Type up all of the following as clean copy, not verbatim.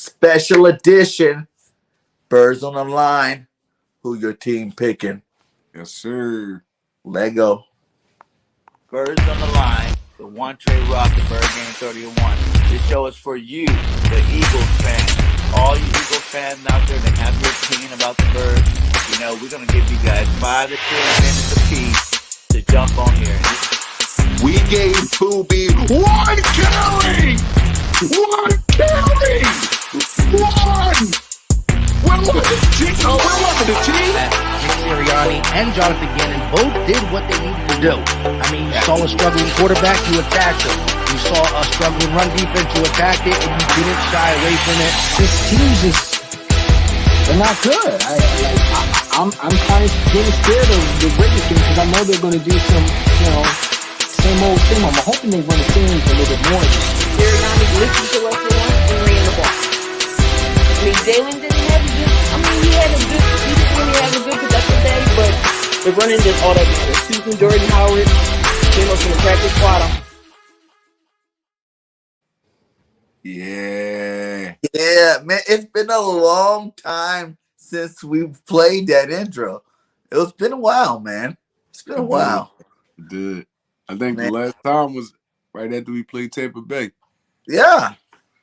special edition. Birds on the line. Who your team picking? Yes, sir. Let go. Birds on the line, the One Trey Rocket Bird Game 31. This show is for you, the Eagles fans. All you Eagles fans out there that have your opinion about the Birds, we're going to give you guys 5 to 10 minutes apiece to jump on here. We gave Poobie one carry! One carry! One! Where was it? Where was it? The team? Nick Sirianni and Jonathan Gannon both did what they needed to do. I mean, you saw a struggling quarterback, you attacked him. You saw a struggling run defense, you attacked it, and you didn't shy away from it. This team they're not good. I'm kind of getting scared of the Raiders game because I know they're going to do some, same old thing. I'm hoping they run the things a little bit more. Sirianni listened to us for once and ran the ball. I mean, Jalen didn't have a good. He didn't really have a good productive day, but the running did all that matters. Susan, Jordan Howard, came up from the practice squad. Yeah, man, it's been a long time since we've played that intro. It's been a while, man. It's been a while. Did. I think the last time was right after we played Tampa Bay. Yeah.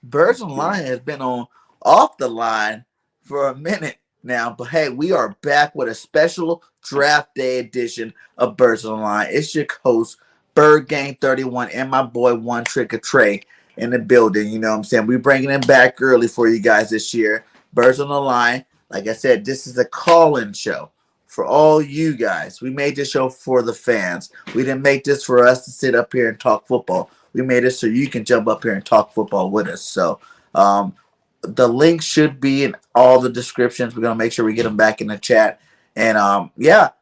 Birds on the Line has been off the line for a minute now. But hey, we are back with a special draft day edition of Birds on the Line. It's your host, Bird Gang 31, and my boy One Trick or Trey in the building. You know what I'm saying? We're bringing it back early for you guys this year. Birds on the Line. Like I said, this is a call-in show for all you guys. We made this show for the fans. We didn't make this for us to sit up here and talk football. We made it so you can jump up here and talk football with us. So the link should be in all the descriptions. We're going to make sure we get them back in the chat. And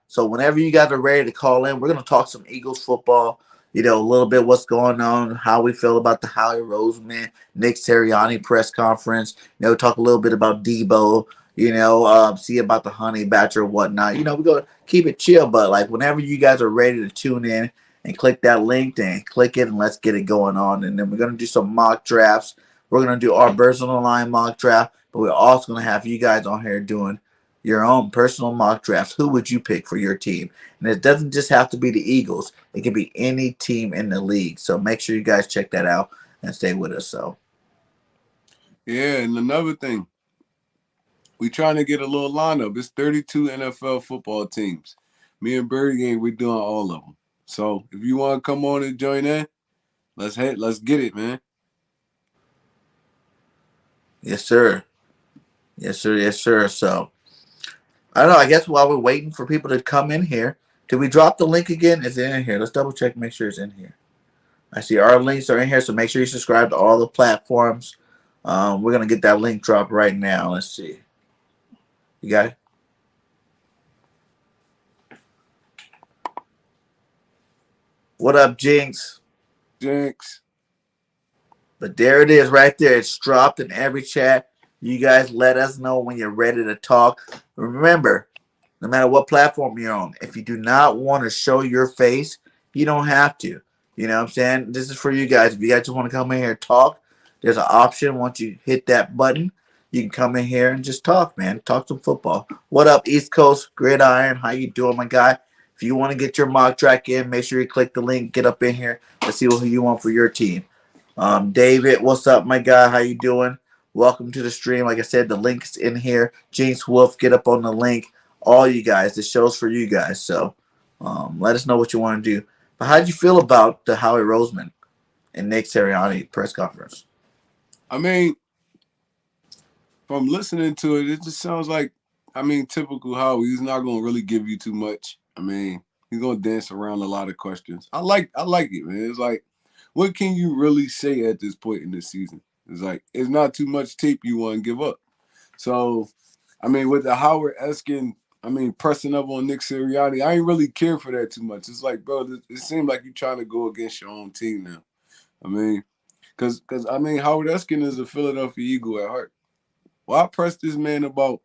so whenever you guys are ready to call in, we're going to talk some Eagles football, a little bit what's going on, how we feel about the Howie Roseman, Nick Sirianni press conference, talk a little bit about Debo, see about the honey badger or whatnot. We're going to keep it chill, but like whenever you guys are ready to tune in and click that link, then click it and let's get it going on. And then we're going to do some mock drafts. We're going to do our Birds on the Line mock draft, but we're also going to have you guys on here doing your own personal mock drafts. Who would you pick for your team? And it doesn't just have to be the Eagles. It can be any team in the league. So make sure you guys check that out and stay with us. So, yeah, and another thing, we trying to get a little lineup. It's 32 NFL football teams. Me and Bird Gang, we're doing all of them. So if you want to come on and join in, let's get it, man. Yes, sir. Yes, sir. Yes, sir. So, I don't know. I guess while we're waiting for people to come in here, did we drop the link again? Is it in here? Let's double check, make sure it's in here. I see our links are in here, so make sure you subscribe to all the platforms. We're going to get that link dropped right now. Let's see. You got it? What up, Jinx? Jinx. But there it is right there. It's dropped in every chat. You guys let us know when you're ready to talk. Remember, no matter what platform you're on, if you do not want to show your face, you don't have to. You know what I'm saying? This is for you guys. If you guys just want to come in here and talk, there's an option. Once you hit that button, you can come in here and just talk, man. Talk some football. What up, East Coast Gridiron? How you doing, my guy? If you want to get your mock track in, make sure you click the link. Get up in here. Let's see who you want for your team. David, what's up, my guy? How you doing? Welcome to the stream. Like I said, the link's in here. Jinx Wolf, get up on the link. All you guys, this show's for you guys. So let us know what you want to do. But how did you feel about the Howie Roseman and Nick Sirianni press conference? I mean, from listening to it, it just sounds like, typical Howie. He's not going to really give you too much. He's going to dance around a lot of questions. I like it, man. It's like, what can you really say at this point in the season? It's like, it's not too much tape you want to give up. So, with the Howard asking, pressing up on Nick Sirianni, I ain't really care for that too much. It's like, bro, it seems like you're trying to go against your own team now. Because Howard Eskin is a Philadelphia Eagle at heart. Well, I pressed this man about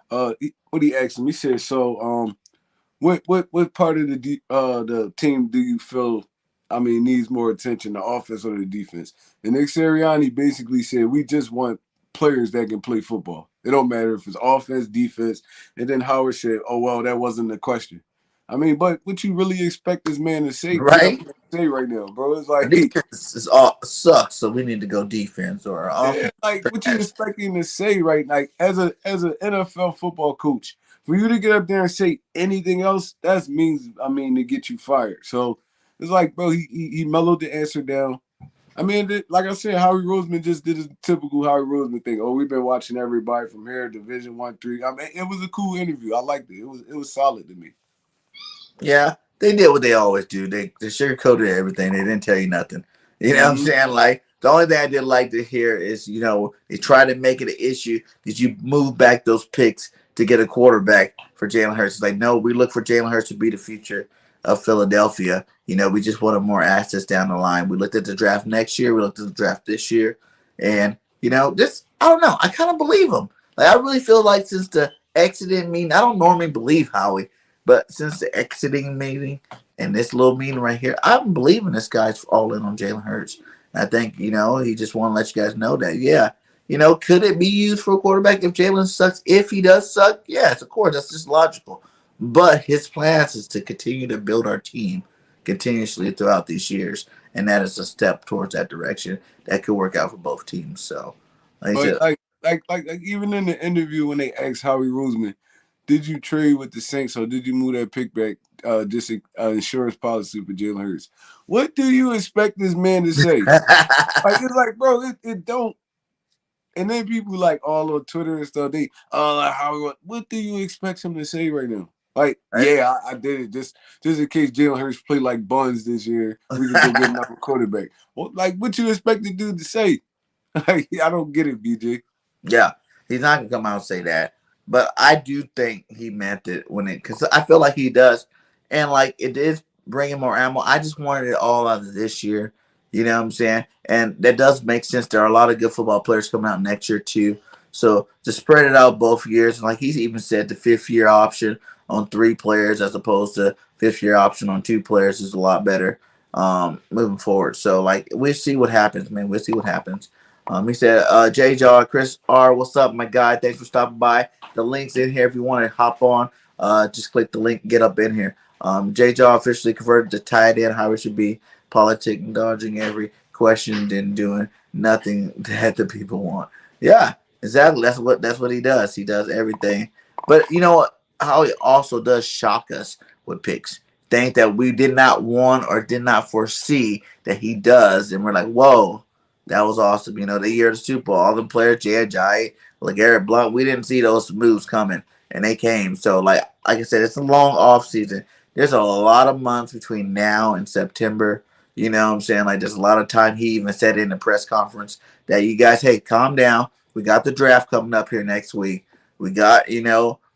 what he asked him. He said, so what part of the team do you feel needs more attention, the offense or the defense? And Nick Sirianni basically said, we just want players that can play football. It don't matter if it's offense, defense. And then Howard said, "Oh well, that wasn't the question." I mean, but what you really expect this man to say, get up right? and say right now, bro? It's Our like, defense is all sucks, so we need to go defense, or our yeah, offense like what you trash. expecting to say right? Like as an NFL football coach, for you to get up there and say anything else, that means to get you fired. So it's like, bro, he mellowed the answer down. I mean, like I said, Howie Roseman just did his typical Howie Roseman thing. Oh, we've been watching everybody from here, Division 1, 3. I mean, it was a cool interview. I liked it. It was solid to me. Yeah, they did what they always do. They sugarcoated everything. They didn't tell you nothing. You know what I'm Mm-hmm. saying? Like the only thing I did like to hear is, they try to make it an issue. Did you move back those picks to get a quarterback for Jalen Hurts? It's like, no, we look for Jalen Hurts to be the future of Philadelphia. We just wanted more assets down the line. We looked at the draft next year. We looked at the draft this year, and just I don't know. I kind of believe him. Like I really feel like since the exiting meeting, I don't normally believe Howie. But since the exiting meeting and this little meeting right here, I'm believing this guy's all in on Jalen Hurts. I think, he just want to let you guys know that, yeah, could it be used for a quarterback if Jalen sucks? If he does suck, yes, of course, that's just logical. But his plans is to continue to build our team continuously throughout these years. And that is a step towards that direction that could work out for both teams. So, like I But said, like even in the interview when they asked Howie Roseman, did you trade with the Saints or did you move that pick back just insurance policy for Jalen Hurts? What do you expect this man to say? Like it's like, bro, it don't. And then people like all on Twitter and stuff, they like Howie, what do you expect him to say right now? Like, yeah, I did it just in case Jalen Hurts play like buns this year, we can go get another quarterback. Well, like, what you expect the dude to say? Like, I don't get it, BJ. Yeah, he's not gonna come out and say that, but I do think he meant it because I feel like he does, and like it is bringing more ammo. I just wanted it all out of this year. You know what I'm saying? And that does make sense. There are a lot of good football players coming out next year too. So to spread it out both years, like he's even said, the 5th year option on 3 players as opposed to 5th year option on 2 players is a lot better moving forward. So like we'll see what happens, man. We'll see what happens. He said, J Jar, Chris R, what's up, my guy? Thanks for stopping by. The link's in here if you want to hop on. Just click the link, get up in here. J Jar officially converted to tight end, how it should be. Politic, dodging every question, and doing nothing that the people want. Yeah, exactly. That's what he does. He does everything. But you know what? How he also does shock us with picks. Things that we did not want or did not foresee that he does, and we're like, whoa. That was awesome. The year of the Super Bowl, all the players, Jai, LeGarrette Blount, we didn't see those moves coming, and they came. So, like I said, it's a long off season. There's a lot of months between now and September. You know what I'm saying? Like, there's a lot of time. He even said in the press conference that you guys, hey, calm down. We got the draft coming up here next week. We got,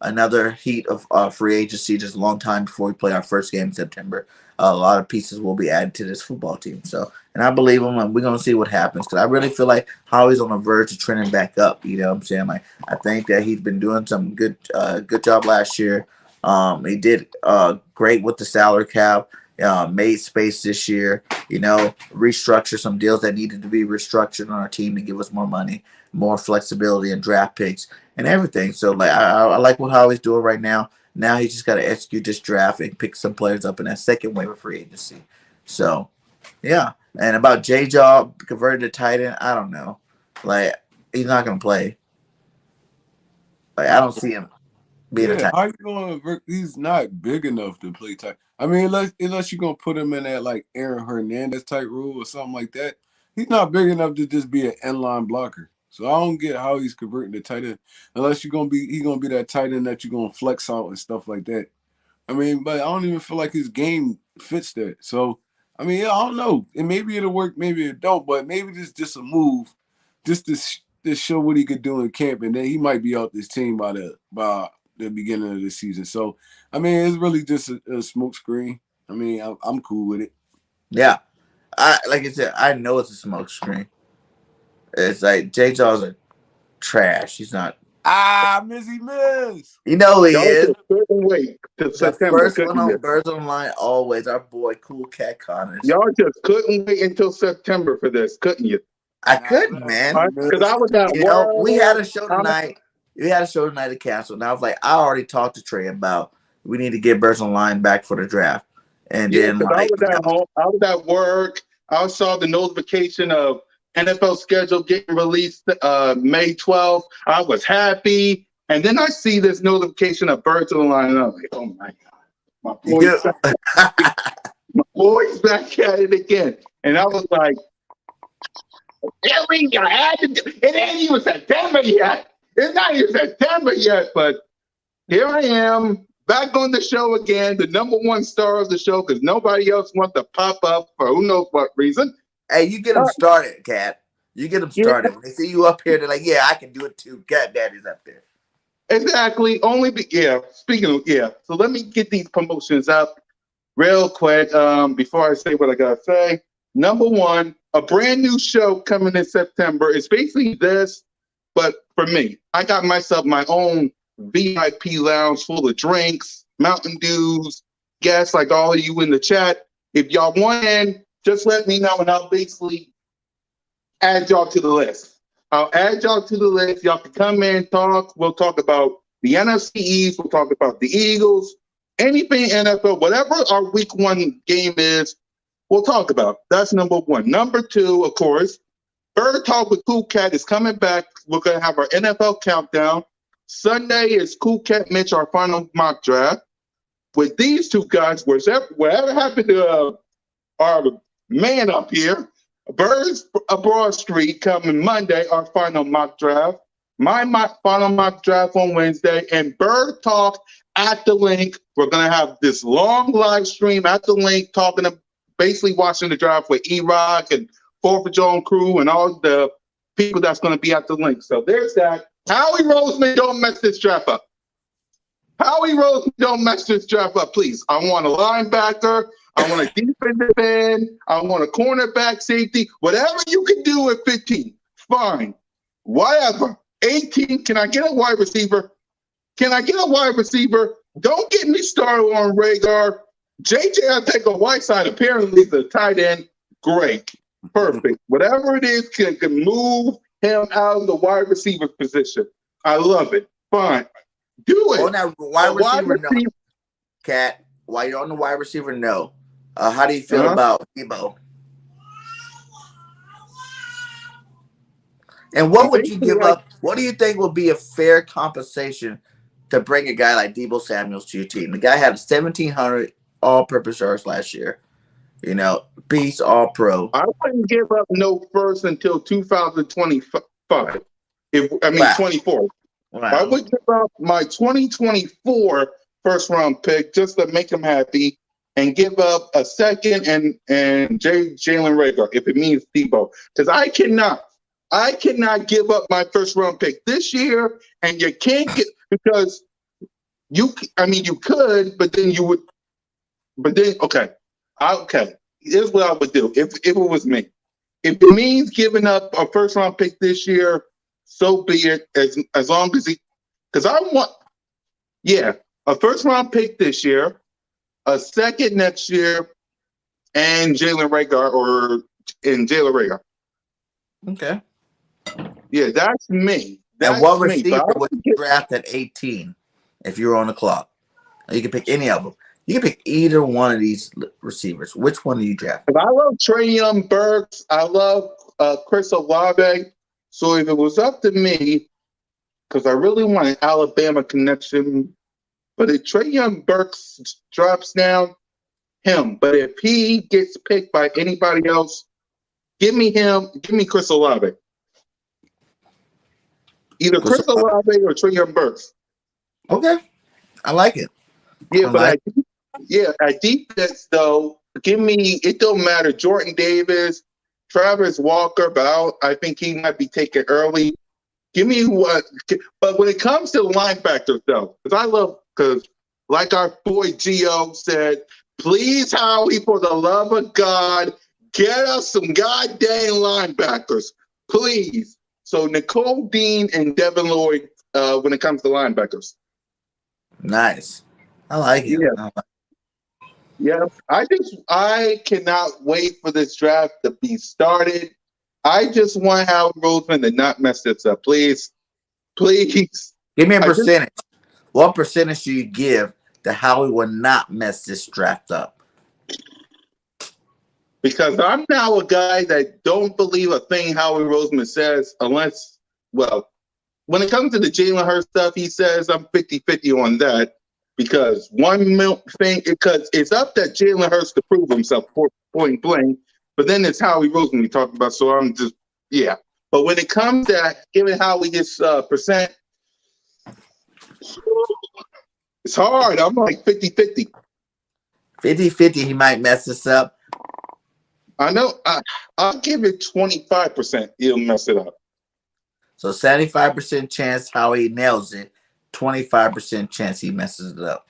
another heat of free agency just a long time before we play our first game in September. A lot of pieces will be added to this football team. So, and I believe him, and we're going to see what happens because I really feel like Howie's on the verge of trending back up. You know what I'm saying? Like, I think that he's been doing some good job last year. He did great with the salary cap. Made space this year, restructure some deals that needed to be restructured on our team to give us more money, more flexibility in draft picks and everything. So like I like what Howie's doing right now. Now he just got to execute this draft and pick some players up in that second wave of free agency. So yeah, and about J Jaw converted to tight end, I don't know. Like he's not gonna play. Like I don't see him being a Yeah, tight. how you gonna? He's not big enough to play tight. I mean, unless you're gonna put him in that like Aaron Hernandez type role or something like that. He's not big enough to just be an inline blocker. So I don't get how he's converting to tight end unless he's gonna be that tight end that you're gonna flex out and stuff like that. I mean, but I don't even feel like his game fits that. So I mean, yeah, I don't know. And maybe it'll work, maybe it don't. But maybe this just a move, just to show what he could do in camp, and then he might be out this team by the beginning of the season. So I mean, it's really just a smoke screen. I mean, I'm cool with it. Yeah, like I said, I know it's a smoke screen. It's like J Jaw's a trash. He's not. Missy Miss. You know he Y'all is. just couldn't wait till The September, first one couldn't on you? Birds Online always. Our boy Cool Cat Connors. Y'all just couldn't wait until September for this, couldn't you? I couldn't, man. Because I was at You know, we had work. a show tonight. We had a show tonight to cancel. And I was like, I already talked to Trey about we need to get Birds Online back for the draft. And Yeah, then because I like was at home. I was at work. I saw the notification of NFL schedule getting released May 12th. I was happy. And then I see this notification of Birds on the Line. And I'm like, oh my God. My boy's back at it again. And I was like, yeah, it ain't even September yet. It's not even September yet, but here I am, back on the show again, the number one star of the show, because nobody else wants to pop up for who knows what reason. Hey, you get them started, Cat. You get them started. When they see you up here, they're like, yeah, I can do it too. Cat Daddy's up there. Exactly. Speaking of, so let me get these promotions up real quick before I say what I got to say. Number one, a brand new show coming in September. It's basically this, but for me, I got myself my own VIP lounge full of drinks, Mountain Dews, guests like all of you in the chat. If y'all want in, just let me know and I'll basically add y'all to the list. I'll add y'all to the list. Y'all can come in, talk. We'll talk about the NFC East. We'll talk about the Eagles, anything NFL, whatever our week one game is, we'll talk about. That's number one. Number two, of course, Bird Talk with Cool Cat is coming back. We're going to have our NFL countdown. Sunday is Cool Cat Mitch, our final mock draft. With these two guys, whatever happened to our man up here, Birds Broad Street coming Monday, our final mock draft. My final mock draft on Wednesday, and Bird Talk at the link. We're going to have this long live stream at the link, basically watching the draft with E-Rock and 4th of July crew and all the people that's going to be at the link. So there's that. Howie Roseman, don't mess this draft up. Howie Roseman, don't mess this draft up, please. I want a linebacker. I want a defensive end. I want a cornerback, safety. Whatever you can do at 15, fine. Whatever. 18, can I get a wide receiver? Don't get me started on Rhaegar. JJ, I think on Whiteside apparently is a tight end. Great. Perfect. Whatever it is can move him out of the wide receiver position. I love it. Fine. Do it. Oh, now wide receiver, no. Cat, while you're on the wide receiver, no. How do you feel about Debo? And what would you give up? What do you think would be a fair compensation to bring a guy like Debo Samuels to your team? The guy had 1,700 all-purpose yards last year. You know, beast, all-pro. I wouldn't give up no first until 2025. 24. Wow. I would give up my 2024 first-round pick just to make him happy and give up a second and Jalen Rhaegar if it means Debo. Because I cannot give up my first-round pick this year, and you can't get because you could, but then you would. But then, okay. Here's what I would do if it was me. If it means giving up a first round pick this year, so be it. As long as because I want, a first round pick this year, a second next year, and Jalen Rhaegar. Okay. Yeah, that's me. And what receiver would you draft at 18 if you were on the clock? You can pick any of them. You can pick either one of these receivers. Which one do you draft? I love Trey Young Burks. I love Chris Olave. So if it was up to me, because I really want an Alabama connection, but if Trey Young Burks drops down, him. But if he gets picked by anybody else, give me him. Give me Chris Olave. Either Chris Olave or Trey Young Burks. Okay. I like it. Yeah, at defense, though, give me, it don't matter. Jordan Davis, Travis Walker, but I think he might be taken early. Give me what, but when it comes to linebackers, though, because like our boy Gio said, please, Howie, for the love of God, get us some goddamn linebackers, please. So Nicole Dean and Devin Lloyd when it comes to linebackers. Nice. I like it. Yeah, I cannot wait for this draft to be started. I just want Howard Roseman to not mess this up, please. Please. Give me a I just- percentage. What percentage do you give that Howie will not mess this draft up? Because I'm now a guy that don't believe a thing Howie Roseman says unless, well, when it comes to the Jalen Hurts stuff, he says I'm 50-50 on that. Because because it's up that Jalen Hurts to prove himself point blank, but then it's Howie Roseman we talked about, so I'm just, yeah. But when it comes to giving Howie his percent, it's hard. I'm like 50-50. 50-50, he might mess this up. I know. I'll give it 25%. He'll mess it up. So 75% chance Howie nails it, 25% chance he messes it up.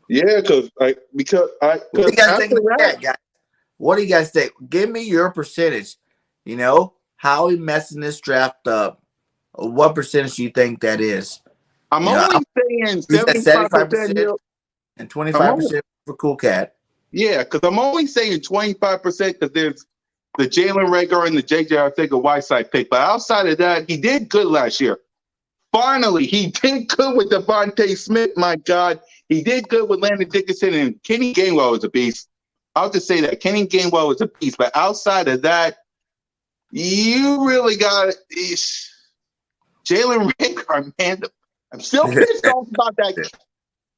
Yeah, because What do you guys think about that, guys? What do you guys think? Give me your percentage. You know, Howie messing this draft up. What percentage do you think that is? I'm only saying 75%. And 25% for Cool Cat. Yeah, because I'm only saying 25% because there's the Jalen Reagor and the JJ Arcega-Whiteside pick. But outside of that, he did good last year. Finally, he did good with Devontae Smith. My God, he did good with Landon Dickinson, and Kenny Gainwell was a beast. I'll just say that Kenny Gainwell was a beast. But outside of that, you really got Jalen Reagor, man. I'm still pissed off about that.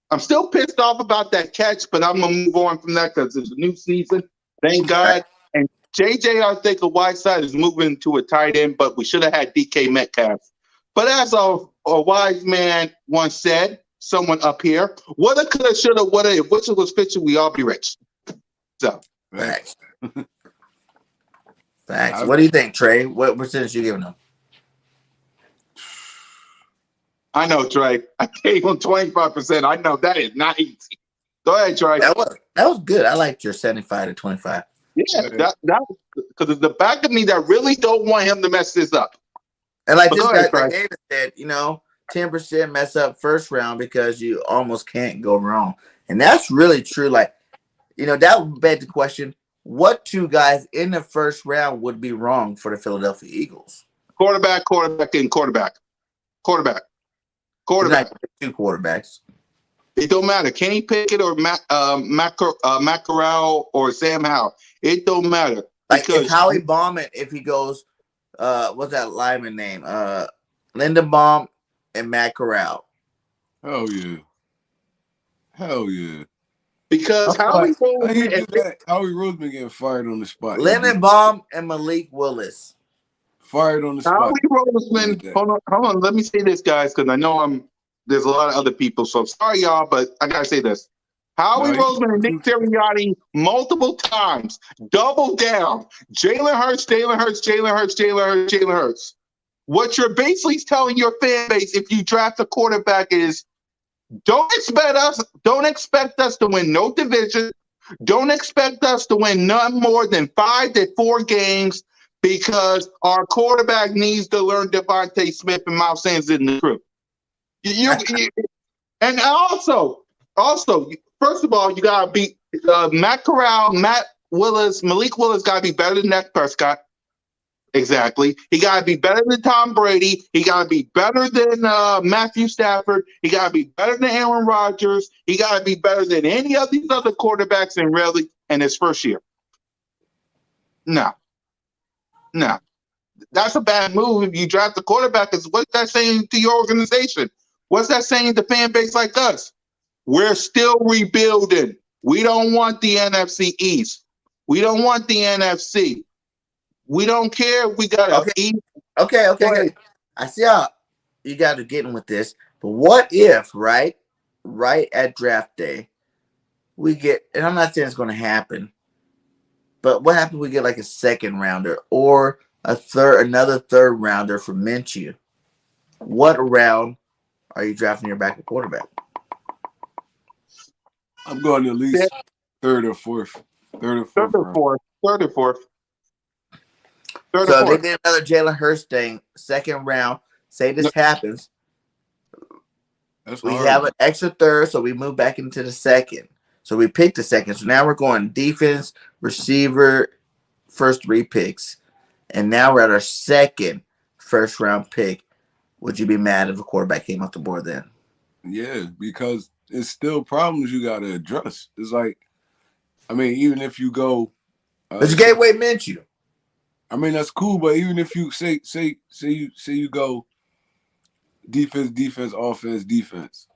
I'm still pissed off about that catch, but I'm gonna move on from that because it's a new season. Thank God. And JJ Arcega-Whiteside is moving to a tight end, but we should have had DK Metcalf. But as a wise man once said, someone up here, woulda, coulda, shoulda, woulda. If Witcher was pitching, we all be rich. So Facts. Facts. What do you think, Trey? What percentage you giving him? I know, Trey. I gave him 25%. I know that is not easy. Go ahead, Trey. That was good. I liked your 75 to 25. Yeah, that because it's the back of me that really don't want him to mess this up. And like But this go guy, ahead, like Trey. David said, 10% mess up first round because you almost can't go wrong. And that's really true. Like, that would beg the question, what two guys in the first round would be wrong for the Philadelphia Eagles? Quarterback. Two quarterbacks. It don't matter. Kenny Pickett or Macarell or Sam Howell. It don't matter. Like if Howie Bauman, if he goes, what's that lineman name? Lindenbaum and Matt Corral. Hell yeah. Because Howie Roseman getting fired on the spot. Lindenbaum and Malik Willis. Fired on the spot. Howie Roseman. Hold on. Let me say this, guys, because I know there's a lot of other people. So sorry, y'all, but I gotta say this. Howie Roseman and Nick Sirianni multiple times double down. Jalen Hurts. What you're basically telling your fan base if you draft a quarterback is don't expect us to win no division. Don't expect us to win none more than 5 to 4 games because our quarterback needs to learn Devontae Smith and Miles Sanders in the group. And also, first of all, you gotta beat Matt Corral, Matt Willis, Malik Willis gotta be better than Dak Prescott. Exactly. He gotta be better than Tom Brady. He gotta be better than Matthew Stafford. He gotta be better than Aaron Rodgers. He gotta be better than any of these other quarterbacks in his first year. No. That's a bad move if you draft a quarterback. Because what's that saying to your organization? What's that saying to fan base like us? We're still rebuilding. We don't want the NFC East. We don't want the NFC. We don't care if we got to eat. Okay. I see how you got to get in with this. But what if, right at draft day, we get, and I'm not saying it's going to happen, but what happens if we get like a second rounder or another third rounder for Minshew? What round are you drafting your backup quarterback? I'm going at least third or fourth. Third or fourth. So they did another Jalen Hurts thing, second round. Say this happens. We have an extra third, so we move back into the second. So we picked the second. So now we're going defense, receiver, first 3 picks. and now we're at our second first-round pick. Would you be mad if a quarterback came off the board then? Yeah, because it's still problems you got to address. It's like, I mean, even if you go, But you gave away Minshew. I mean, that's cool, but even if you say you go defense, offense, defense,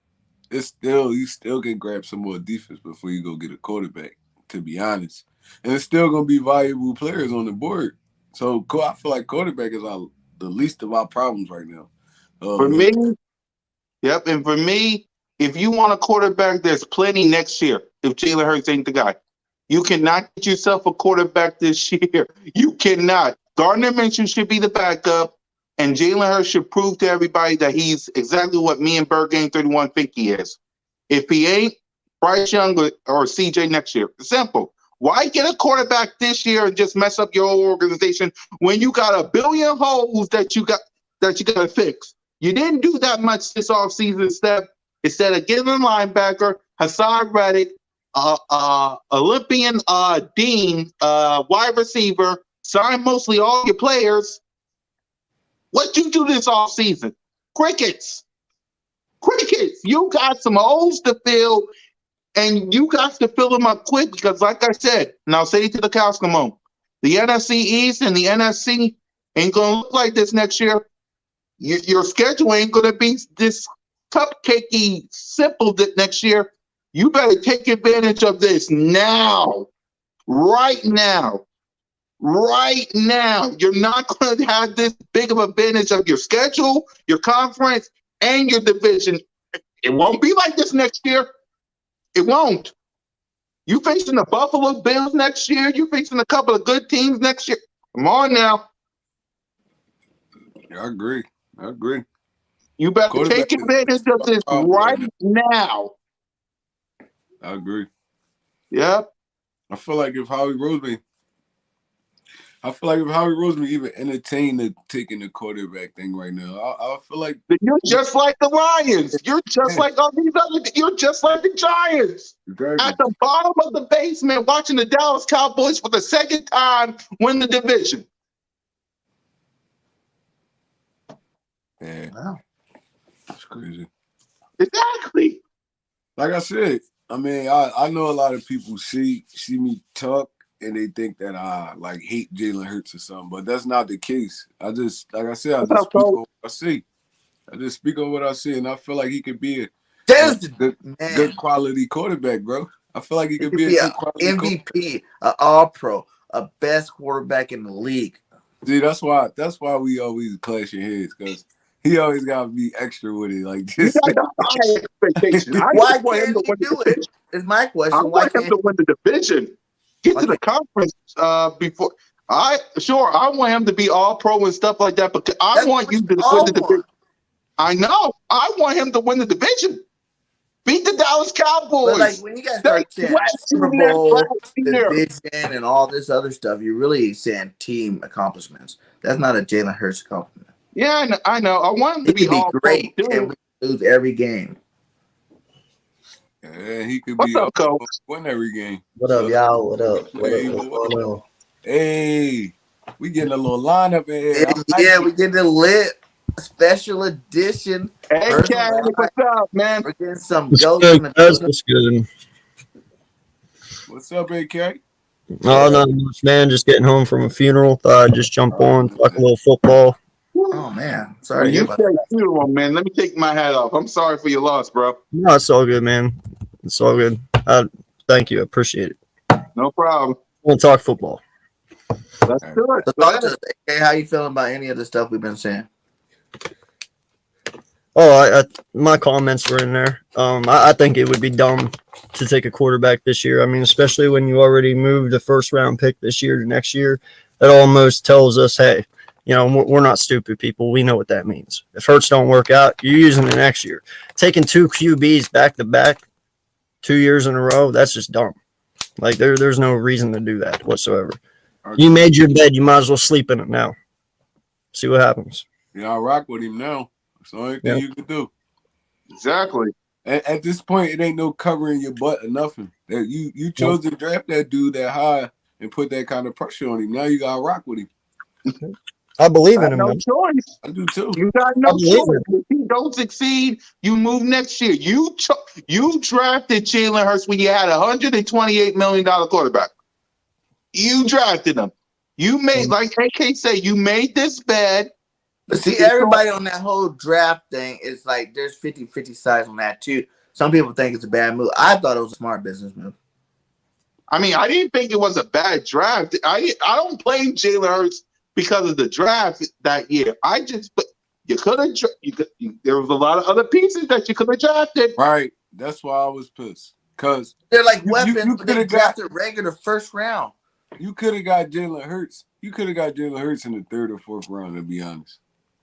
it's still you still can grab some more defense before you go get a quarterback. To be honest, and it's still gonna be valuable players on the board. So I feel like quarterback is the least of our problems right now. For me, yep. And for me, if you want a quarterback, there's plenty next year. If Jalen Hurts ain't the guy, you cannot get yourself a quarterback this year. You cannot. Gardner Minshew should be the backup, and Jalen Hurts should prove to everybody that he's exactly what me and Bird Game 31 think he is. If he ain't, Bryce Young or CJ next year. Simple. Why get a quarterback this year and just mess up your whole organization when you got a billion holes that you got to fix? You didn't do that much this offseason. Instead of getting a linebacker, Hassan Reddick, Olympian Dean, wide receiver, sign mostly all your players. What you do this offseason? Crickets. You got some holes to fill, and you got to fill them up quick because, like I said, and I'll say it to the cows come home, the NFC East and the NFC ain't going to look like this next year. Your schedule ain't going to be this cupcakey simple next year. You better take advantage of this now. Right now. You're not going to have this big of advantage of your schedule, your conference, and your division. It won't be like this next year. It won't. You facing the Buffalo Bills next year. You facing a couple of good teams next year. Come on now. Yeah, I agree. You better take advantage of this right now. I agree. Yep. I feel like if Howie Roseman even entertained taking the quarterback thing right now, I feel like you're just like the Lions. You're just like all these other. You're just like the Giants. Exactly. At the bottom of the basement, watching the Dallas Cowboys for the second time win the division. Yeah. Wow. That's crazy. Exactly. Like I said, I mean, I know a lot of people see me talk and they think that I like hate Jalen Hurts or something, but that's not the case. I just, like I said, I just speak on what I see. And I feel like he could be a good quality quarterback, bro. I feel like he could be a good quality MVP, an All-Pro, a best quarterback in the league. See, that's why we always clashing heads, because he always got to be extra with it. Like this. High expectations. Why can't he do it? Is my question. I want him to win the division. Get to the conference before. I want him to be All-Pro and stuff like that, but I want you to win the division. I know. I want him to win the division. Beat the Dallas Cowboys. But like when you guys start saying Super Bowl, division, and all this other stuff, you're really saying team accomplishments. That's not a Jalen Hurts compliment. Yeah, I know. I want him to be all great, and we lose every game. Yeah, he could What's up, Coach? Win every game. What up, y'all? What up? What's going on? Hey, we getting a little lineup in here. Yeah, we getting a lit special edition. Hey, Cat, what's up, man? We're getting some What's good? What's up, AK? Oh, not much, man. Just getting home from a funeral. Thought I'd just jump on, talk a little football. Oh, man. Sorry to hear about that. Funeral, man. Let me take my hat off. I'm sorry for your loss, bro. No, it's all good, man. It's all good. Thank you. I appreciate it. No problem. We'll talk football. Let's do it. So talk to us, AK. How you feeling about any of the stuff we've been saying? Oh, my comments were in there. I think it would be dumb to take a quarterback this year. I mean, especially when you already moved a first-round pick this year to next year. That almost tells us, hey, you know, we're not stupid people. We know what that means. If Hurts don't work out, you're using it next year. Taking two QBs back-to-back 2 years in a row, that's just dumb. Like, there's no reason to do that whatsoever. You made your bed. You might as well sleep in it now. See what happens. Yeah, I'll rock with him now. That's the only thing you can do. Exactly. At this point, it ain't no covering your butt or nothing. You chose to draft that dude that high and put that kind of pressure on him. Now you got to rock with him. I believe I in have him, no man. choice. I do too. You got I no believe choice. in him. If he don't succeed, you move next year. You drafted Jalen Hurts when you had $128 million quarterback. You drafted him. You made, like AK said, you made this bad. But see, everybody on that whole draft thing is like there's 50-50 sides on that too. Some people think it's a bad move. I thought it was a smart business move. I mean, I didn't think it was a bad draft. I don't blame Jalen Hurts because of the draft that year. I just, but you could have. There was a lot of other pieces that you could have drafted. Right. That's why I was pissed. Because They're like you weapons, but could they have drafted regular first round. you could have got Jalen Hurts. You could have got Jalen Hurts in the 3rd or 4th round, to be honest.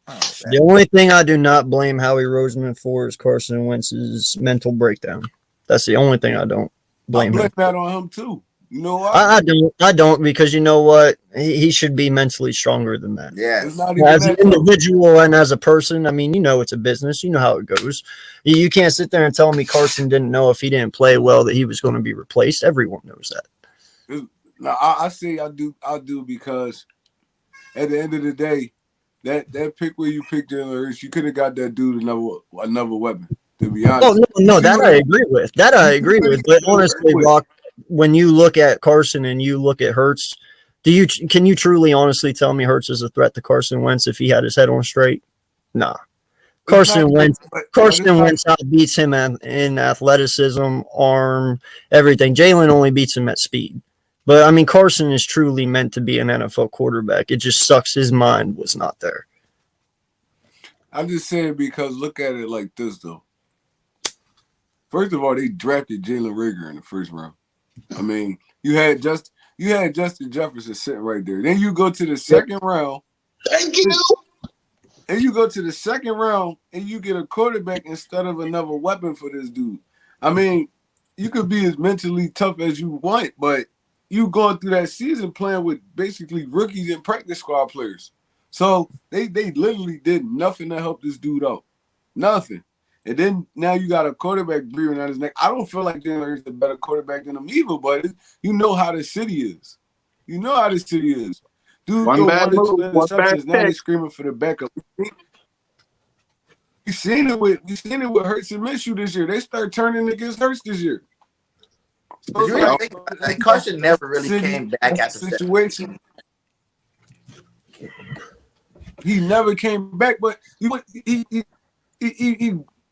The only thing I do not blame Howie Roseman for is Carson Wentz's mental breakdown. That's the only thing I don't blame I blame him. that on him too. You know why? I don't because you know what? He should be mentally stronger than that. It's Yes. not even As an that though. individual and as a person, I mean, you know it's a business. You know how it goes. You can't sit there and tell me Carson didn't know if he didn't play well that he was going to be replaced. Everyone knows that. Now I say I do because at the end of the day, that pick where you picked Jalen Hurts, you could have got that dude another weapon. To be honest. Oh no, that I agree with. That I agree with. But honestly, Rock, when you look at Carson and you look at Hurts, can you truly honestly tell me Hurts is a threat to Carson Wentz if he had his head on straight? Nah. Carson Wentz outbeats him in athleticism, arm, everything. Jalen only beats him at speed. But, I mean, Carson is truly meant to be an NFL quarterback. It just sucks his mind was not there. I'm just saying because look at it like this, though. First of all, they drafted Jalen Reagor in the 1st round. I mean, you had Justin Jefferson sitting right there. Then you go to the 2nd round. Thank you. And you go to the 2nd round and you get a quarterback instead of another weapon for this dude. I mean, you could be as mentally tough as you want, but you going through that season playing with basically rookies and practice squad players. So they literally did nothing to help this dude out. Nothing. And then now you got a quarterback breathing on his neck. I don't feel like Jalen Hurts is a better quarterback than him either, but you know how the city is. You know how the city is. Dude, One throw bad 1 or 2 move, one bad interceptions. Now they pick. screaming for the backup. We seen it with Hurts and Minshew this year. They start turning against Hurts this year. So But you really think like Carson never really came back after situation. He never came back, but he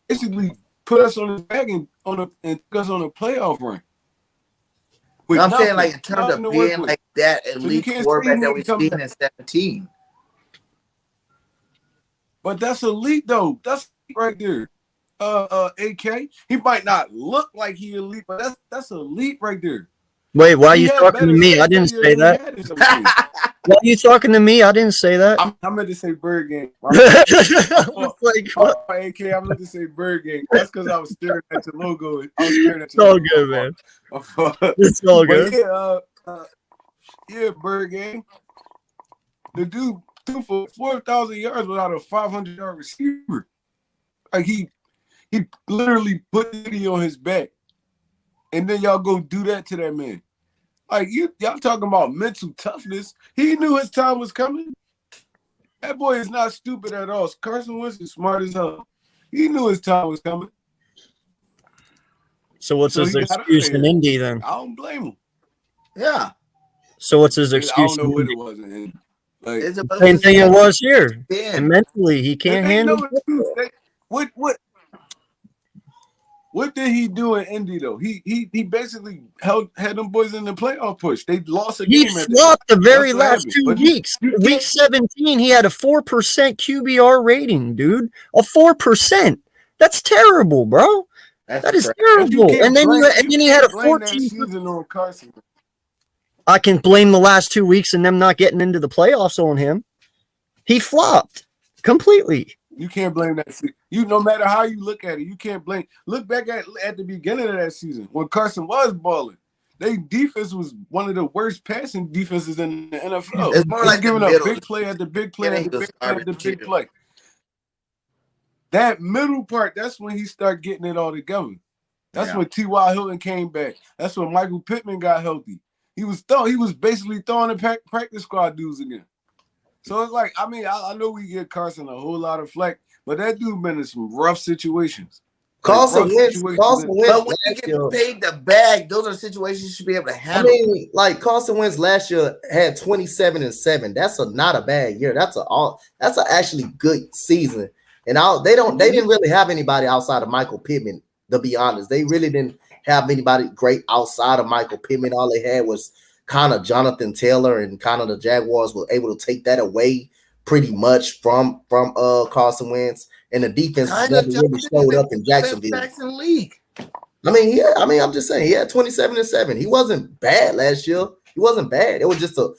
basically put us on his back and took us on a playoff run. I'm saying like in terms of being like that elite quarterback that we've seen in 17. But that's elite though. That's right there. AK. He might not look like he elite, but that's elite right there. Wait, why are you talking to me? I didn't say that. Why are you talking to me? I didn't say that. I meant to say Bird Game. AK, I meant to say Bird Game. That's because I was staring at your logo. I was staring at your logo. It's all good, man. It's all good. Yeah, Bird Game. The dude threw for 4,000 yards without a 500-yard receiver. Like he literally put it on his back, and then y'all go do that to that man. Like y'all talking about mental toughness. He knew his time was coming. That boy is not stupid at all. Carson Wentz is smart as hell. He knew his time was coming. So what's his excuse in Indy then? I don't blame him. Yeah. So what's his excuse? I don't know what it was in Indy. Like, same thing it was here. And mentally, he can't handle it. What did he do in Indy though? He basically had them boys in the playoff push. They lost a game. He flopped the very last 2 weeks. Week 17, he had a 4% QBR rating, dude. A 4%. That's terrible, bro. That is terrible. And then he had a 14 season on Carson. I can blame the last 2 weeks and them not getting into the playoffs on him. He flopped completely. You can't blame that season. No matter how you look at it, you can't blame. Look back at the beginning of that season when Carson was balling. Their defense was one of the worst passing defenses in the NFL. It's more like giving up big play at the big play at the big play at the big play. That middle part, that's when he started getting it all together. That's when T.Y. Hilton came back. That's when Michael Pittman got healthy. He was basically throwing the practice squad dudes again. So it's like, I mean, I know we give Carson a whole lot of flack, but that dude been in some rough situations. Carson Wentz But when you last get year. paid the bag, those are situations you should be able to I handle. mean, like Carson Wentz last year had 27-7. That's not a bad year. That's a actually good season. And they didn't really have anybody outside of Michael Pittman, to be honest. They really didn't have anybody great outside of Michael Pittman. All they had was kind of Jonathan Taylor, and kind of the Jaguars were able to take that away pretty much from Carson Wentz. And the defense I never know really showed up in best Jacksonville. backs in the league. I'm just saying he had 27-7. He wasn't bad last year. He wasn't bad. It was just the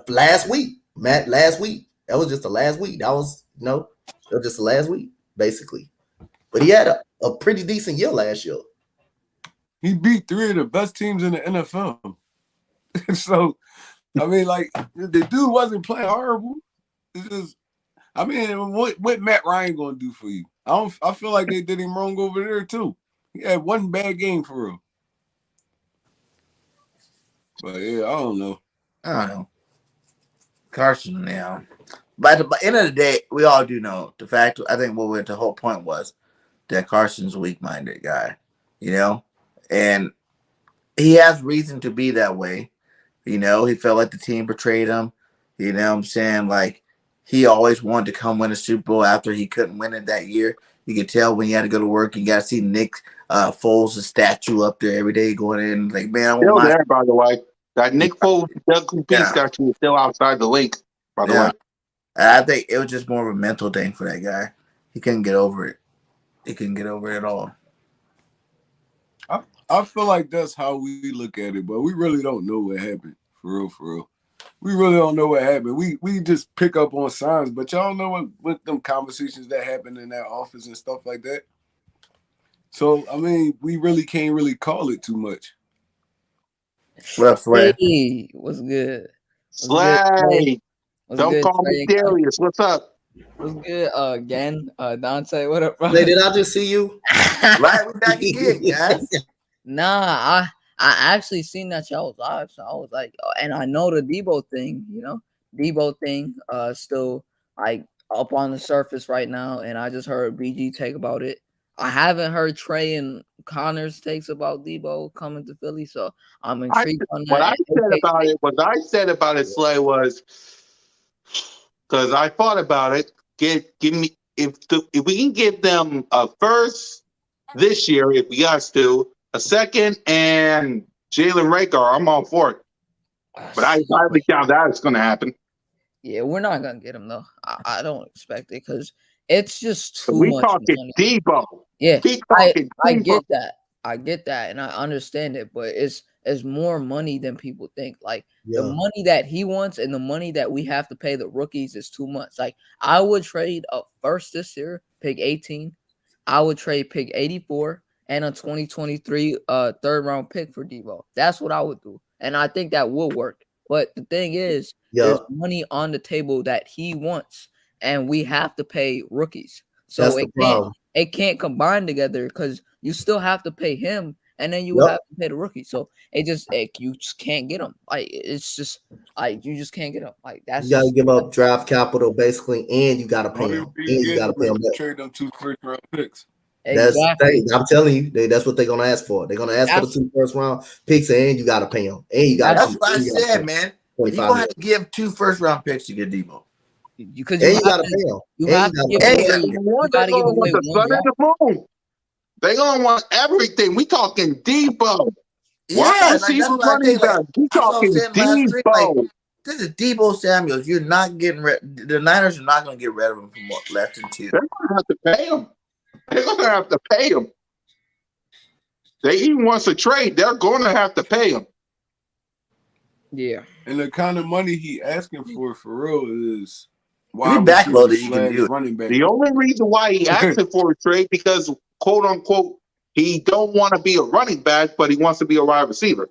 last week, Matt. Last week. That was just the last week. That was it was just the last week, basically. But he had a pretty decent year last year. He beat 3 of the best teams in the NFL. So, I mean, like, the dude wasn't playing horrible. It's just, I mean, what Matt Ryan gonna do for you? I feel like they did him wrong over there too. He had one bad game for real. But yeah, I don't know. Carson now. But at the end of the day, we all do know the fact. I think what the whole point was that Carson's a weak-minded guy, and he has reason to be that way. He felt like the team betrayed him. You know what I'm saying? Like, he always wanted to come win a Super Bowl after he couldn't win it that year. You could tell when he had to go to work. You got to see Nick Foles' statue up there every day going in. Like, man, I want Still there, by the way. That Nick Foles Doug Beast statue is still outside the link, by the way. I think it was just more of a mental thing for that guy. He couldn't get over it. He couldn't get over it at all. I feel like that's how we look at it, but we really don't know what happened. For real. We really don't know what happened. We just pick up on signs, but y'all know what them conversations that happen in that office and stuff like that. So, I mean, we really can't really call it too much. What's Hey, what's good? Slay. Don't good, call me Darius. What's up? What's good? Again, Dante, what up, bro? Hey, did I just see you? Right, we back again, guys. Nah, I actually seen that y'all was live, so I was like, and I know the Debo thing, still like up on the surface right now, and I just heard BG take about it. I haven't heard Trey and Connor's takes about Debo coming to Philly, so I'm intrigued on that. What I said about it, Slay, was because I thought about it. Give me if we can give them a first this year, if we got to, a second, and Jalen Rager, I'm all for it. But I highly doubt that it's going to happen. Yeah, we're not gonna get him though. I don't expect it because it's just too we much. Talking money. Debo. Yeah, I Debo. get that. I get that, and I understand it, but it's more money than people think. Like the money that he wants and the money that we have to pay the rookies is too much. Like I would trade a first this year, pick 18. I would trade pick 84 and a 2023 third round pick for Debo. That's what I would do, and I think that would work. But the thing is, there's money on the table that he wants, and we have to pay rookies. So it can't combine together because you still have to pay him, and then you have to pay the rookie. So you just can't get them. Like it's just like you just can't get them. Like that's you gotta give up draft capital basically, and you gotta pay them. And you gotta pay them. Trade them 2 first-round picks. That's the thing. I'm telling you, that's what they're gonna ask for. They're gonna ask for the 2 first-round picks, and you gotta pay them. And you gotta. That's what I said, man. You're gonna have to give 2 first-round picks to get Debo. Because you gotta pay them. You have to give away one. They're gonna want everything. We talking Debo. Yeah, running back. We talking Debo. This is Debo Samuels. You're not getting the Niners are not gonna get rid of him from less than 2. They're gonna have to pay him. They're gonna have to pay him. They even wants to trade. They're gonna have to pay him. Yeah, and the kind of money he asking for real is backloaded. You can do running back. The only reason why he asking for a trade because quote unquote he don't want to be a running back, but he wants to be a wide receiver.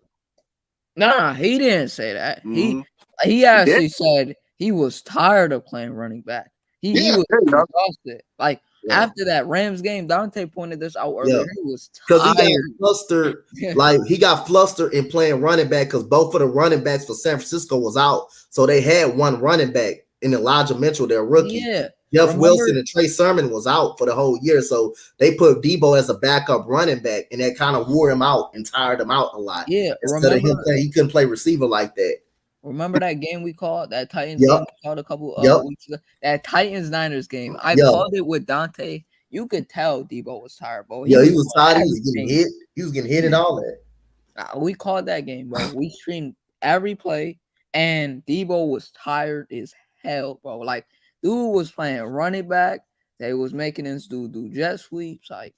Nah, he didn't say that. He actually said he was tired of playing running back. He was exhausted. Like After that Rams game, Dante pointed this out earlier. He was because tired. he got flustered. Like he got flustered in playing running back because both of the running backs for San Francisco was out, so they had one running back in Elijah Mitchell, their rookie. Yeah. Jeff Wilson and Trey Sermon was out for the whole year, so they put Debo as a backup running back, and that kind of wore him out and tired him out a lot. Yeah, instead of him playing, he couldn't play receiver like that. Remember that game we called, that Titans game we called a couple weeks ago? That Titans-Niners game. I called it with Dante. You could tell Debo was tired, bro. He was tired. He was getting hit. He was getting hit and all that. We called that game, bro. We streamed every play, and Debo was tired as hell, bro. Like, dude was playing running back. They was making this dude do jet sweeps, like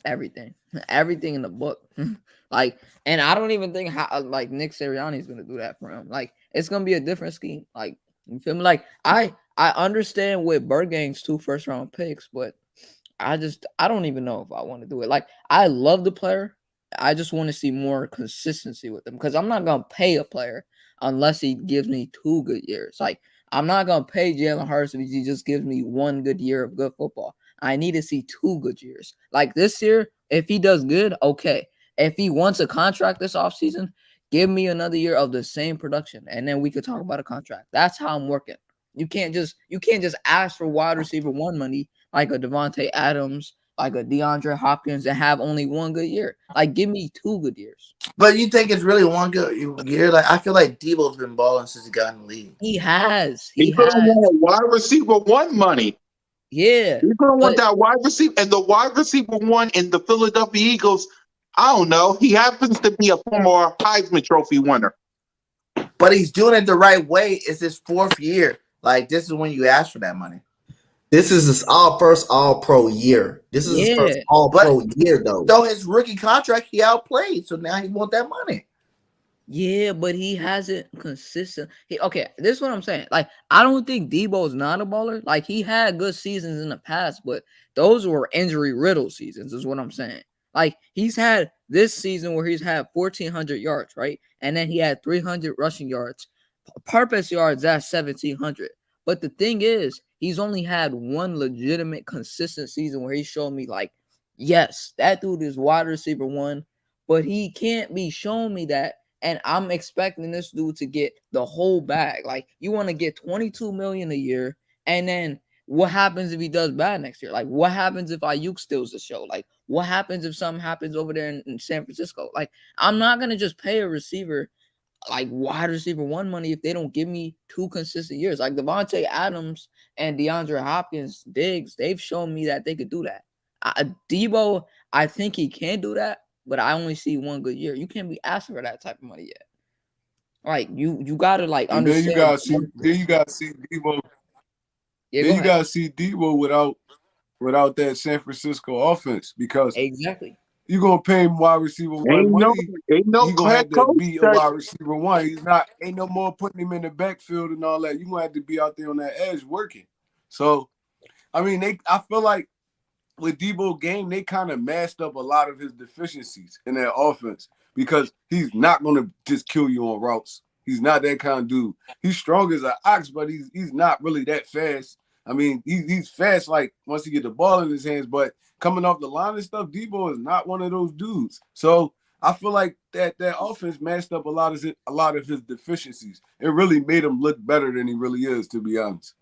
everything in the book. Like, and I don't even think how like Nick Sirianni is gonna do that for him. Like, it's gonna be a different scheme. Like, you feel me? Like, I understand with Bergang's 2 first-round picks, but I don't even know if I want to do it. Like, I love the player. I just want to see more consistency with him because I'm not gonna pay a player unless he gives me 2 good years. Like, I'm not gonna pay Jalen Hurts if he just gives me 1 good year of good football. I need to see 2 good years. Like this year, if he does good, okay. If he wants a contract this offseason, give me another year of the same production, and then we could talk about a contract. That's how I'm working. You can't just ask for wide receiver 1 money like a Devontae Adams, like a DeAndre Hopkins, and have only 1 good year. Like, give me 2 good years. But you think it's really 1 good year? Like, I feel like Debo's been balling since he got in the league. He has. He's gonna want wide receiver 1 money. Yeah. He's gonna want that wide receiver, and the wide receiver 1 in the Philadelphia Eagles. I don't know. He happens to be a former Heisman Trophy winner. But he's doing it the right way. It's his 4th year. Like, this is when you ask for that money. This is his first All-Pro year. This is his first All-Pro year, though. So his rookie contract, he outplayed. So now he want that money. Yeah, but he hasn't consistent. Okay, this is what I'm saying. Like, I don't think Debo is not a baller. Like, he had good seasons in the past, but those were injury-riddled seasons, is what I'm saying. Like, he's had this season where he's had 1,400 yards, right? And then he had 300 rushing yards. Purpose yards, that's 1,700. But the thing is, he's only had 1 legitimate, consistent season where he showed me, like, yes, that dude is wide receiver 1, but he can't be showing me that. And I'm expecting this dude to get the whole bag. Like, you want to get $22 million a year, and then what happens if he does bad next year? Like, what happens if Ayuk steals the show? Like, what happens if something happens over there in San Francisco? Like, I'm not going to just pay a receiver, like, wide receiver 1 money if they don't give me 2 consistent years. Like, Devontae Adams and DeAndre Hopkins, Diggs, they've shown me that they could do that. Debo, I think he can do that, but I only see 1 good year. You can't be asking for that type of money yet. Like, you got to, like, understand. Then you got to see Debo. Yeah, then you got to see Debo without that San Francisco offense because you're going to pay him wide receiver 1 money. He's going to have to be a wide receiver 1. Ain't no more putting him in the backfield and all that. You're going to have to be out there on that edge working. So, I mean, I feel like with Debo game, they kind of masked up a lot of his deficiencies in that offense because he's not going to just kill you on routes. He's not that kind of dude. He's strong as an ox, but he's not really that fast. I mean, he's fast like once he get the ball in his hands, but coming off the line and stuff, Debo is not one of those dudes. So I feel like that offense masked up a lot of his deficiencies. It really made him look better than he really is, to be honest.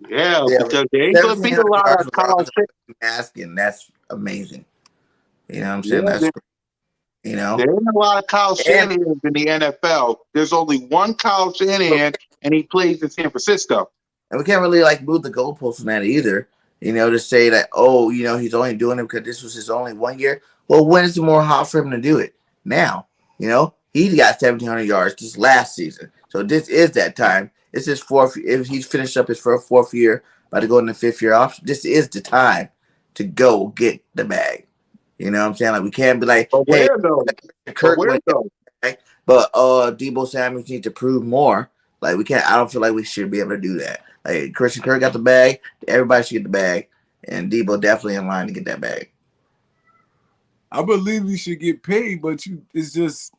Yeah, because there ain't gonna be a lot of college asking. That's amazing. You know what I'm saying? That's you know, there ain't a lot of Kyle Shanahan in the NFL. There's only 1 Kyle Shanahan, and he plays in San Francisco. And we can't really like move the goalposts on that either. You know, to say that, oh, you know, he's only doing it because this was his only 1 year. Well, when is it more hot for him to do it? Now, you know, he got 1,700 yards this last season. So this is that time. It's his 4th. If he's finished up his 4th year, about to go in the 5th year option, this is the time to go get the bag. You know what I'm saying? Like, we can't be like, but hey, where though? Kirk went back, but Debo Samuels needs to prove more. Like, we can't. I don't feel like we should be able to do that. Like, Christian Kirk got the bag. Everybody should get the bag, and Debo definitely in line to get that bag. I believe he should get paid, but it's just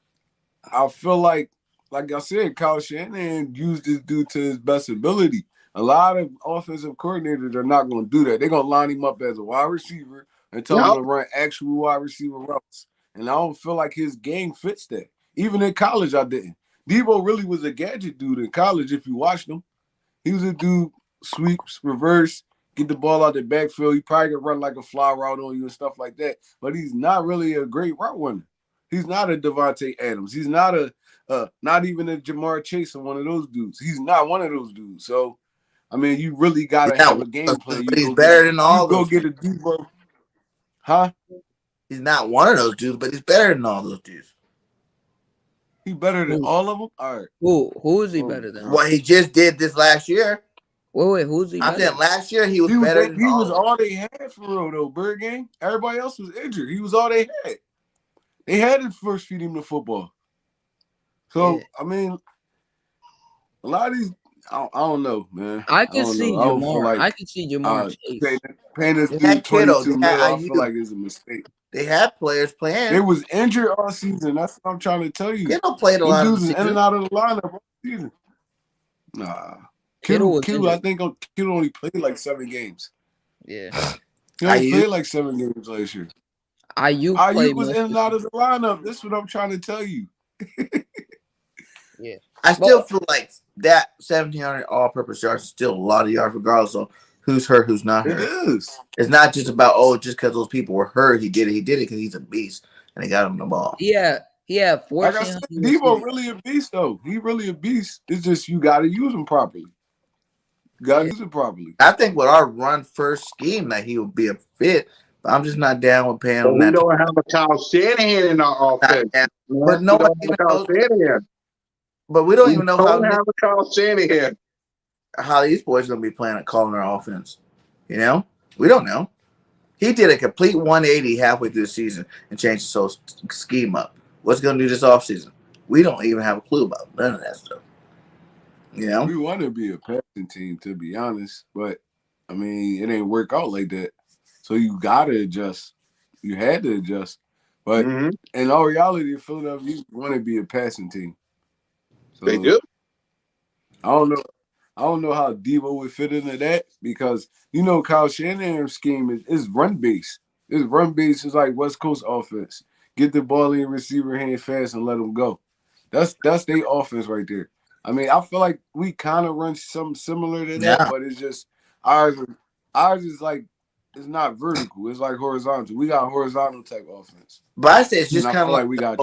I feel like I said, Kyle Shanahan used this dude to his best ability. A lot of offensive coordinators are not going to do that. They're going to line him up as a wide receiver and tell him to run actual wide receiver routes. And I don't feel like his game fits that. Even in college, I didn't. Debo really was a gadget dude in college if you watched him. He was a dude, sweeps, reverse, get the ball out the backfield. He probably could run like a fly route on you and stuff like that. But he's not really a great route runner. He's not a Devontae Adams. He's not not even a Jamar Chase or one of those dudes. He's not one of those dudes. So, I mean, you really got to have a game plan. He's better than all those. You go get a Debo. Huh? He's not one of those dudes, but he's better than all those dudes. He's better than all of them? All right. Who is he better than? What he just did this last year. Wait, who's he? I'm saying last year he was better than he was all they had for real, though, Bird Gang. Everybody else was injured. He was all they had. They had to first feed him the football. So, I mean, a lot of these, I don't know, man. I can see Jamar. I can see Jamar Chase. Paying this dude 22 million, I feel like it's a mistake. They had players playing. They was injured all season. That's what I'm trying to tell you. Kittle played a lot of dudes in and out of the lineup all season. Nah. Kittle I think Kittle only played like 7 games. Yeah. He only played like 7 games last year. Ayuk was in and out of the lineup. That's what I'm trying to tell you. Yeah. I still feel like that 1,700 all-purpose yards is still a lot of yards, regardless of who's hurt, who's not hurt. It is. It's not just about just because those people were hurt, he did it. He did it because he's a beast, and they got him the ball. Yeah, 14. Like I said, Debo really a beast, though. He really a beast. It's just you got to use him properly. You got to use him properly. I think with our run-first scheme that he would be a fit, but I'm just not down with paying him. We don't have a Kyle Shanahan in our offense. But no one even knows. But we don't even know how have a Kyle Shanahan. How these boys are going to be playing and calling our offense. You know? We don't know. He did a complete 180 halfway through the season and changed his whole scheme up. What's going to do this offseason? We don't even have a clue about none of that stuff. You know? We want to be a passing team, to be honest. But, I mean, it ain't work out like that. So you got to adjust. You had to adjust. But in all reality, Philadelphia want to be a passing team. So, they do. I don't know how Debo would fit into that because Kyle Shanahan's scheme is run base. It's run base is like West Coast offense. Get the ball in receiver hand fast and let them go. That's their offense right there. I mean, I feel like we kind of run something similar to that, but it's just ours is like it's not vertical. It's like horizontal. We got horizontal type offense. But I say it's just kind of like we got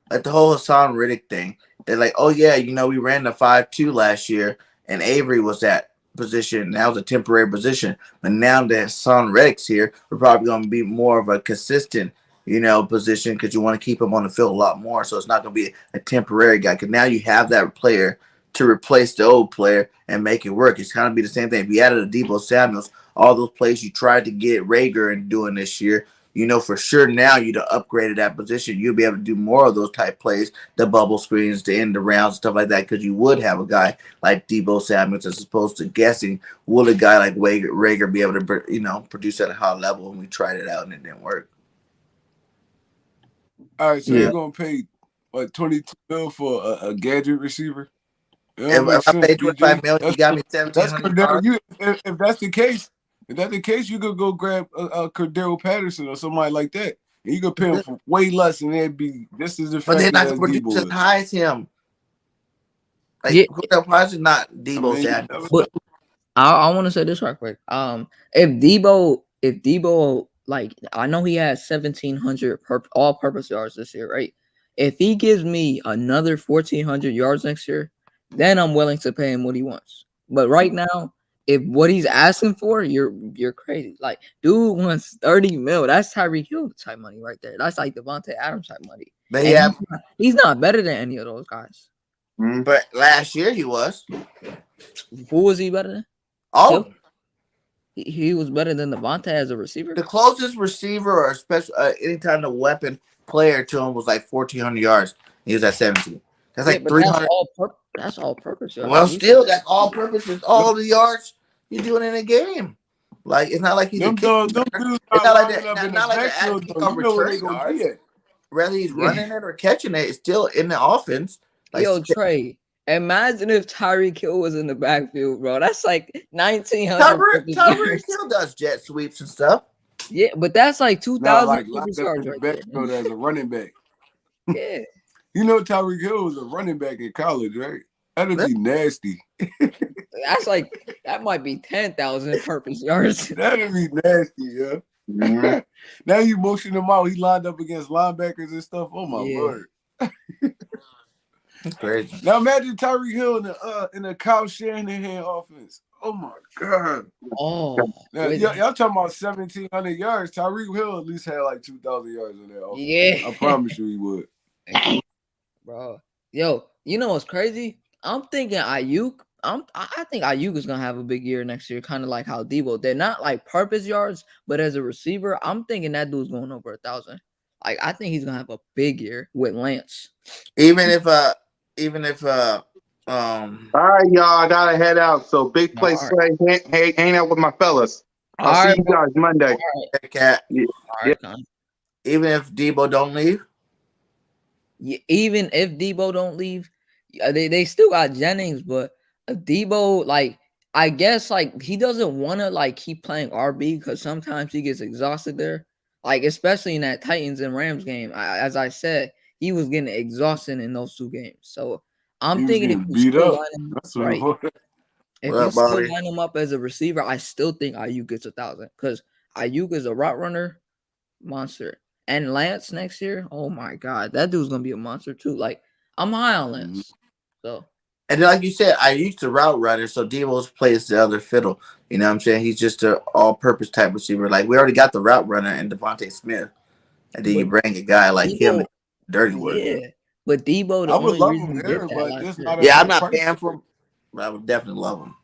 like the whole Hassan Riddick thing. They're like, oh yeah, we ran the 5-2 last year, and Avery was that position. That was a temporary position, but now that Hassan Riddick's here, we're probably going to be more of a consistent, position because you want to keep him on the field a lot more. So it's not going to be a temporary guy because now you have that player to replace the old player and make it work. It's kind of be the same thing. If you added a Deebo Samuels, all those plays you tried to get Rager and doing this year, for sure now you'd have upgraded that position. You'll be able to do more of those type plays, the bubble screens, the end rounds, stuff like that, because you would have a guy like Deebo Samuels as opposed to guessing, will a guy like Rager be able to, produce at a high level, and we tried it out and it didn't work. All right, so you're going to pay, what, $22 million for a gadget receiver? If I paid $25 million, you got me $1,700. If that's the case, you could go grab a Cordero Patterson or somebody like that. And you could pay him for way less, and they'd be just as effective. But they're not going to produce as high as him. Cordero Patterson not Debo Samuels. I want to say this right quick. If Debo, like, I know he has 1,700 all-purpose yards this year, right? If he gives me another 1,400 yards next year, then I'm willing to pay him what he wants. But right now, if what he's asking for, you're crazy. Like, dude wants $30 million. That's Tyreek Hill type money right there. That's like Devontae Adams type money. But he's not better than any of those guys. But last year he was. Who was he better than? All of them. He was better than Devontae as a receiver. The closest receiver or special anytime the weapon player to him was like 1,400 yards. He was at 17. That's like 300. That's all purpose. Well, still, that's all purpose. It's all the yards you're doing in a game. Like, it's not like he's it's not like that. Not like that. Whether he's running it or catching it, it's still in the offense. Like, Trey, Imagine if Tyreek Hill was in the backfield, bro. That's like 1,900 Tyreek Hill does jet sweeps and stuff. Yeah, but that's like Not 2,000 like lined up yards in the right there. backfield as a running back. Yeah. You know Tyreek Hill was a running back in college, right? That'd be nasty. That's like that might be 10,000 purpose yards. That'd be nasty, yeah. Mm-hmm. Now you motion him out. He lined up against linebackers and stuff. Oh my word. That's crazy. Now imagine Tyreek Hill in the Kyle Shanahan offense. Oh my God. Oh, now, y'all talking about 1,700 yards. Tyreek Hill at least had like 2,000 yards in that offense. Yeah. I promise you he would. Bro. Yo, you know what's crazy? I'm thinking Ayuk. I think Ayuk is gonna have a big year next year, kind of like how Debo. They're not like purpose yards, but as a receiver, I'm thinking that dude's going over 1,000. Like I think he's gonna have a big year with Lance. Even if all right, y'all, I gotta head out. So big play Slay, hang out with my fellas. I'll see you guys Monday. Cat. Right. Even if Debo don't leave. Yeah, even if Debo don't leave, they still got Jennings, but Debo, like, I guess like he doesn't want to like keep playing RB because sometimes he gets exhausted there. Like especially in that Titans and Rams game, as I said, he was getting exhausted in those two games. So I'm thinking if you still line him up, right, if you still line him up as a receiver, I still think Ayuk gets 1,000 because Ayuk is a route runner monster. And Lance next year, oh my God, that dude's gonna be a monster too. Like I'm high on Lance. So and like you said, I used to route runner, so Debo's plays the other fiddle. You know what I'm saying? He's just an all-purpose type receiver. Like we already got the route runner and Devontae Smith, and then you bring a guy like him, and dirty work. Yeah, but Debo, the I would only love reason him he here, did that but last just year. not. Yeah, I'm not paying for him, but I would definitely love him.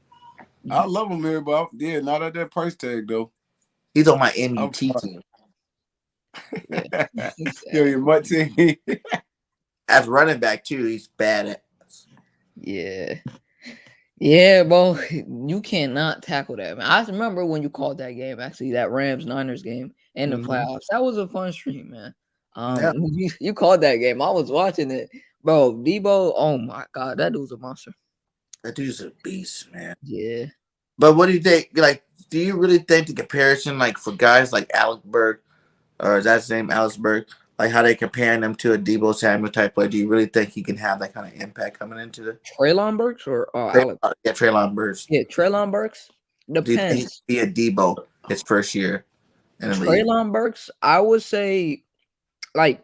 I love him here, but not at that price tag though. He's on my MUT team. Yo, your MUT team. As running back too, he's bad at. Yeah, bro, you cannot tackle that, man. I remember when you called that game, actually, that Rams-Niners game in the playoffs. That was a fun stream, man. You called that game. I was watching it, bro. Debo, oh my God, that dude's a monster. That dude's a beast, man. Yeah. But what do you think? Like, do you really think the comparison, like for guys like Alex Berg, or is that his name, Alex Berg? Like how they comparing them to a Debo Samuel type player? Do you really think he can have that kind of impact coming into the Treylon Burks or Alex? Yeah, Treylon Burks. Yeah, Treylon Burks. Depends. Do you think he be a Debo his first year in the league? Treylon Burks, I would say, like,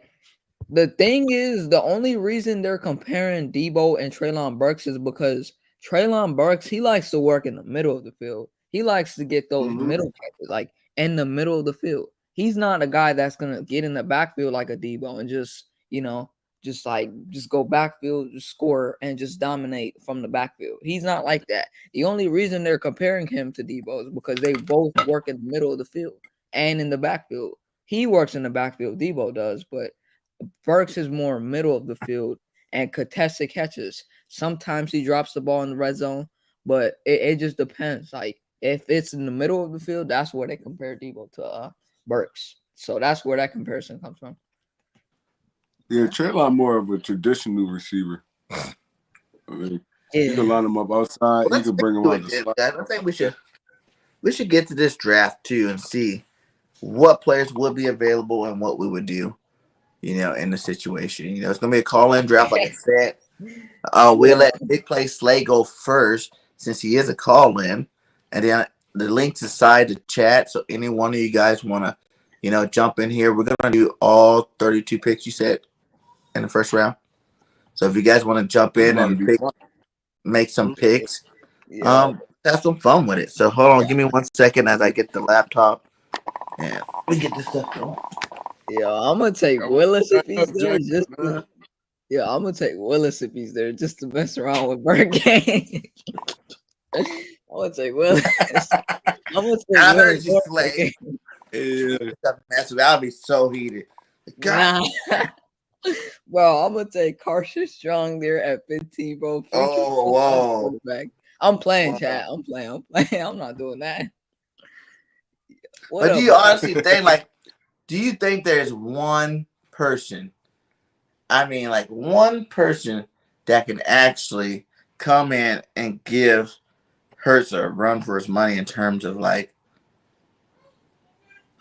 the thing is, the only reason they're comparing Debo and Treylon Burks is because Treylon Burks, he likes to work in the middle of the field. He likes to get those middle catches, like in the middle of the field. He's not a guy that's gonna get in the backfield like a Debo and just, just go backfield, just score and just dominate from the backfield. He's not like that. The only reason they're comparing him to Debo is because they both work in the middle of the field and in the backfield. He works in the backfield, Debo does, but Burks is more middle of the field and contested catches. Sometimes he drops the ball in the red zone, but it just depends. Like if it's in the middle of the field, that's where they compare Debo to Burks. So that's where that comparison comes from. Yeah, Treylon more of a traditional receiver. I mean, you can line him up outside. You can bring him on the slot. I think we should get to this draft too and see what players would be available and what we would do. In the situation. It's gonna be a call-in draft, like I said. We'll let Big Play Slay go first since he is a call-in, and then the links inside the chat. So any one of you guys want to, jump in here. We're gonna do all 32 picks you said in the first round. So if you guys want to jump in and make some picks, have some fun with it. So hold on, give me 1 second as I get the laptop and we get this stuff going. Yeah, I'm gonna take Willis if he's there. I'm gonna take Willis if he's there just to mess around with Burger. I'm gonna take Willis. I heard you Slay. I'll be so heated. God. Bro, I'm gonna take Carson Strong there at 15, bro. Oh, whoa. I'm playing, chat. I'm playing. I'm not doing that. But do you honestly think, do you think there's one person, one person that can actually come in and give Hurts a run for his money in terms of like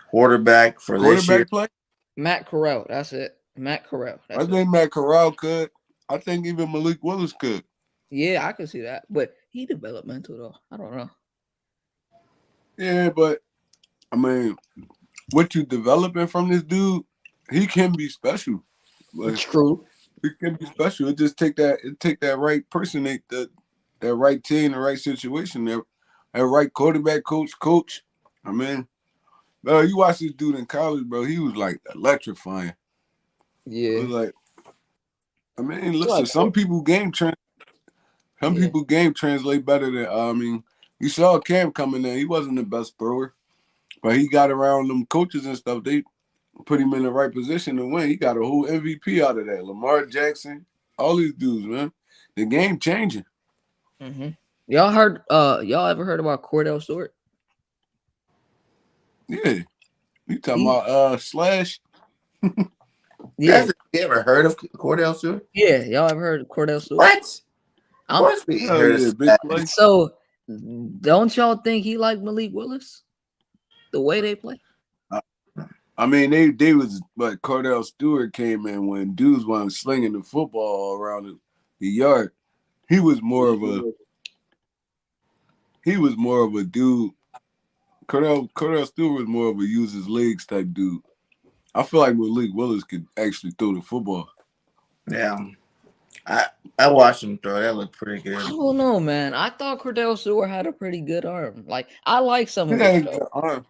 quarterback for this year? Quarterback play? Matt Corral, that's it. Matt Corral. I That's it. think Matt Corral could. I think even Malik Willis could. Yeah, I can see that. But he developmental though. I don't know. Yeah, but I mean, what you developing from this dude, he can be special. It's true. He can be special. It just take that right person, that right team, the right situation, that right quarterback coach. I mean, bro, you watch this dude in college, bro. He was like electrifying. Yeah. It was like, I mean, listen, some people game translate better than. I mean, you saw Cam coming in. He wasn't the best thrower, but he got around them coaches and stuff. They put him in the right position to win. He got a whole MVP out of that. Lamar Jackson, all these dudes, man. The game changing. Mm-hmm. Y'all ever heard about Cordell Stewart? Yeah. You talking about Slash? Yeah. You ever heard of Cordell Stewart? Yeah, y'all ever heard of Cordell Stewart? What? Of course we heard of that. So don't y'all think he like Malik Willis? The way they play? I mean, they was, but Cordell Stewart came in when dudes weren't slinging the football around the yard. He was more of a dude. Cordell Stewart was more of a use his legs type dude. I feel like Malik Willis could actually throw the football. Yeah. I watched him throw. That looked pretty good. I don't know, man. I thought Cordell Stewart had a pretty good arm. Like, I like some of He had his a good stuff. arm.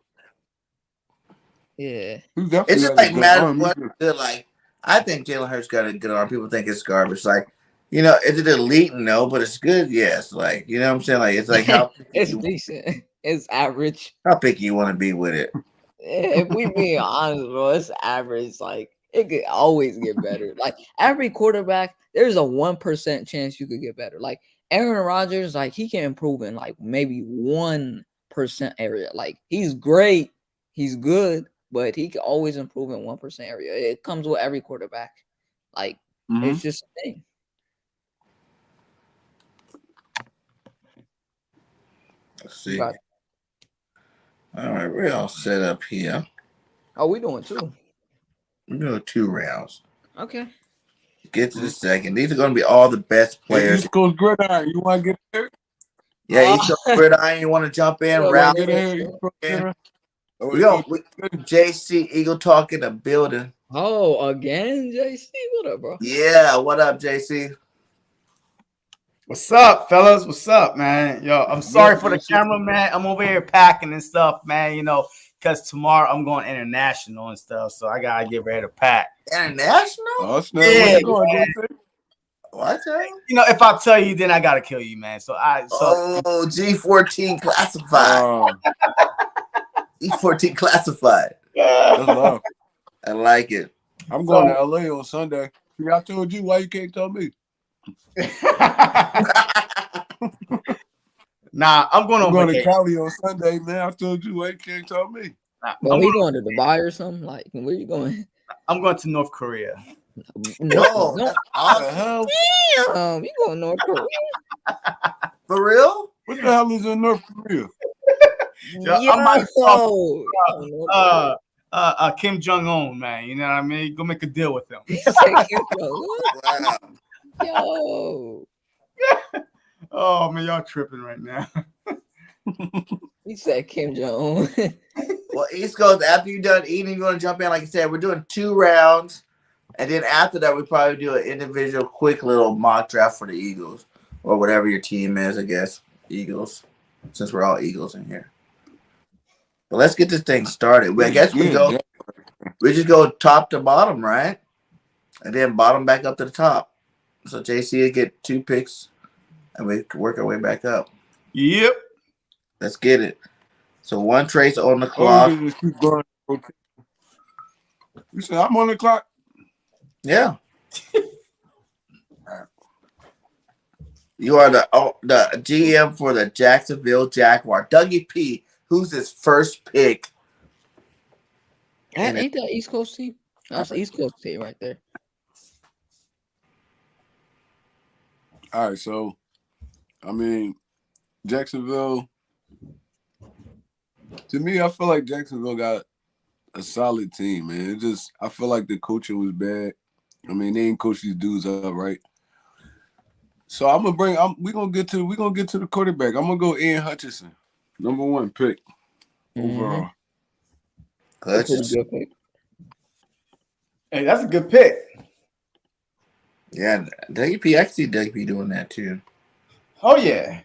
Yeah. It's just like matter what good. Like, I think Jalen Hurts got a good arm. People think it's garbage. Like, you know, is it elite? No, but it's good. Yes. Like, you know what I'm saying? Like, it's like how it's decent. It's average. How picky you want to be with it? If we being honest, bro, it's average. Like, it could always get better. Like, every quarterback, there's a 1% chance you could get better. Like, Aaron Rodgers, like, he can improve in like maybe 1% area. Like, he's great, he's good, but he can always improve in 1% area. It comes with every quarterback. Like, it's just a thing. Let's see. All right, we're all set up here. Oh, we doing two. We're doing 2 rounds. Okay. Get to the second. These are going to be all the best players. East Coast Gridiron, you want to get there? Yeah, East Coast Gridiron, you want to jump in? Round we go. JC Eagle Talk in the building. Oh, again, JC? What up, bro? Yeah, what up, JC? What's up, fellas? What's up, man? Yo, I'm sorry for the camera, man. I'm over here packing and stuff, man. You know, because tomorrow I'm going international and stuff, so I gotta get ready to pack. International? Oh, snap. Yeah, what? You know, if I tell you, then I gotta kill you, man. So G14 classified. G14 classified. I like it. I'm going to LA on Sunday. I told you, why you can't tell me? Nah, I'm going to Cali on Sunday, man. I told you, why you can't tell me? Well, we going to Dubai or something? Like, where you going? I'm going to North Korea. No, that's awesome. Damn, you going to North Korea? For real? What the hell is in North Korea? Kim Jong-un, man. You know what I mean? Go make a deal with him. Wow. Yo. Oh, man, y'all tripping right now. He said Kim Jong-un. Well, East Coast, after you're done eating, you're going to jump in. Like I said, we're doing 2 rounds. And then after that, we probably do an individual quick little mock draft for the Eagles. Or whatever your team is, I guess. Eagles. Since we're all Eagles in here. But let's get this thing started. I guess we just go top to bottom, right? And then bottom back up to the top. So JC will get 2 picks. And we can work our way back up. Yep. Let's get it. So 1 trace on the clock. You said I'm on the clock? Yeah. You are the GM for the Jacksonville Jaguar. Dougie P, who's his first pick? Ain't that East Coast team? That's the East Coast team right there. All right, so I mean, Jacksonville. To me, I feel like Jacksonville got a solid team, man. I feel like the coaching was bad. I mean, they ain't coach these dudes up right. So we're gonna get to the quarterback. I'm gonna go Ian Hutchinson, number 1 pick overall. That's a pretty good pick. Hey, that's a good pick. Yeah, WP. I see WP doing that too. Oh yeah.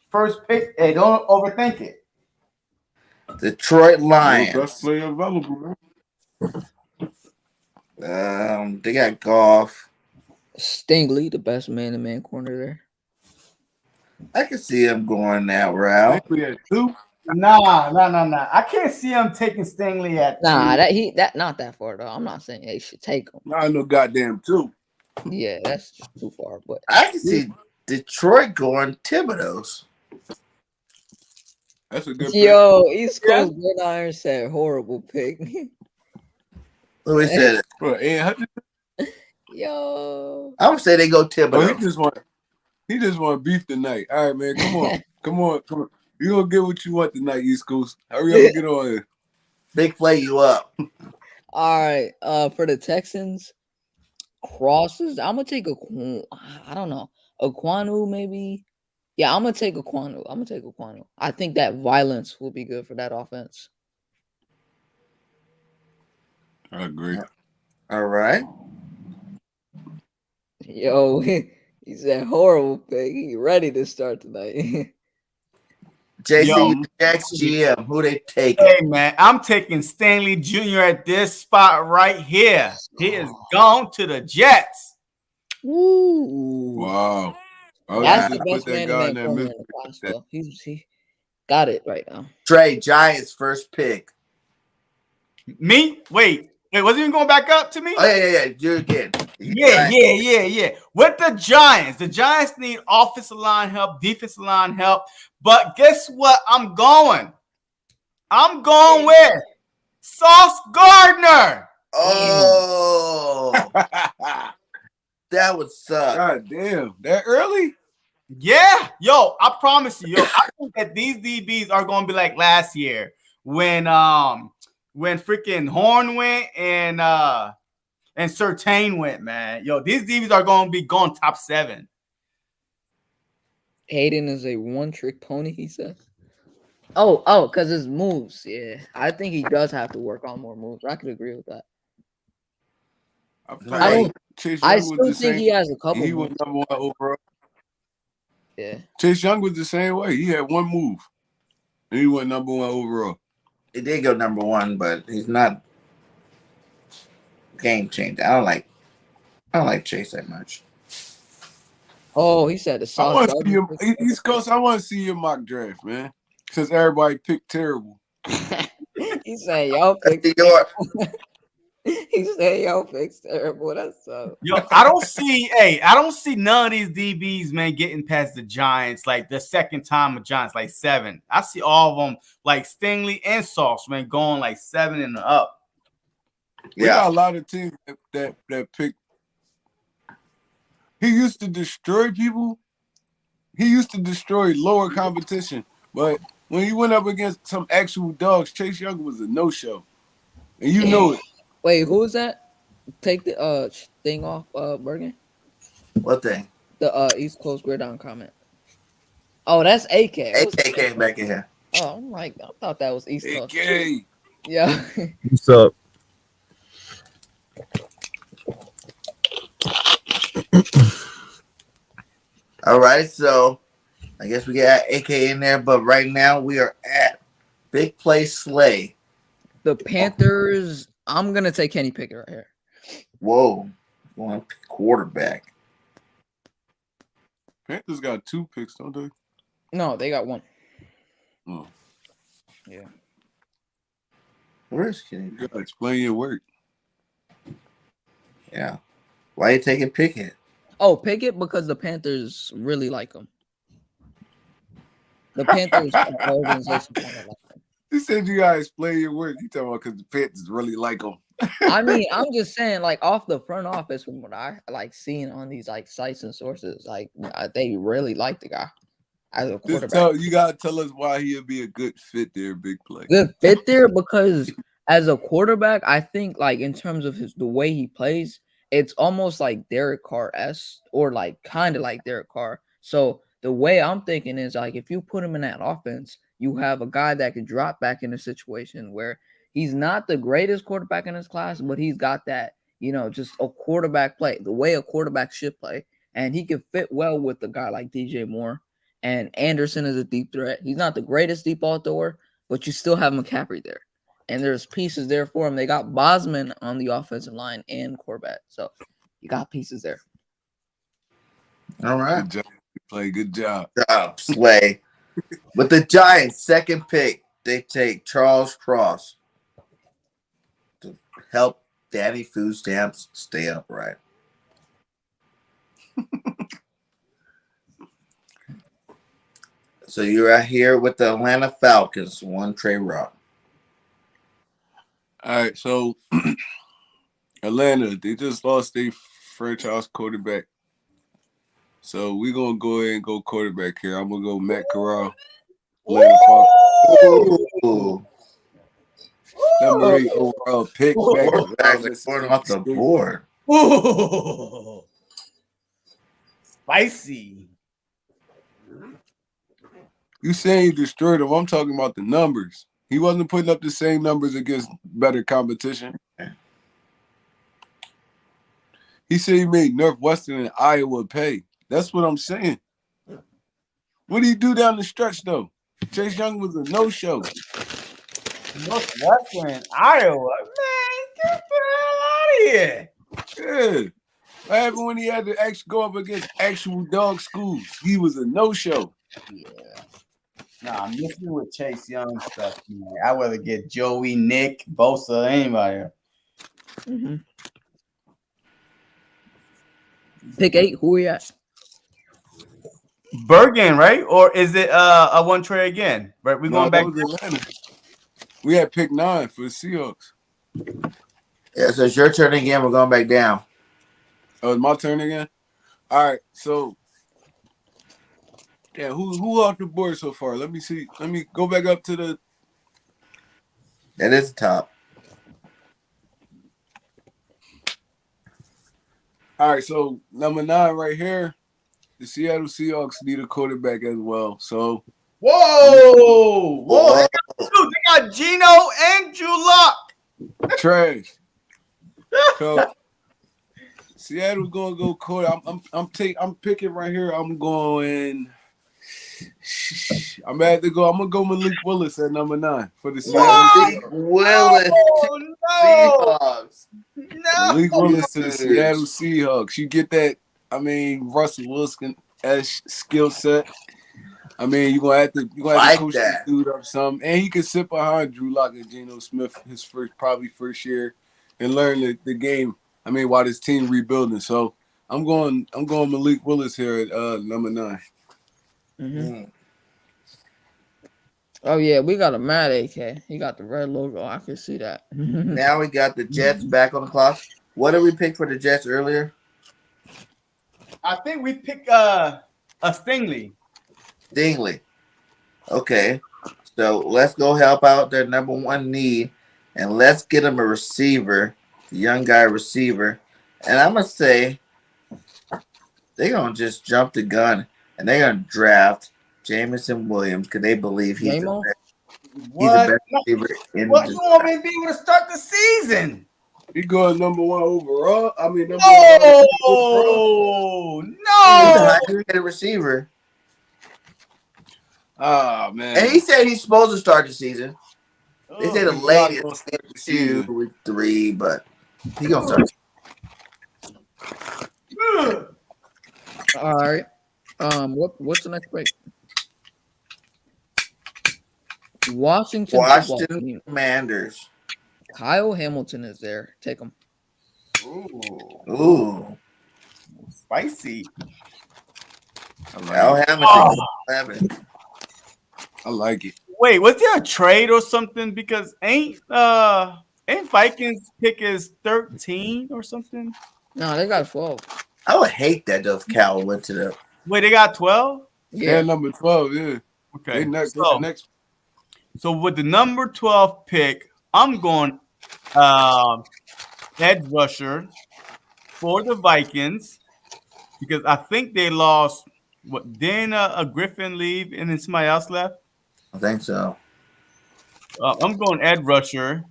First pick. Hey, don't overthink it. Detroit Your Lions. best player available, man. They got Goff. Stingley, the best man-to-man corner there. I can see him going that route. Stingley at 2. Nah. I can't see him taking Stingley at 2. That not that far though. I'm not saying they should take him. Nah, no goddamn 2. Yeah, that's just too far. But I can see Detroit going Thibodeau's. That's a good pick. Yo, East Coast Gridiron said horrible pick. Who said it? Bro, Ian Hutchinson? Yo. I would say they go Thibodeau. Oh, he just want beef tonight. All right, man. Come on. You gonna get what you want tonight, East Coast. Hurry up and get on here. Big play you up. All right. For the Texans, crosses. I'm gonna take I don't know. Aquanu, maybe. Yeah, I'm gonna take Aquanu. I think that violence will be good for that offense. I agree. All right. Yo, he said horrible pick. He ready to start tonight. JC, next GM, who they taking? Hey man, I'm taking Stanley Jr. at this spot right here. He is gone to the Jets. Ooh. Wow. That's the best man-to-man corner in the class, though. He got it right now. Trey, Giants first pick. Me? Wait, wasn't even going back up to me? Oh, yeah. Do it again. Yeah. With the Giants need offensive line help, defensive line help. But guess what? I'm going with Sauce Gardner. Oh, that would suck. God damn, that early? Yeah, yo, I promise you, I think that these DBs are going to be like last year when freaking Horn went and Surtain went, man. Yo, these DBs are going to be going top 7. Hayden is a one-trick pony, he says. Oh, because his moves. Yeah, I think he does have to work on more moves. I could agree with that. I still think he has a couple. He was number 1 overall. Yeah. Chase Young was the same way. He had one move, and he went number 1 overall. He did go number 1, but he's not game changer. I don't like Chase that much. Oh, he said the sauce. East Coast, I want to see your mock draft, man. Since everybody picked terrible. He said y'all picked your. He said y'all picked terrible. That's so. Yo, I don't see none of these DBs, man, getting past the Giants like the second time of Giants, like 7. I see all of them like Stingley and Sauce, man, going like 7 and up. We got a lot of teams that pick. He used to destroy people. He used to destroy lower competition. But when he went up against some actual dogs, Chase Young was a no-show. And you know it. Wait, who is that? Take the thing off, Bergen. What thing? The East Coast Gridiron comment. Oh, that's AK. AK came back in here. Oh, I'm like, I thought that was East Coast. AK. Yeah. What's up? All right, so I guess we got AK in there, but right now we are at Big Play Slay. The Panthers. I'm gonna take Kenny Pickett right here. Whoa, going quarterback. Panthers got 2 picks, don't they? No, they got 1. Oh. Yeah. Where is Kenny? You gotta explain your work. Yeah. Why are you taking Pickett? Oh, Pickett because the Panthers really like him. The Panthers organization kind of like him. He said you gotta explain your work. You talking about because the Panthers really like him. I mean, I'm just saying, like off the front office, from what I like seeing on these like sites and sources, like they really like the guy as a Just quarterback. you gotta tell us why he'll be a good fit there, big play. Good fit there because as a quarterback, I think like in terms of the way he plays, it's almost like Derek Carr-esque or like kind of like Derek Carr. So the way I'm thinking is like if you put him in that offense, you have a guy that can drop back in a situation where he's not the greatest quarterback in his class, but he's got that, just a quarterback play, the way a quarterback should play. And he can fit well with a guy like DJ Moore. And Anderson is a deep threat. He's not the greatest deep ball thrower, but you still have McCaffrey there. And there's pieces there for him. They got Bosman on the offensive line and Corbett. So you got pieces there. All right. Good job, play. Good job. Slay. With the Giants' second pick, they take Charles Cross to help Daddy Food Stamps stay upright. So you're out here with the Atlanta Falcons, one Trey Rock. All right, so Atlanta, they just lost their franchise quarterback. So we're going to go ahead and go quarterback here. I'm going to go Matt Corral. Atlanta Falcons. Ooh. Number 8 overall pick. Back off the board. Ooh. Spicy. You saying he destroyed him. I'm talking about the numbers. He wasn't putting up the same numbers against better competition. He said he made Northwestern and Iowa pay. That's what I'm saying. What did he do down the stretch, though? Chase Young was a no-show. Northwestern, Iowa. Man, get the hell out of here. Yeah. What happened when he had to actually go up against actual dog schools? He was a no-show. Yeah. Nah, I'm missing with Chase Young stuff, man. I'd rather get Joey, Nick, Bosa, anybody. Mm-hmm. Pick 8. Who are you at? Bergen, right? Or is it a one trade again? Right, we're going back to Atlanta. We had pick 9 for the Seahawks. Yeah, so it's your turn again. We're going back down. Oh, it's my turn again? All right, so yeah, who off the board so far? Let me see. Let me go back up to the. That is the top. All right, so number 9 right here, the Seattle Seahawks need a quarterback as well. So whoa. They got Geno and Drew Lock. Trash. So Seattle's gonna go quarter. I'm picking right here. I'm going. I'm gonna go Malik Willis at number 9 for the Seattle Seahawks. Willis Seahawks. No. Malik Willis to the Seattle Seahawks. You get that? I mean, Russell Wilson as skill set. I mean, you're gonna have to coach this dude up some, and he can sit behind Drew Lock and Geno Smith his first year and learn the game. I mean, while this team rebuilding. So I'm going Malik Willis here at number 9. Mm-hmm. Oh yeah, we got a Mad AK. He got the red logo. I can see that. Now we got the Jets back on the clock. What did we pick for the Jets earlier? I think we picked a Stingley. Stingley. Okay. So let's go help out their number 1 need and let's get them a receiver, a young guy receiver. And I'm going to say they're going to just jump the gun and they're going to draft Jameson Williams because they believe he's the best receiver in What you want me to be able to start the season? He going number 1 overall. I mean, number 1 overall. No. He's a high-rated receiver. Oh man! And he said he's supposed to start the season. They say the latest 2 or 3, but he gonna start. All right. What's the next pick? Washington Commanders. Kyle Hamilton is there. Take him. Ooh. Spicy. Kyle Hamilton. I like it. Wait, was there a trade or something? Because ain't Ain't Vikings pick is 13 or something? No, they got 12. I would hate that though if Cal went to the. Wait, they got 12? Yeah. And number 12, yeah. Okay. They next. They the next. So with the number 12 pick, I'm going edge rusher for the Vikings because I think they lost. What? Didn't a Griffin leave and then somebody else left? I think so. I'm going edge rusher.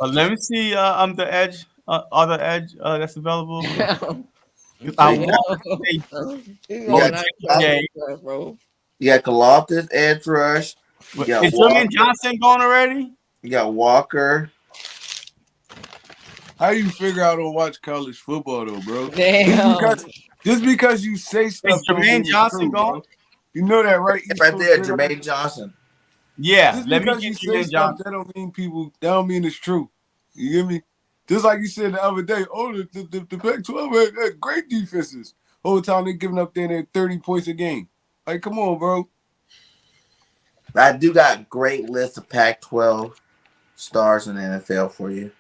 Let me see. I'm the edge. Other edge that's available. I you want to say You bro. You got Kaloftis, edge rush. You got Is Jermaine Johnson gone already? You got Walker. How you figure out to watch college football though, bro? Damn. Just because you say stuff. Is Jermaine Johnson gone? You know that, right? Right there, Jermaine Johnson. Yeah. Just Let me because you get say Jermaine stuff, Johnson. that don't mean people. That don't mean it's true. You get me? Just like you said the other day. Oh, the Pac-12 had great defenses. Whole time they giving up there 30 points a game. Like, come on, bro. I do got great list of Pac-12 stars in the NFL for you.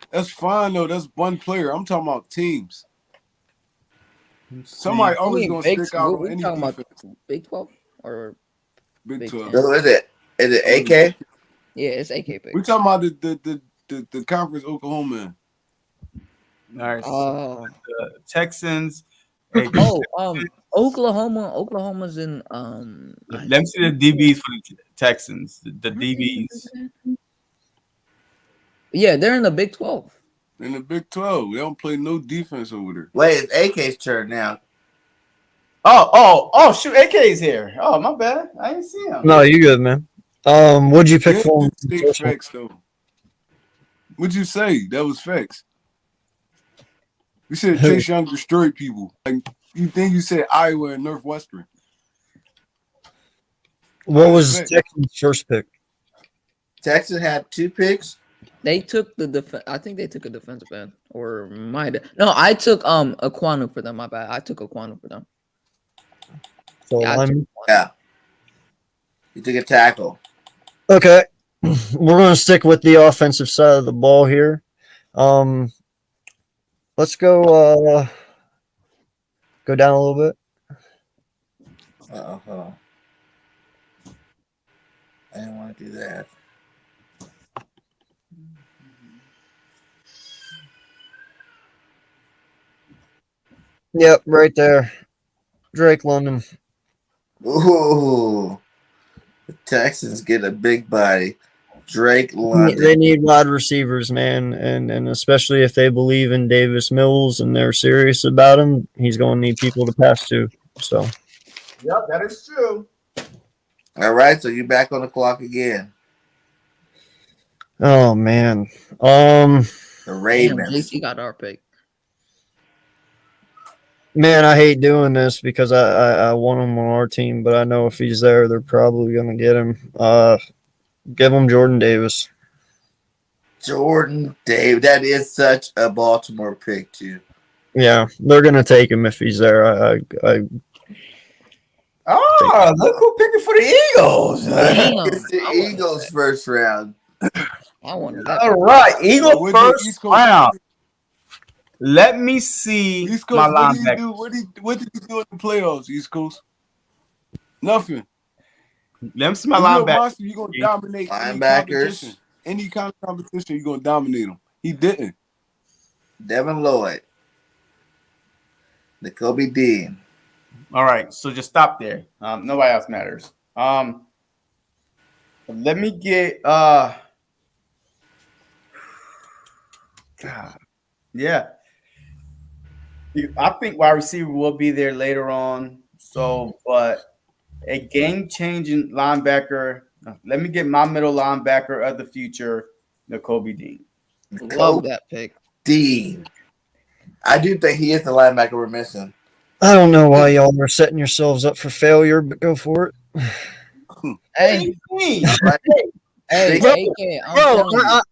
That's fine though. That's one player. I'm talking about teams. Somebody always gonna stick out on any defense. Big 12 or Big 12. Who is it? Is it AK? Yeah, it's AK pick. We talking about the conference Oklahoma. All right. Oh. The Texans. Oklahoma's in Let me see the DBs for the Texans. The DBs. Yeah, they're in the Big 12. In the Big 12. They don't play no defense over there. Wait, it's AK's turn now. Oh, shoot, AK's here. Oh, my bad. I didn't see him. No, you good, man. What'd you pick for him? Facts, though. What'd you say? That was facts. You said Chase Young destroyed people. Like, you think you said Iowa and Northwestern. What was Texas' first pick? Texas had 2 picks. They took I think they took a defensive end, or might have. No, I took Aquanu for them. My bad. I took Aquanu for them. So yeah. You took a tackle. Okay. We're gonna stick with the offensive side of the ball here. Let's go down a little bit. Hold on. I didn't want to do that. Yep, right there. Drake London. Ooh. The Texans get a big body. Drake London. They need wide receivers, man, and especially if they believe in Davis Mills and they're serious about him, he's going to need people to pass to. So. Yep, that is true. All right, so you're back on the clock again. Oh man. The Ravens. JC got our pick. Man, I hate doing this because I want him on our team, but I know if he's there, they're probably going to get him. Give him Jordan Davis. Jordan Davis. That is such a Baltimore pick, too. Yeah, they're going to take him if he's there. Oh, look who picking for the Eagles. It's the Eagles' first round. I wanted that. All right, Eagles first round. Let me see East my Coast, linebacker. what did he do in the playoffs, East Coast? Nothing. Let me see my linebacker. You're going to dominate linebackers. Any kind of competition, you're going to dominate them. He didn't. Devin Lloyd. N'Kobe Dean. All right, so just stop there. Nobody else matters. Let me get God. Yeah. I think wide receiver will be there later on. So, but a game-changing linebacker. Let me get my middle linebacker of the future, N'Kobe Dean. Love that pick. Dean. I do think he is the linebacker we're missing. I don't know why y'all are setting yourselves up for failure, but go for it. Hey,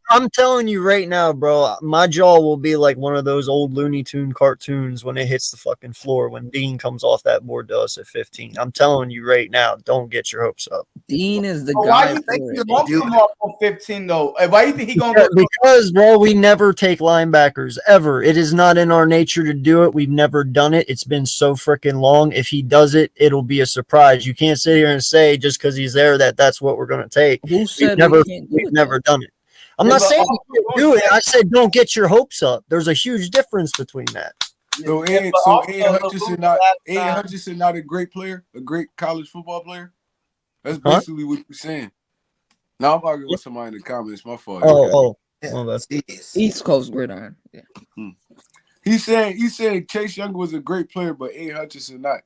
I'm telling you right now, bro, my jaw will be like one of those old Looney Tune cartoons when it hits the fucking floor when Dean comes off that board to us at 15. I'm telling you right now, don't get your hopes up. Dean is the But why guy you think for he it. won't come off on 15 though? Why you think he gonna go? Because, bro, we never take linebackers ever. It is not in our nature to do it. We've never done it. It's been so freaking long. If he does it, it'll be a surprise. You can't sit here and say just because he's there that that's what we're going to take. Who said We've we can't do we've it? never done it. I'm Yeah, not but saying also you can't do it. I said don't get your hopes up. There's a huge difference between that. So Ed, but so also Ed the Hutchinson Luka not last Ed time- Hutchinson not a great player, a great college football player. That's Huh? basically what you're saying. Now I'm arguing with somebody in the comments. My fault. Oh. Jeez. East Coast gridiron. Yeah. He said Chase Young was a great player, but Ed Hutchinson not.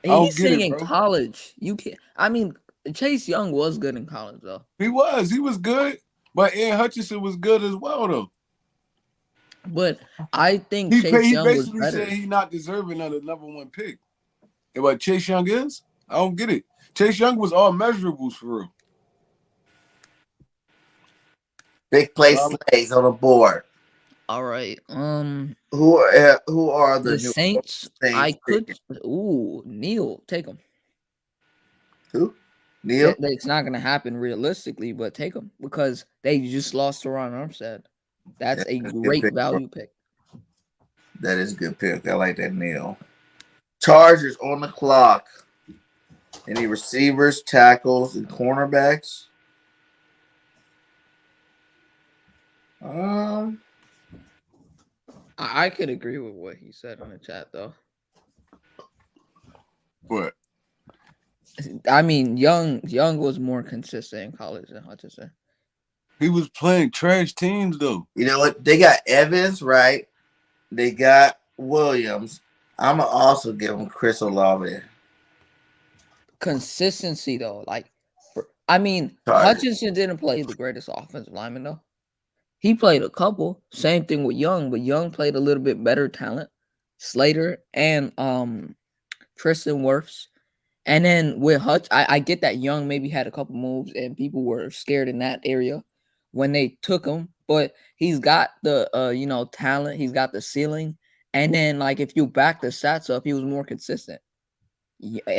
I don't He's get it, saying bro. college. You can't. I mean, Chase Young was good in college though. He was good, but Ed Hutchinson was good as well though. But I think He Chase Young was basically better. said he's not deserving of the number one pick. And what Chase Young is? I don't get it. Chase Young was all measurables for real. Big play slays on the board. All right. Who are the The New Saints. Saints I could. picking? Neil, take him. Who? Neil? It's not gonna happen realistically, but take them because they just lost to Ron Armstead. That's a good great pick, bro. value pick. That is a good pick. I like that, Neil. Chargers on the clock. Any receivers, tackles, and cornerbacks? I could agree with what he said on the chat though. What? I mean, Young was more consistent in college than Hutchinson. He was playing trash teams though. You know what? They got Evans, right? They got Williams. I'm going to also give him Chris Olave. Consistency though, like, I mean, Sorry. Hutchinson didn't play the greatest offensive lineman though. He played a couple. Same thing with Young, but Young played a little bit better talent. Slater and Tristan Wirfs. And then with Hutch, I get that Young maybe had a couple moves and people were scared in that area when they took him, but he's got the talent, he's got the ceiling. And then like if you back the stats up, he was more consistent.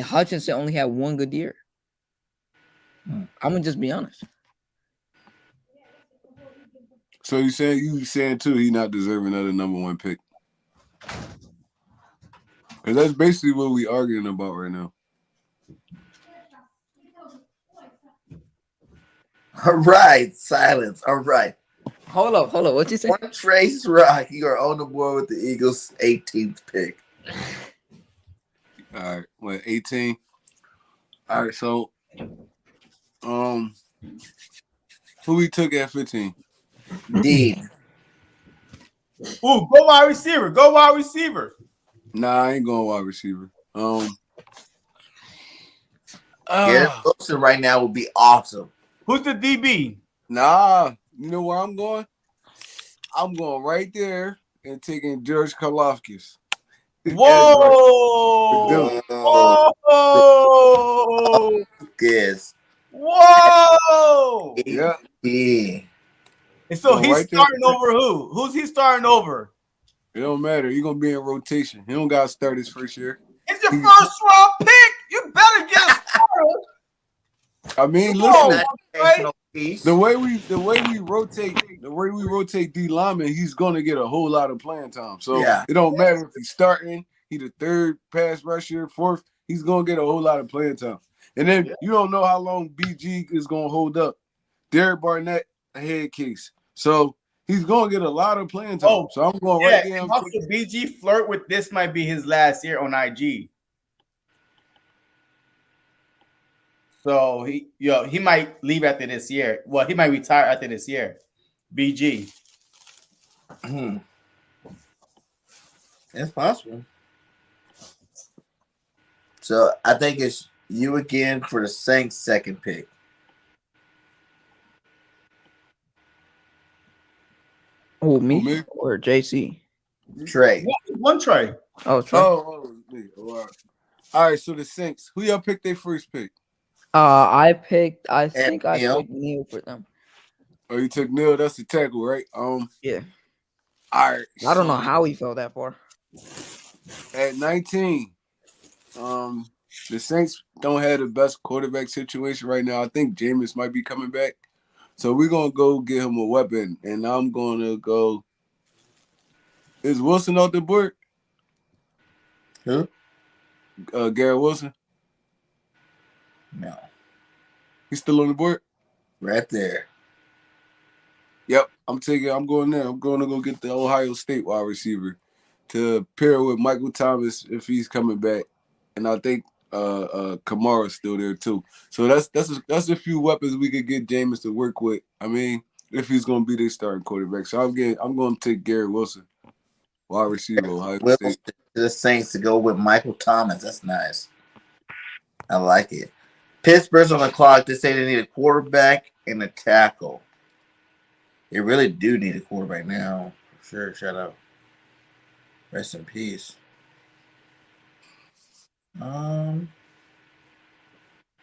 Hutchinson only had one good year. I'm gonna just be honest. So you saying too he not deserving of the number one pick? Because that's basically what we arguing about right now. All right. Silence. All right. Hold up. What'd you say? One Trace Rock. You are on the board with the Eagles' 18th pick. All right, what 18? All right, so who we took at 15? Dean. Ooh, go wide receiver. Go wide receiver. Nah, I ain't going wide receiver. Garrett Wilson right now would be awesome. Who's the DB? Nah, you know where I'm going? I'm going right there and taking George Karlaftis. Whoa! Whoa! Yes. Whoa! Yeah. And so Go he's right there. starting over who? Who's he starting over? It don't matter. He's gonna be in rotation. He don't gotta start his first year. It's your first round pick. You better get a starter. I mean, Whoa, listen. right? The way we rotate D lineman, he's gonna get a whole lot of playing time. So Yeah. it don't matter if he's starting, he the third pass rusher, fourth, he's gonna get a whole lot of playing time. And then you don't know how long BG is gonna hold up. Derek Barnett, a head case. So he's gonna get a lot of playing time. Oh, so I'm going Yeah, right there. and also BG flirt with this might be his last year on IG. So he might leave after this year. Well, he might retire after this year. BG. It's possible. So I think it's you again for the Saints' second pick. Oh, me or JC? Trey. One Trey. Oh, Trey. Me. All right, so the Saints. Who y'all picked their first pick? I picked Neil. Neil for them. Oh, you took Neil. That's the tackle, right? Yeah. All right. I don't know how he fell that far. At 19, The Saints don't have the best quarterback situation right now. I think Jameis might be coming back. So we're going to go get him a weapon. And I'm going to go. Is Wilson off the board? Who? Garrett Wilson. No. He's still on the board? Right there. Yep. I'm going there. I'm going to go get the Ohio State wide receiver to pair with Michael Thomas if he's coming back. And I think Kamara's still there too. So that's a few weapons we could get Jameis to work with. I mean, if he's gonna be their starting quarterback. So I'm gonna take Garrett Wilson, wide receiver, Ohio State. The Saints to go with Michael Thomas. That's nice. I like it. Pittsburgh's on the clock. They say they need a quarterback and a tackle. They really do need a quarterback now. For sure. Shout out. Rest in peace. Well,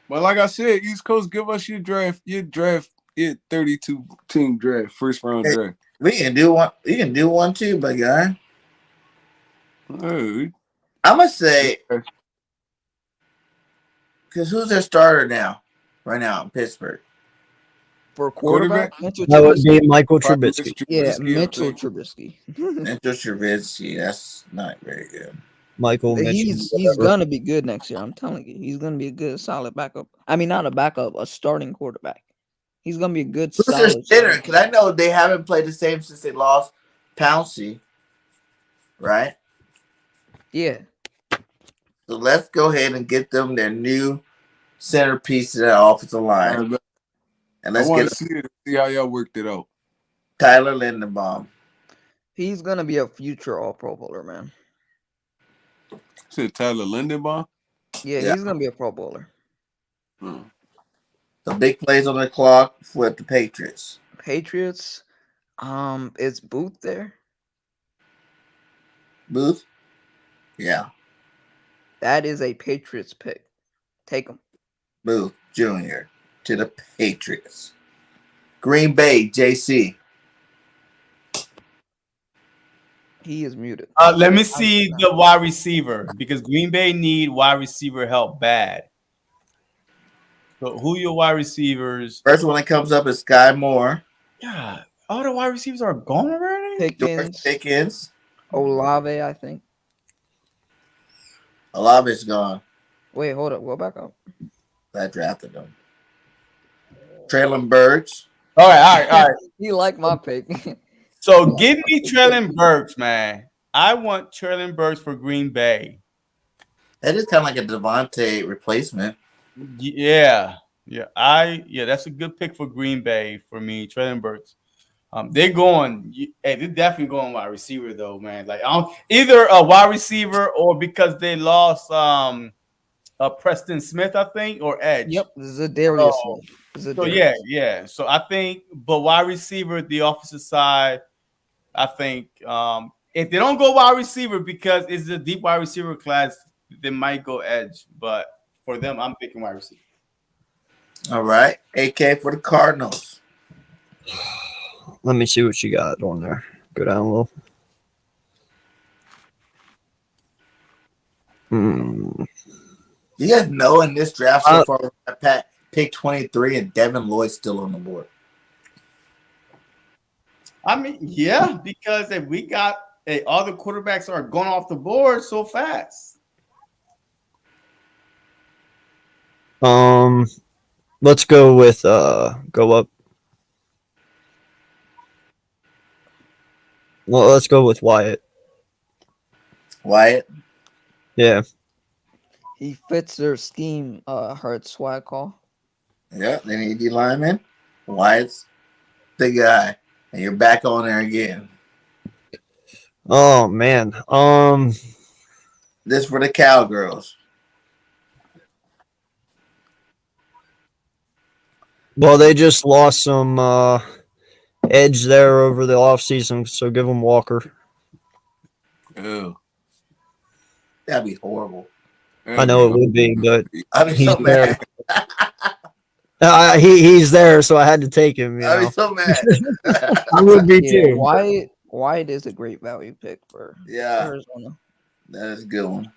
like I said, East Coast, give us your 32 team draft, first round draft. We can do one. You can do one too, my guy. Hey. I'm gonna say, because who's their starter now? Right now in Pittsburgh. For quarterback, That would be Michael Trubisky. Yeah, Mitchell Trubisky. Mitchell Trubisky. That's not very good. Michael Mitchell. He's gonna be good next year. I'm telling you, he's gonna be a good, solid backup. I mean, not a backup, a starting quarterback. He's gonna be a good. Who's their center? Because I know they haven't played the same since they lost Pouncey, right? Yeah. So let's go ahead and get them their new centerpiece of that offensive line, and let's get see how y'all worked it out. Tyler Lindenbaum. He's gonna be a future All Pro Bowler, man. Said Tyler Lindenbaum? Yeah, he's gonna be a Pro Bowler. The big plays on the clock for the Patriots. Patriots, is Booth there? Booth? Yeah. That is a Patriots pick. Take him. Booth Jr. to the Patriots. Green Bay, JC. He is muted. Let me see the wide receiver because Green Bay need wide receiver help bad. So who your wide receivers? First one that comes up is Sky Moore. Yeah, all the wide receivers are gone already. Pickens. Olave, I think. Olave's gone. Wait, hold up. Go back up. I drafted him. Traylon Burks. All right. You like my pick. So give me Traylon Burks, man. I want Traylon Burks for Green Bay. That is kind of like a Devontae replacement. Yeah. That's a good pick for Green Bay for me, Traylon Burks. They're definitely going wide receiver though, man. Like either a wide receiver or because they lost Preston Smith, I think, or Edge. Yep, Zadarius Smith. So yeah. So I think, but wide receiver, the offensive side, I think if they don't go wide receiver because it's a deep wide receiver class, they might go edge. But for them, I'm picking wide receiver. All right. AK for the Cardinals. Let me see what you got on there. Go down a little. You guys know in this draft so far, Pat pick 23 and Devin Lloyd's still on the board. I mean, yeah, because if we got all the quarterbacks are going off the board so fast. Let's go with go up. Well, let's go with Wyatt. Wyatt? Yeah. He fits their scheme, Hurts swag call. Yeah, they need D lineman. Wyatt's the guy. And you're back on there again. Oh man. This for the Cowgirls. Well, they just lost some edge there over the offseason, so give them Walker. Oh. That'd be horrible. I know it would be, but I'd be so mad. He's there, so I had to take him. I'd be so mad. I would be too. Wyatt is a great value pick for Arizona. That is a good one.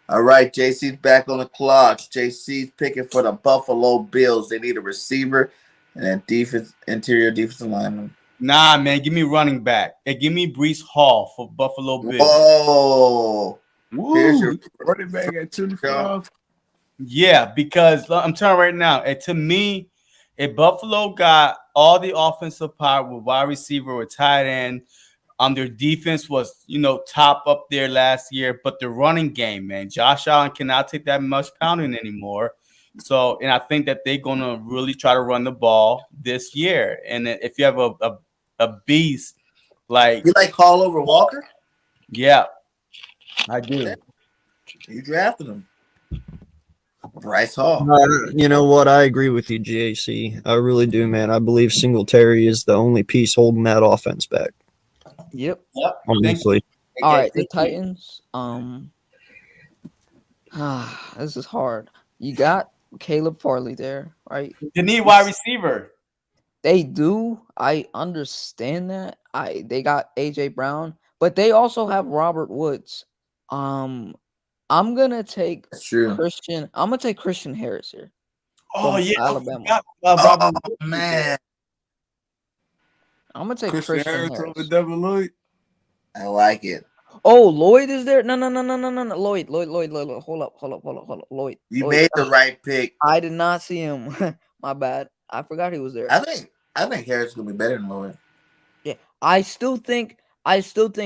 All right, JC's back on the clock. JC's picking for the Buffalo Bills. They need a receiver and a interior defensive lineman. Nah, man, give me running back. Hey, give me Brees Hall for Buffalo Bills. Whoa. Here's your Woo! Running back at 25. Yeah, because I'm telling you right now, and to me, if Buffalo got all the offensive power with wide receiver or tight end, their defense was, top up there last year, but the running game, man, Josh Allen cannot take that much pounding anymore. So, and I think that they're gonna really try to run the ball this year. And if you have a beast like You like Hall over Walker? yeah, I do. Yeah, you drafted him. Bryce Hall. You know what? I agree with you, GAC. I really do, man. I believe Singletary is the only piece holding that offense back. Yep. Honestly. All right, the Titans. This is hard. You got Caleb Farley there, right? They need wide receiver. They do. I understand that. They got AJ Brown, but they also have Robert Woods. I'm gonna take Christian. I'm gonna take Christian Harris here. Oh yeah, Alabama. Oh man, I'm gonna take Christian Harris over Devin Lloyd. I like it. Oh, Lloyd is there? No. Lloyd. Hold up. Lloyd. You made the right pick. I did not see him. My bad. I forgot he was there. I think Harris is gonna be better than Lloyd. Yeah, I still think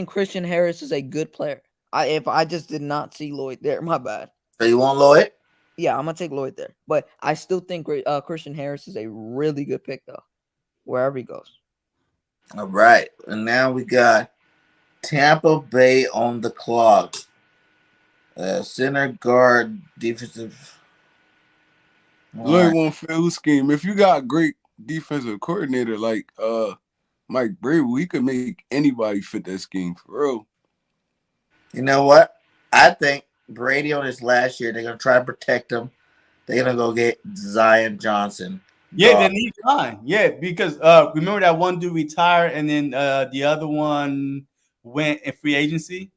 Christian Harris is a good player. I just did not see Lloyd there. My bad. So you want Lloyd? Yeah, I'm gonna take Lloyd there, but I still think Christian Harris is a really good pick though, wherever he goes. All right, and now we got Tampa Bay on the clock. Center, guard, defensive. Lloyd won't fit the scheme. If you got a great defensive coordinator like Mike Brable, he could make anybody fit that scheme for real. You know what? I think Brady on his last year, they're gonna try to protect him. They're gonna go get Zion Johnson. Yeah, they need Zion. Yeah, because remember that one dude retired and then the other one went in free agency.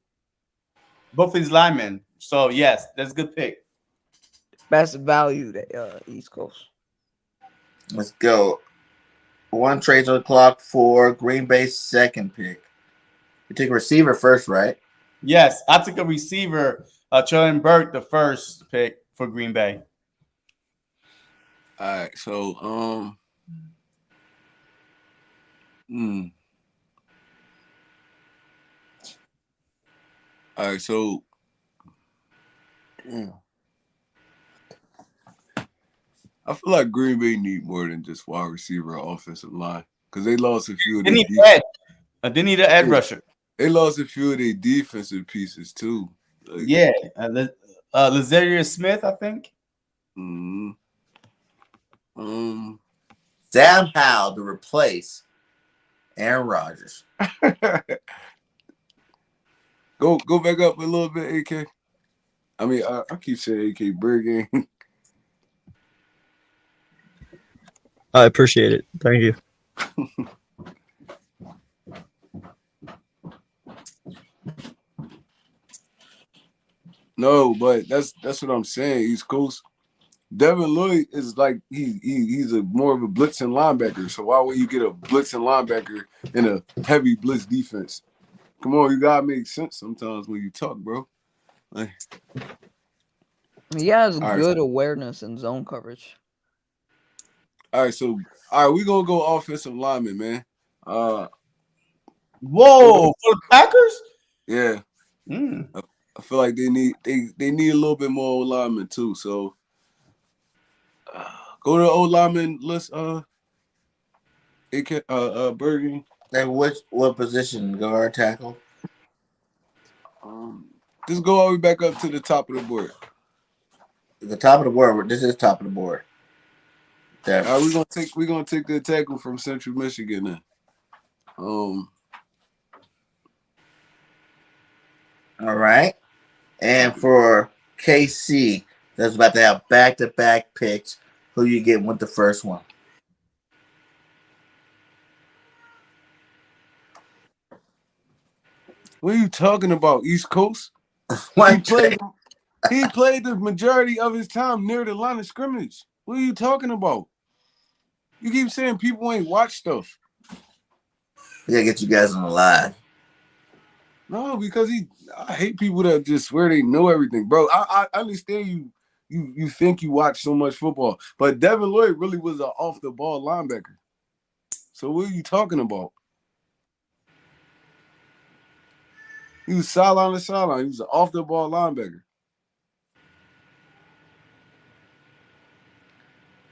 Both of these linemen. So yes, that's a good pick. Best value the East Coast. Let's go. One trade on the clock for Green Bay's second pick. You take a receiver first, right? Yes, I took a receiver, Traylon Burke, the first pick for Green Bay. All right, so All right, so I feel like Green Bay need more than just wide receiver or offensive line because they lost a few of their they need an edge rusher. They lost a few of their defensive pieces too. Like, yeah, Lazarius Smith, I think. Sam Howell to replace Aaron Rodgers. Go back up a little bit, AK. I mean, I keep saying AK Bergen. I appreciate it. Thank you. No, but that's what I'm saying. East Coast. Devin Lloyd is like he's a more of a blitzing linebacker. So why would you get a blitzing linebacker in a heavy blitz defense? Come on, you gotta make sense sometimes when you talk, bro. Like, he has good awareness and zone coverage. All right, we gonna go offensive lineman, man. Whoa, for the Packers? Yeah. I feel like they need a little bit more linemen too. So go to the old lineman list. Bergen. And what position? Guard, tackle. Just go all the way back up to the top of the board. The top of the board. This is top of the board. We're gonna take the tackle from Central Michigan then. All right. And for KC, that's about to have back-to-back picks. Who you getting with the first one? What are you talking about? East Coast? He played the majority of his time near the line of scrimmage. What are you talking about? You keep saying people ain't watch stuff. We gotta get you guys on the live. No, because I hate people that just swear they know everything, bro. I understand you think you watch so much football, but Devin Lloyd really was an off the ball linebacker. So what are you talking about? He was sideline to sideline. He was an off the ball linebacker.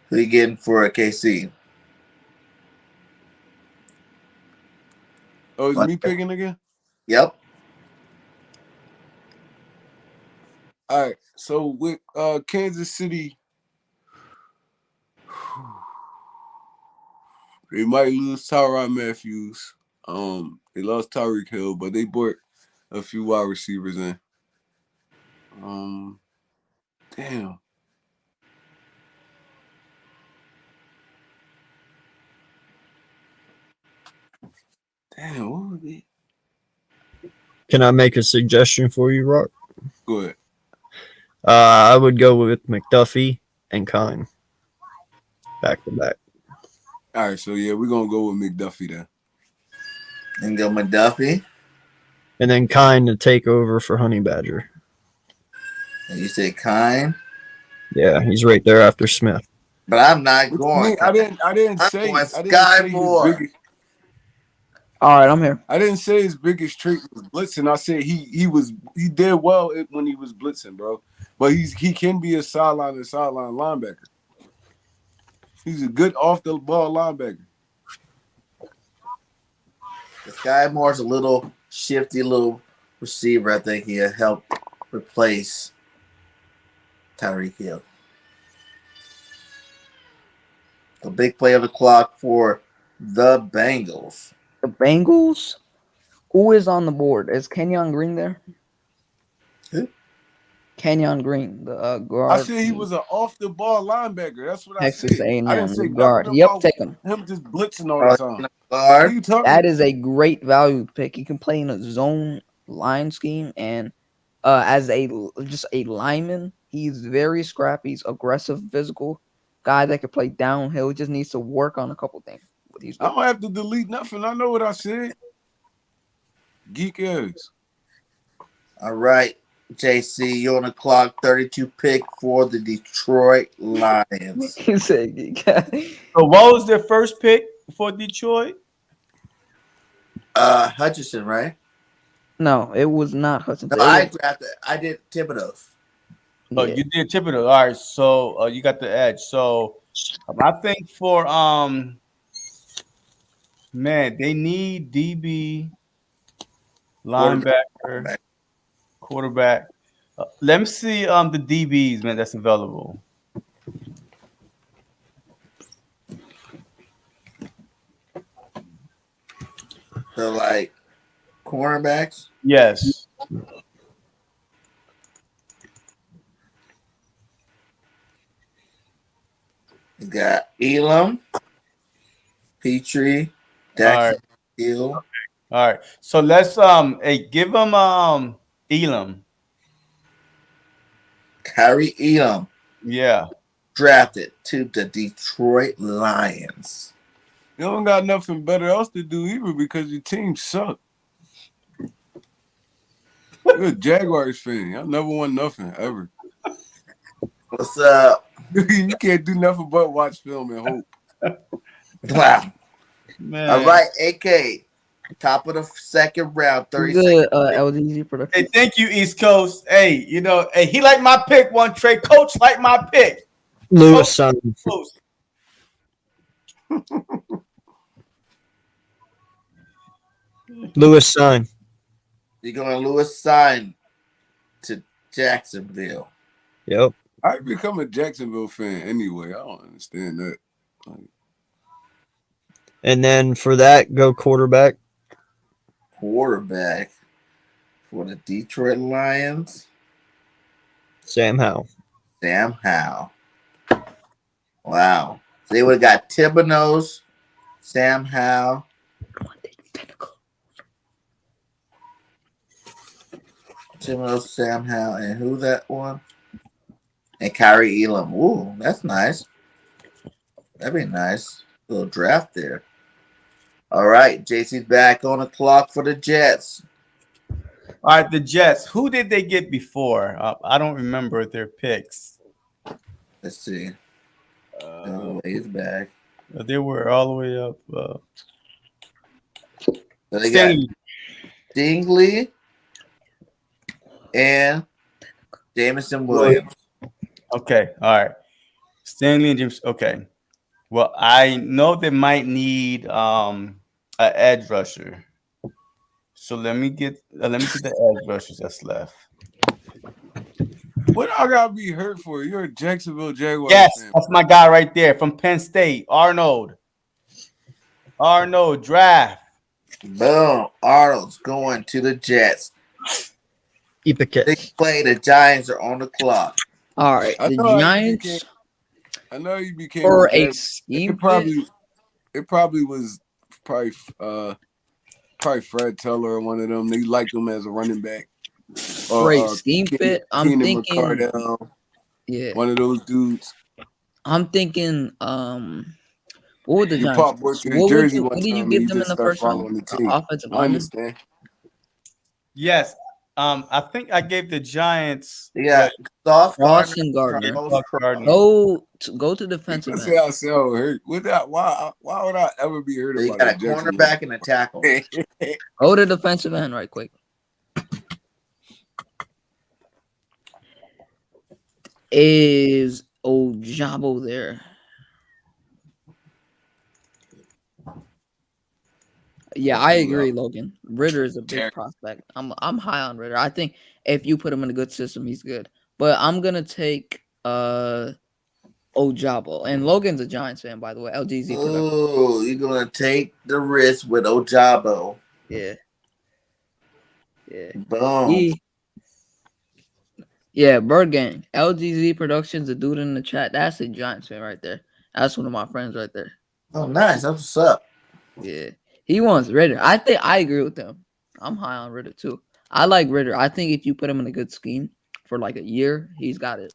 Who you getting for a KC? Oh, it's me picking again? Yep. All right. So with Kansas City, they might lose Tyrann Matthews. They lost Tyreek Hill, but they brought a few wide receivers in. Damn. Damn, what would be? Can I make a suggestion for you, Rock? Go ahead. I would go with McDuffie and Kine. Back to back. All right, so yeah, we're gonna go with McDuffie then. And go McDuffie. And then Kine to take over for Honey Badger. And you say Kine. Yeah, he's right there after Smith. But I'm not going. I didn't say Sky Moore. All right, I'm here. I didn't say his biggest trait was blitzing. I said he did well when he was blitzing, bro. But he can be a sideline linebacker. He's a good off the ball linebacker. Sky Moore's a little shifty little receiver. I think he'll help replace Tyreek Hill. The big play of the clock for the Bengals. The Bengals? Who is on the board? Is Kenyon Green there? Who? Kenyon Green, the guard. I said he was an off the ball linebacker. That's what Texas I said. A&M, I didn't say guard. nothing Yep, about take him. him just blitzing all the time. Guard. That is a great value pick. He can play in a zone line scheme, and as a lineman, he's very scrappy. He's aggressive, physical guy that can play downhill. He just needs to work on a couple things. I don't have to delete nothing. I know what I said. Geek ass. All right, JC, you're on the clock. 32 pick for the Detroit Lions. So what was their first pick for Detroit? Hutchinson, right? No, it was not Hutchinson. No, I did Thibodeau. Oh, you did Thibodeau. All right, so you got the edge. So I think for man, they need DB, linebacker, quarterback. Let me see the DBs, man, that's available. So like cornerbacks? Yes. You got Elam, Petrie, Daxton Hill. Okay. All right. So let's give him Elam. Kyrie Elam. Yeah. Drafted to the Detroit Lions. You don't got nothing better else to do either because your team suck. You're a Jaguars fan. Y'all never won nothing ever. What's up? You can't do nothing but watch film and hope. Wow. Man. All right, AK. Top of the second round, 30 seconds. LDZ production. Hey, thank you, East Coast. Hey, hey, he liked my pick, one Trey. Coach liked my pick. Lewis Son. Lewis Son. You're going to Lewis sign to Jacksonville. Yep. I become a Jacksonville fan anyway. I don't understand that. And then for that, go quarterback. Quarterback for the Detroit Lions. Sam Howell. Sam Howell. Wow. So they would have got Thibodeau, Sam Howell. Timo, Sam Howell, and who that one? And Kyrie Elam. Ooh, that's nice. That'd be nice. Little draft there. All right, JC's back on the clock for the Jets. All right, the Jets. Who did they get before? I don't remember their picks. Let's see. He's back. They were all the way up. So they got Stingley and Jamison Williams. Okay, all right. Stanley and James. Okay. Well, I know they might need an edge rusher. So let me get the edge rushers that's left. What I gotta be hurt for? You're a Jacksonville Jaguars Yes, fan. that's my guy right there from Penn State, Arnold draft. Boom. Arnold's going to the Jets. They Ipaket. play. The Giants are on the clock. All right, I the know Giants I know you became for a Jaguars. scheme. It probably was probably Fred Teller or one of them. They liked him as a running back. For a scheme fit, I'm Keenan thinking. McCardell, Yeah, one of those dudes. I'm thinking. What would the You Giants? popped work to his What jersey one did you time and give you them in just the start first round? following the team. Offensive I lineman. understand. Yes. I think I gave the Giants. They got Sauce Ross Gardner. and Gardner. Carlos Cross. Go to You defensive can end. say I sound hurt. With that, why would I ever be hurt They about got a a Jackson? cornerback and a tackle. Go to defensive end right quick. Is Ojabo there? Yeah, I agree, Logan. Ritter is a big prospect. I'm high on Ritter. I think if you put him in a good system, he's good. But I'm gonna take Ojabo. And Logan's a Giants fan, by the way. LGZ production. Oh, you're gonna take the risk with Ojabo. Yeah. Boom. Yeah, Bird Gang. LGZ Productions, the dude in the chat. That's a Giants fan right there. That's one of my friends right there. Oh, nice. That's what's up. Yeah. He wants Ritter. I think I agree with them. I'm high on Ritter too. I like Ritter. I think if you put him in a good scheme for like a year, he's got it.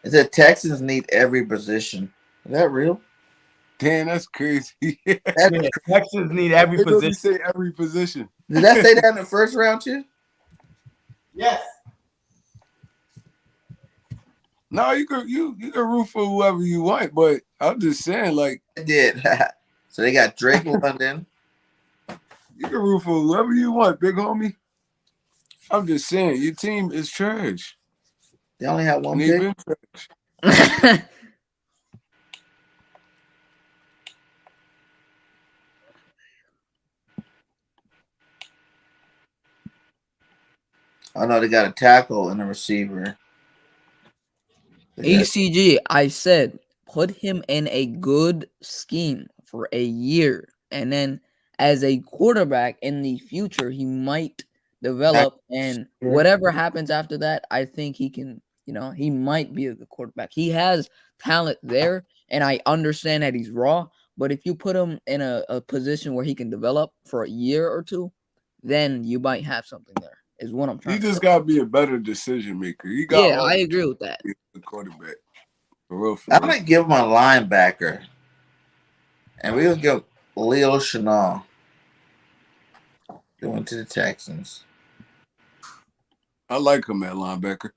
It said Texans need every position. Is that real? Damn, that's crazy. Texans need every It doesn't position. say every position. Did I say that in the first round too? Yes. No, you can root for whoever you want, but I'm just saying, like, I did. So they got Drake London. you can root for whoever you want, big homie. I'm just saying, your team is trash. They only have one And they've pick. been trash. I know they got a tackle and a receiver. ACG, I said put him in a good scheme for a year. And then as a quarterback in the future, he might develop. And whatever happens after that, I think he can, he might be a good quarterback. He has talent there. And I understand that he's raw. But if you put him in a position where he can develop for a year or two, then you might have something there. Is what I'm trying to say. He just got to be a better decision maker. I agree with that. The quarterback. For real. I'm going to give him a linebacker. And we'll give Leo Chenal going to the Texans. I like him at linebacker.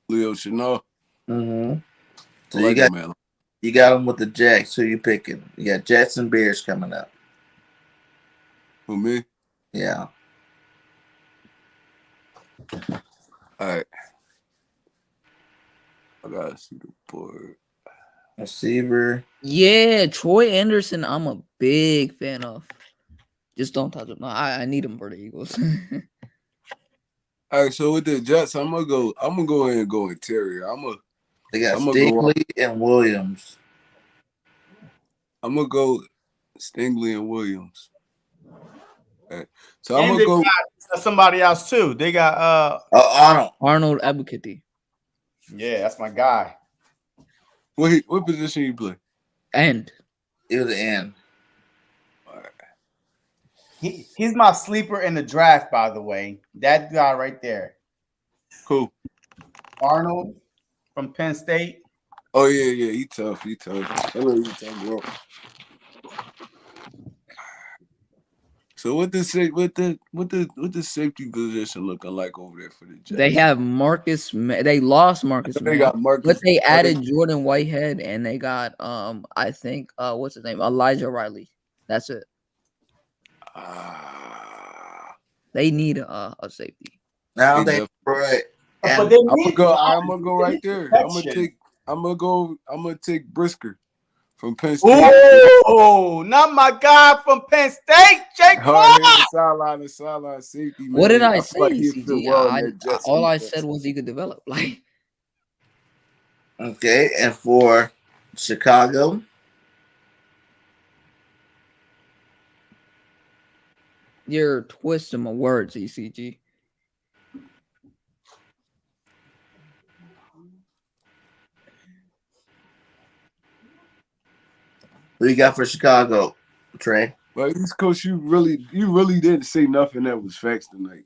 Leo Chenal. Mm-hmm. So like you got him with the Jacks. Who you picking? You got Jets and Bears coming up. Who, me? Yeah. All right. I gotta see the board. Receiver. Yeah, Troy Anderson, I'm a big fan of. Just don't touch him. No, I need him for the Eagles. All right, so with the Jets, I'm gonna go ahead and go interior. They got Stingley and Williams. I'm gonna go Stingley and Williams. All right. So and I'm gonna go somebody else too. They got Arnold Ebukati. Yeah, that's my guy. What position you play? End. It was the end. He's my sleeper in the draft, by the way. That guy right there. Who? Arnold from Penn State. Oh yeah, he tough. I know he tough, bro. So what the safety position looking like over there for the Jets? They have Marcus. They lost Marcus. They got Marcus, but they added Jordan Whitehead, and they got I think what's his name, Elijah Riley. That's it. They need a safety. Now they right. I'm gonna go right there. I'm gonna take Brisker from Penn State. Oh, not my guy from Penn State, Jaquan. Sideline safety. Man. What did I say? Like all I said was he could develop. Like, okay, and for Chicago, you're twisting my words, ECG. Who you got for Chicago, Trey? Well, East Coast, you really didn't say nothing that was facts tonight.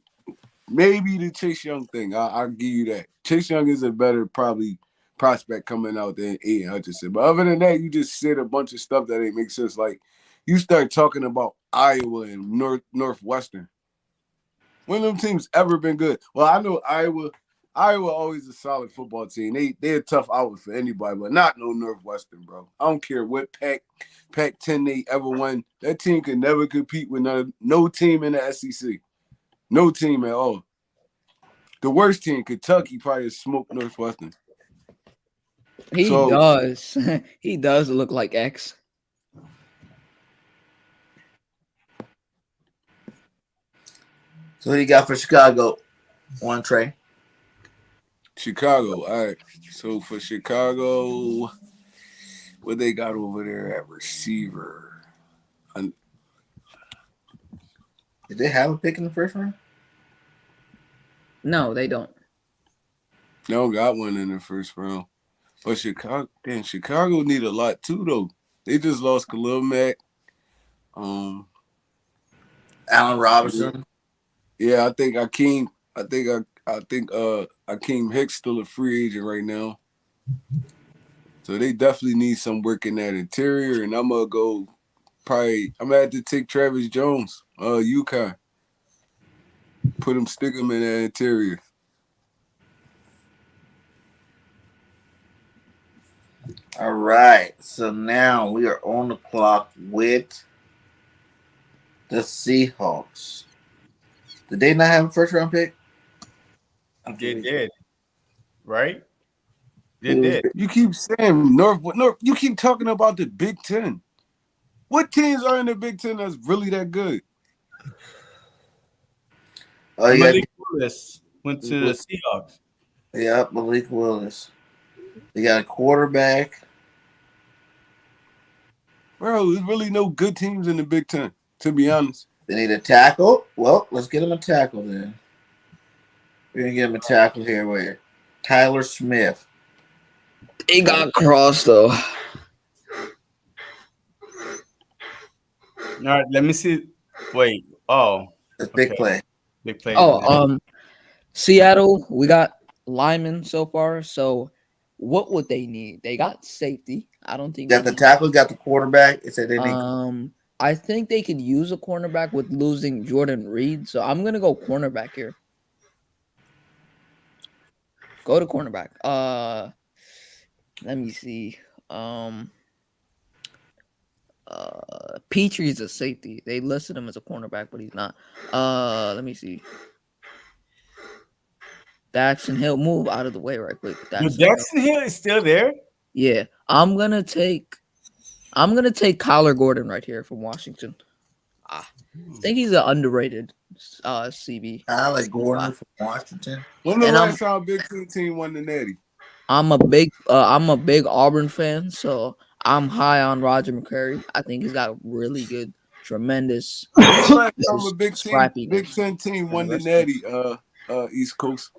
Maybe the Chase Young thing. I'll give you that. Chase Young is a better probably prospect coming out than Aiden Hutchinson. But other than that, you just said a bunch of stuff that ain't make sense. Like you start talking about Iowa and Northwestern. When them teams ever been good? Well, I know Iowa always a solid football team. They're a tough outlet for anybody, but not no Northwestern, bro. I don't care what Pac-10 they ever won. That team could never compete with no team in the SEC. No team at all. The worst team, Kentucky, probably smoked Northwestern. He does. He does look like X. So who you got for Chicago? One, Trey. Chicago. All right. So for Chicago, what they got over there at receiver? Did they have a pick in the first round? No, they don't. They don't got one in the first round. But Chicago need a lot too, though. They just lost Khalil Mack. Allen Robinson. Yeah, I think Akeem Hicks still a free agent right now. So they definitely need some work in that interior. And I'm gonna have to take Travis Jones, UConn. Stick him in that interior. All right. So now we are on the clock with the Seahawks. Did they not have a first round pick? They did. Right? They did. You keep saying North. You keep talking about the Big Ten. What teams are in the Big Ten that's really that good? Oh, yeah. Malik Willis went to the Seahawks. Yep, Malik Willis. They got a quarterback. Bro, there's really no good teams in the Big Ten, to be honest. They need a tackle. Well, let's get him a tackle then. We're going to get him a tackle here with Tyler Smith. He got crossed, though. All right, let me see. Wait. Oh. That's big play. Big play. Oh, Seattle, we got linemen so far. So what would they need? They got safety. I don't think got the tackle, got the quarterback. It said they need. I think they could use a cornerback with losing Jordan Reed. So I'm gonna go cornerback here. Go to cornerback. Let me see. Petrie's a safety. They listed him as a cornerback, but he's not. Let me see. Daxton Hill, move out of the way right quick. Daxton Hill is still there? Yeah. I'm gonna take Kyler Gordon right here from Washington. I think he's an underrated CB. I like Gordon from Washington. When the last time Big Ten team won the Natty? I'm a big Auburn fan, so I'm high on Roger McCreary. I think he's got a really good, tremendous. Last time a Big Ten team won the Natty, East Coast.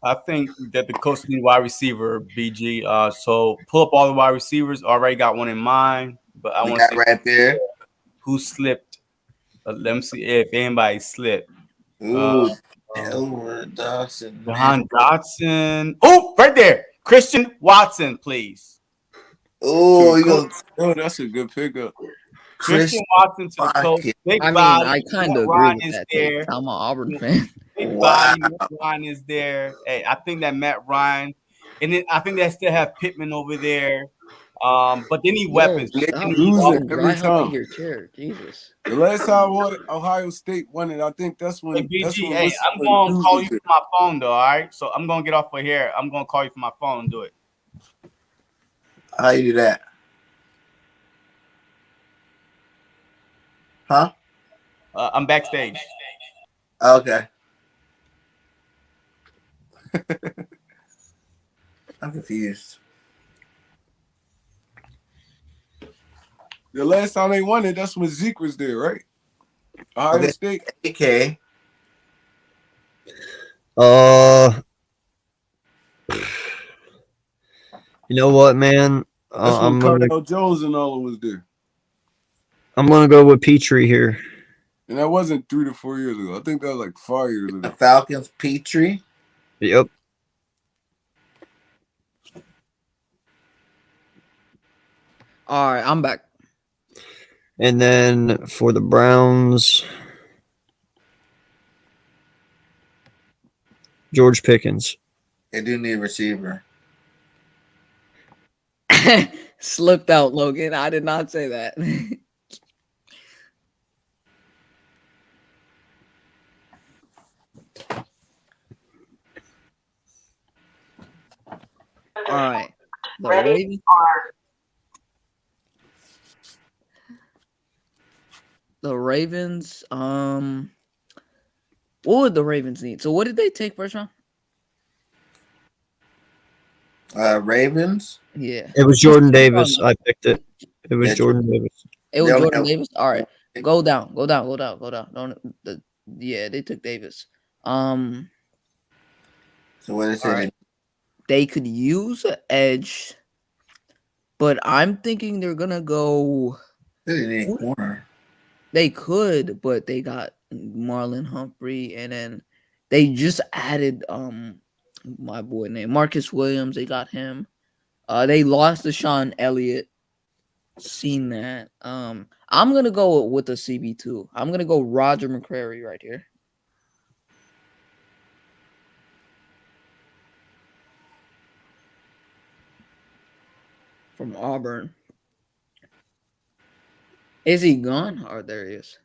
I think that the coach needs wide receiver, BG. So pull up all the wide receivers. Already got one in mind, but I want to see right there who slipped. Let me see if anybody slipped. Ooh, Elmer Dawson, man. John Dodson. Oh, right there. Christian Watson, please. Oh, you go Oh, that's a good pickup. Christian Chris Watson to the Colts. Pocket. Big I mean, body. I kind Matt of agree Ryan with is that take. there. I'm an Auburn fan. Big Wow. body. Matt Ryan is there. Hey, I think that Matt Ryan, and then I think they still have Pittman over there. But they need Yo, weapons. They stop need Losing fucking offense. every dry humping time. your chair. Jesus. The last time Ohio State won it, I think that's Hey, when BG, hey, What's I'm gonna Hughes call was you there. from my phone though. All right, so I'm gonna get off of here. I'm gonna call you from my phone and do it. How you do that? Huh? I'm backstage. Okay. I'm confused. The last time they won it, that's when Zeke was there, right? Ohio Okay. State. AK. You know what, man? That's when Cardell Jones and all was there. I'm gonna go with Petrie here. And that wasn't 3 to 4 years ago. I think that was like 5 years ago. The Falcons, Petrie. Yep. All right, I'm back. And then for the Browns, George Pickens. They do need a receiver. Slipped out, Logan. I did not say that. All right. The Ravens. The Ravens. What would the Ravens need? So what did they take first round? Ravens. Yeah. It was Jordan Davis. I picked it. It was Yeah, Jordan Davis. It was They only Jordan have- Davis. All right. Go down. Don't yeah, they took Davis. So what they say? Alright. They could use an edge, but I'm thinking they're gonna go. They didn't need a corner. They could, but they got Marlon Humphrey, and then they just added my boy named Marcus Williams. They got him. They lost to Sean Elliott. Seen that. I'm gonna go with the CB2. I'm gonna go Roger McCrary right here. From Auburn. Is he gone? Oh, there he is.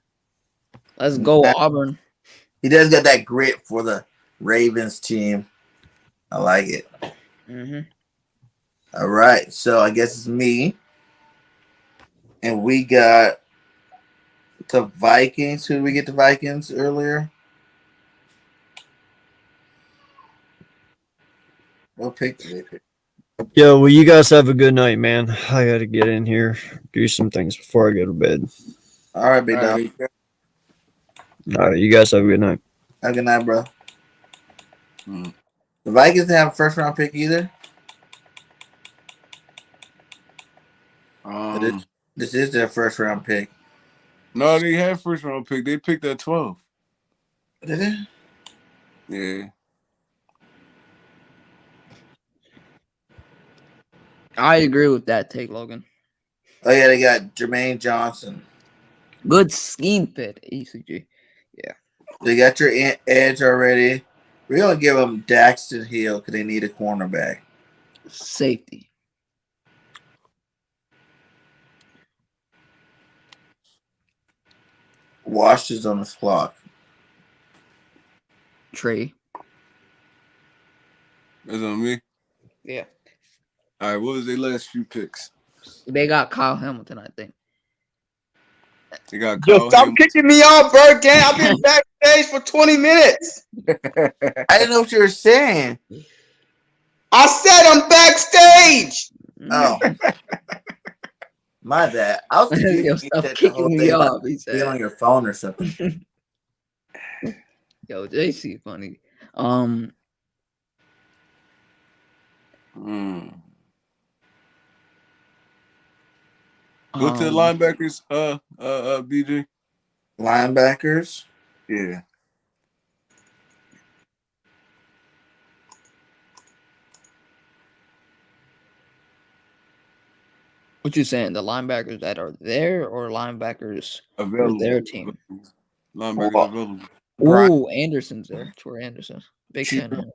Let's go, Auburn. He does got that grit for the Ravens team. I like it. Mm-hmm. All right. So I guess it's me. And we got the Vikings. Who did we get the Vikings earlier? What pick did they pick? Yo, well, you guys have a good night, man. I got to get in here, do some things before I go to bed. All right, big All dog. right. All right, you guys have a good night. Have a good night, bro. Hmm. The Vikings didn't have a first round pick either. This is their first round pick. No, they had first round pick. They picked at 12. Did they? Yeah. I agree with that take, Logan. Oh yeah, they got Jermaine Johnson. Good scheme fit, ECG. Yeah. They got your edge already. We're gonna give them Daxton Hill because they need a cornerback. Safety. Wash is on the clock. Trey. That's on me. Yeah. All right, what was their last few picks? They got Kyle Hamilton, I think. They got Yo, Kyle stop Hamilton. kicking me off, Bird. I've been backstage for 20 minutes. I didn't know what you were saying. I said I'm backstage. Oh. My bad. I was confused. Yo, You stop said the kicking whole me thing about off. He being said. on your phone or something. Yo, JC funny. Go to the linebackers, BJ. Linebackers. Yeah. What you saying? The linebackers that are there or linebackers for their Available. team? Linebackers What? available. Brian. Ooh, Anderson's there. Troy Anderson. Big fan of him.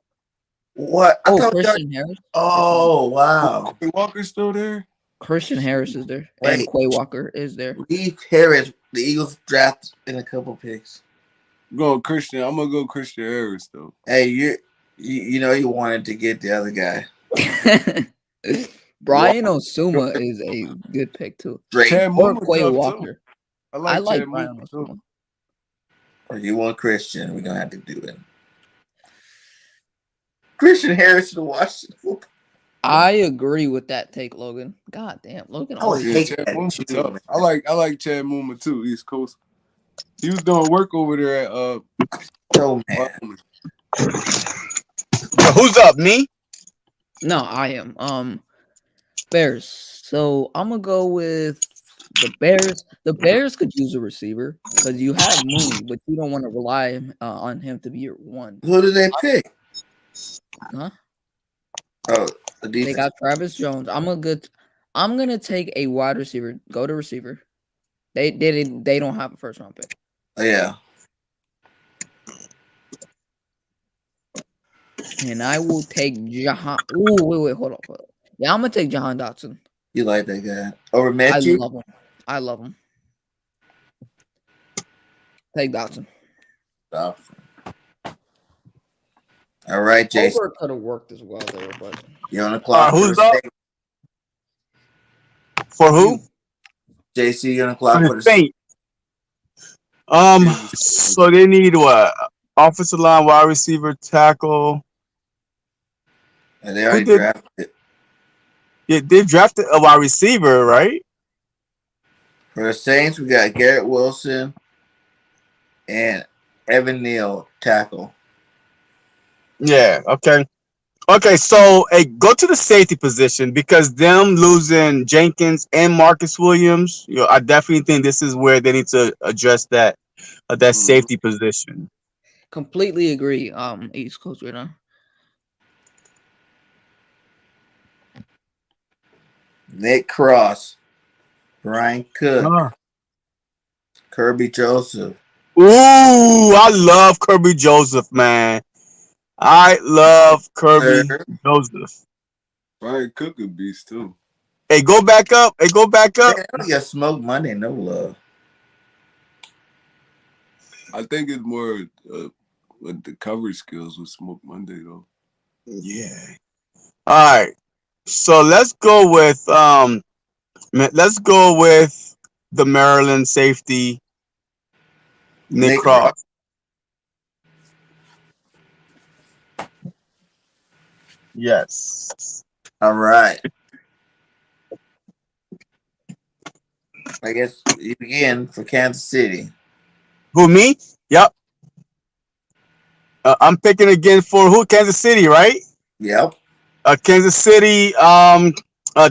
What? I Oh, thought. Christian Harris. Oh wow. Quay Walker's still there? Christian Harris is there. And Wait. Quay Walker is there. Leave Harris. The Eagles draft in a couple picks. Going Christian. I'm gonna go Christian Harris though. Hey, you know you wanted to get the other guy. Brian Osuma is a good pick too. Drake. Chad Or Muma Quay tough, Walker. too. I I like like Chad Brian Muma Osuma. too. Or you want Christian? We're gonna have to do it. Christian Harris to Washington football. I agree with that take, Logan. God damn, Logan I would always hate Chad that Muma too, tough. man. I like Chad Muma too, East Coast. He was doing work over there at Oh man. Wyoming. Who's up? Me? No, I am. Bears. So I'm gonna go with the Bears. The Bears could use a receiver because you have Mooney, but you don't want to rely on him to be your one. Who did they pick? Huh? Oh, the They defense. got Travis Jones. I'm gonna take a wide receiver. Go to receiver. They don't have a first round pick. Oh, yeah. And I will take Jahan. Ooh, wait, hold on. Yeah, I'm gonna take Jahan Dotson. You like that guy over I Matthew? love him. Take Dotson. Oh. All right, Jason. Over could have worked as well there, but You're on the clock. Who's up? For who? JC, you're on the clock for the Saint. So they need what? Offensive line, wide receiver, tackle. And they already drafted. Yeah, they drafted a wide receiver, right? For the Saints, we got Garrett Wilson and Evan Neal, tackle. Yeah. Okay. Okay. So, go to the safety position because them losing Jenkins and Marcus Williams. I definitely think this is where they need to address that safety position. completely agree. East Coast right now. Nick Cross, Brian Cook, Kirby Joseph. Ooh, I love Kirby Joseph, man. I love Kirby Joseph. Brian Cook a beast too. Hey, go back up. Man, I got smoked Monday, no love. I think it's more with the coverage skills with Smoke Monday though. Yeah. All right. So let's go with the Maryland safety, Nick Cross. Yes. All right. I guess you begin for Kansas City. Who, me? Yep. I'm picking again for who? Kansas City, right? Yep. Kansas City.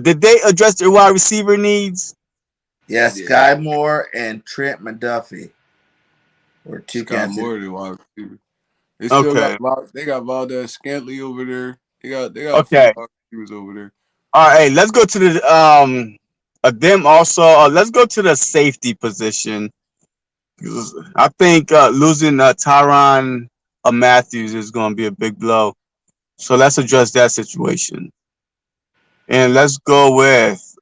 Did they address their wide receiver needs? Yeah, Sky Moore and Trent McDuffie were two Kansas City. Moore, the wide receiver. They still got Valdez Scantley over there. They got a few wide receivers over there. All right, let's go to the them also. Let's go to the safety position. I think losing Tyrann Matthews is going to be a big blow. So let's address that situation. And let's go with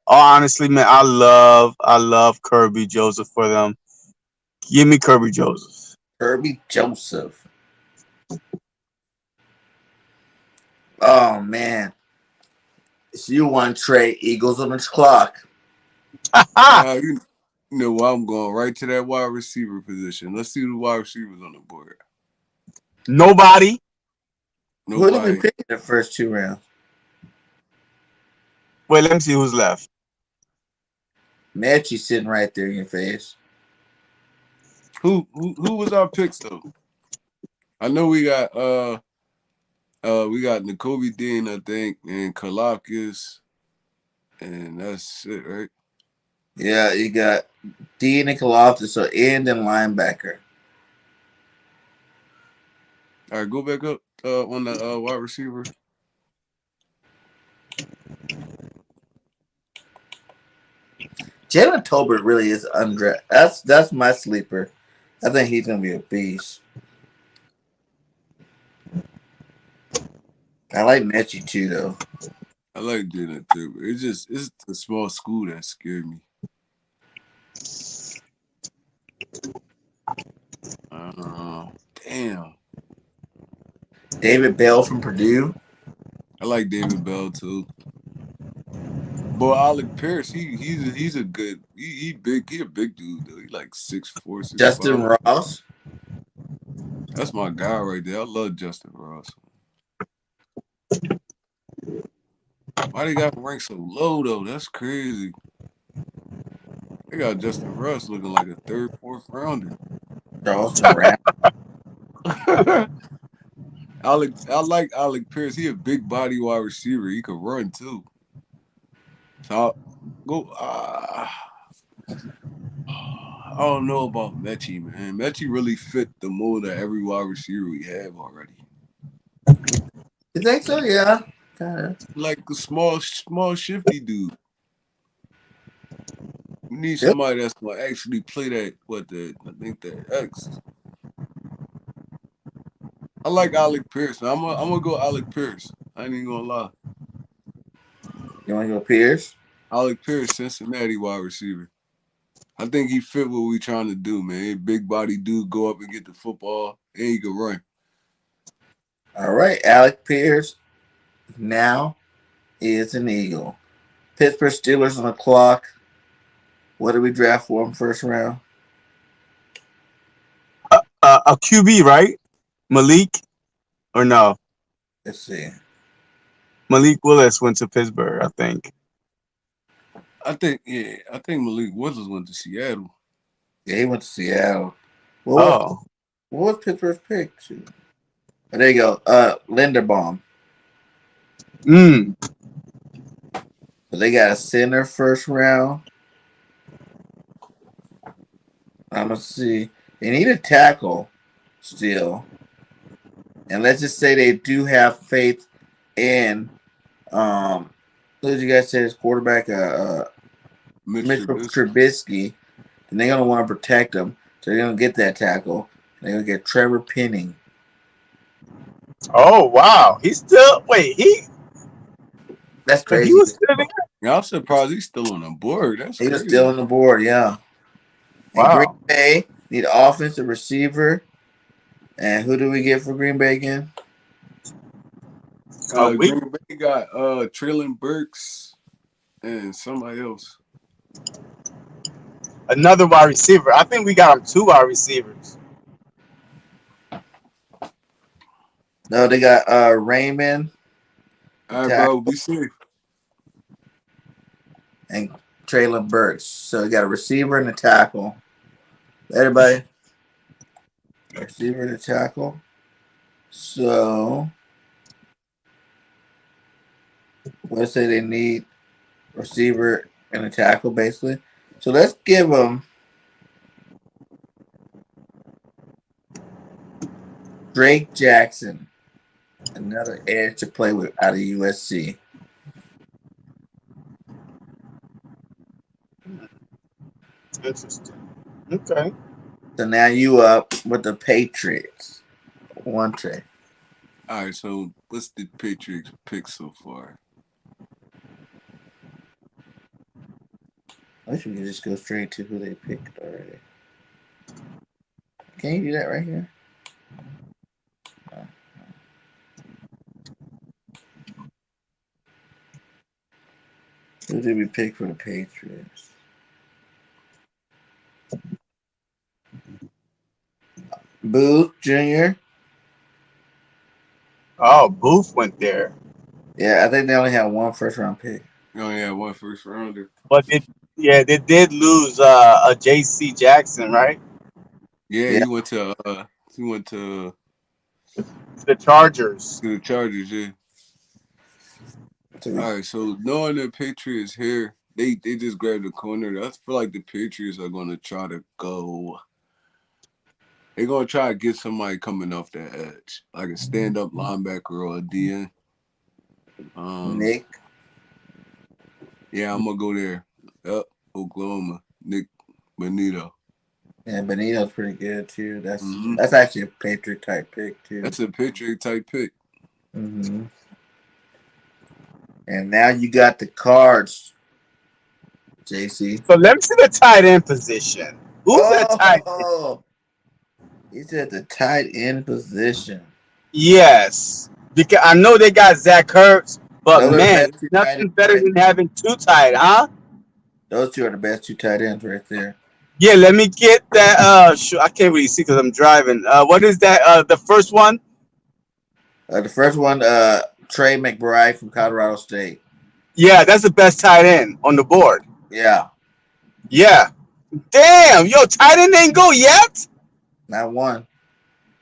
honestly, man, I love Kirby Joseph for them. Give me Kirby Joseph. Kirby Joseph. Oh man. So you want Trey Eagles on the clock. You know what? I'm going right to that wide receiver position. Let's see the wide receivers on the board. Nobody. Who did we pick in the first two rounds? Wait, let me see who's left. Matchy sitting right there in your face. Who was our picks though? I know we got N'Kobe Dean, I think, and Kalakis, and that's it, right? Yeah, you got D. Nicoloftis, so end and linebacker. All right, go back up on the wide receiver. Jalen Tolbert really is under. That's my sleeper. I think he's gonna be a beast. I like Mechie too, though. I like Jalen Tolbert. It's the small school that scared me. Damn. David Bell from Purdue. I like David Bell too. But Alec Pierce, he's a good he big he a big dude though. He like 6'4", 6'5". Justin Ross. That's my guy right there. I love Justin Ross. Why they got him ranked so low though? That's crazy. They got Justin Ross looking like a third, fourth rounder. Charles Brown. I like Alec Pierce. He a big body wide receiver. He could run too. So I'll go. I don't know about Mechie, man. Mechie really fit the mold of every wide receiver we have already. You think so? Yeah. Kinda. Like a small, shifty dude. We need somebody that's gonna actually play that. I think that X. I like Alec Pierce. I'm gonna go Alec Pierce. I ain't even gonna lie. You want to go Pierce? Alec Pierce, Cincinnati wide receiver. I think he fit what we trying to do, man. Big body dude, go up and get the football, and he can run. All right, Alec Pierce now is an Eagle. Pittsburgh Steelers on the clock. What did we draft for him first round? A QB, right? Malik, or no? Let's see. Malik Willis went to Pittsburgh, I think. I think Malik Willis went to Seattle. Yeah, he went to Seattle. What was Pittsburgh's pick? Oh, there you go. Linderbaum. So they got a center first round. I'm gonna see. They need a tackle still. And let's just say they do have faith in who did you guys say is quarterback? Mitchell Trubisky. And they're gonna want to protect him. So they're gonna get that tackle. They're gonna get Trevor Penning. Oh wow. He's still That's crazy. He was still there? Yeah, I'm surprised he's still on the board. That's he crazy. was still on the board, yeah. And Green Bay need an offensive receiver. And who do we get for Green Bay again? Green Bay got Traylon Burks and somebody else. Another wide receiver. I think we got him 2 wide receivers. No, they got Raymond. All right, bro, be safe. And Traylon Burks. So you got a receiver and a tackle. Everybody. Receiver and a tackle. So let's say they need receiver and a tackle, basically. So let's give them Drake Jackson, another edge to play with out of USC. Interesting. Okay. So now you up with the Patriots. One trade. All right, so what's the Patriots pick so far? I wish we could just go straight to who they picked already. Can you do that right here? Who did we pick for the Patriots? Booth Jr. Oh, Booth went there. Yeah, I think they only had one first round pick. They only had one first rounder. But they did lose a J.C. Jackson, right? Yeah, Yeah. he went to The Chargers. yeah. All right, so knowing the Patriots here, They just grabbed the corner. I feel like the Patriots are gonna try to go. They're gonna try to get somebody coming off that edge, like a stand-up linebacker or a DN. Nick. Yeah, I'm gonna go there. Yep, Oklahoma. Nick Bonito. Yeah, Benito's pretty good too. That's actually a Patriot type pick too. That's a Patriot type pick. Mm-hmm. And now you got the Cards, JC. So let me see the tight end position. Who's that tight end? Oh, he's at the tight end position. Yes, because I know they got Zach Ertz, but Those are the man, best two tight nothing ends better right than there. having two tight, huh? Those two are the best two tight ends right there. Yeah, let me get that. I can't really see because I'm driving. What is that? The first one? The first one, Trey McBride from Colorado State. Yeah, that's the best tight end on the board. Yeah, Yeah. Damn, yo, tight end ain't go yet? not one.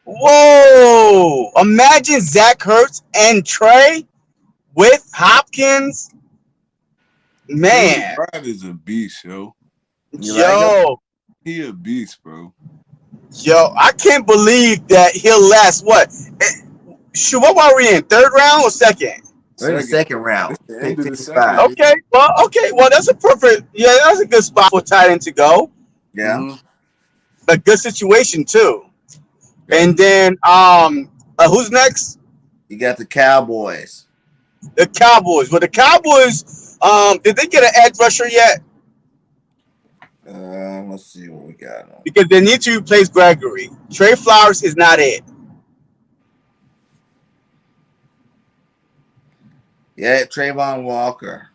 Whoa. Imagine Zach Ertz and Trey with Hopkins. Man. McBride is a beast, yo. Yo. He a beast, bro. Yo, I can't believe that he'll last what? Shoot, what were we in? Third round or second? We're in the second round. It's the end of the 55. second. Okay, well, that's a perfect. Yeah, that's a good spot for tight end to go. Yeah. A good situation too. And then, who's next? You got the Cowboys. The Cowboys. Well, the Cowboys, did they get an edge rusher yet? Let's see what we got. Because they need to replace Gregory. Trey Flowers is not it. Yeah, Trayvon Walker.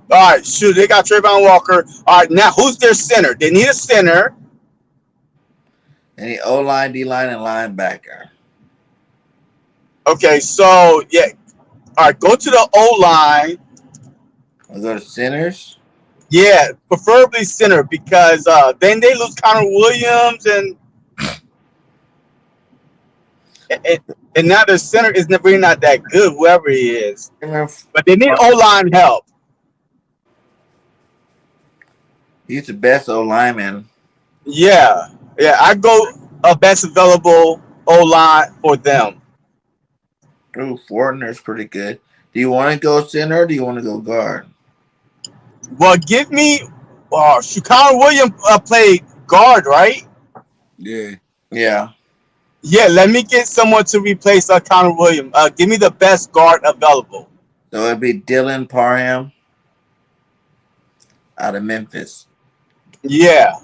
All right, shoot, they got Trayvon Walker. All right, now who's their center? They need a center. Any O-line, D-line, and linebacker. Okay, so, yeah. All right, go to the O-line. We'll go to centers. Yeah, preferably center because then they lose Connor Williams and now their center is really not that good, whoever he is. But they need O-line help. He's the best O-lineman. Yeah, I go best available O-line for them. Ooh, Fortner's pretty good. Do you want to go center or do you want to go guard? Well, give me Connor Williams played guard, right? Yeah. Yeah. Yeah, let me get someone to replace Connor Williams. Give me the best guard available. So it'd be Dylan Parham out of Memphis. Yeah.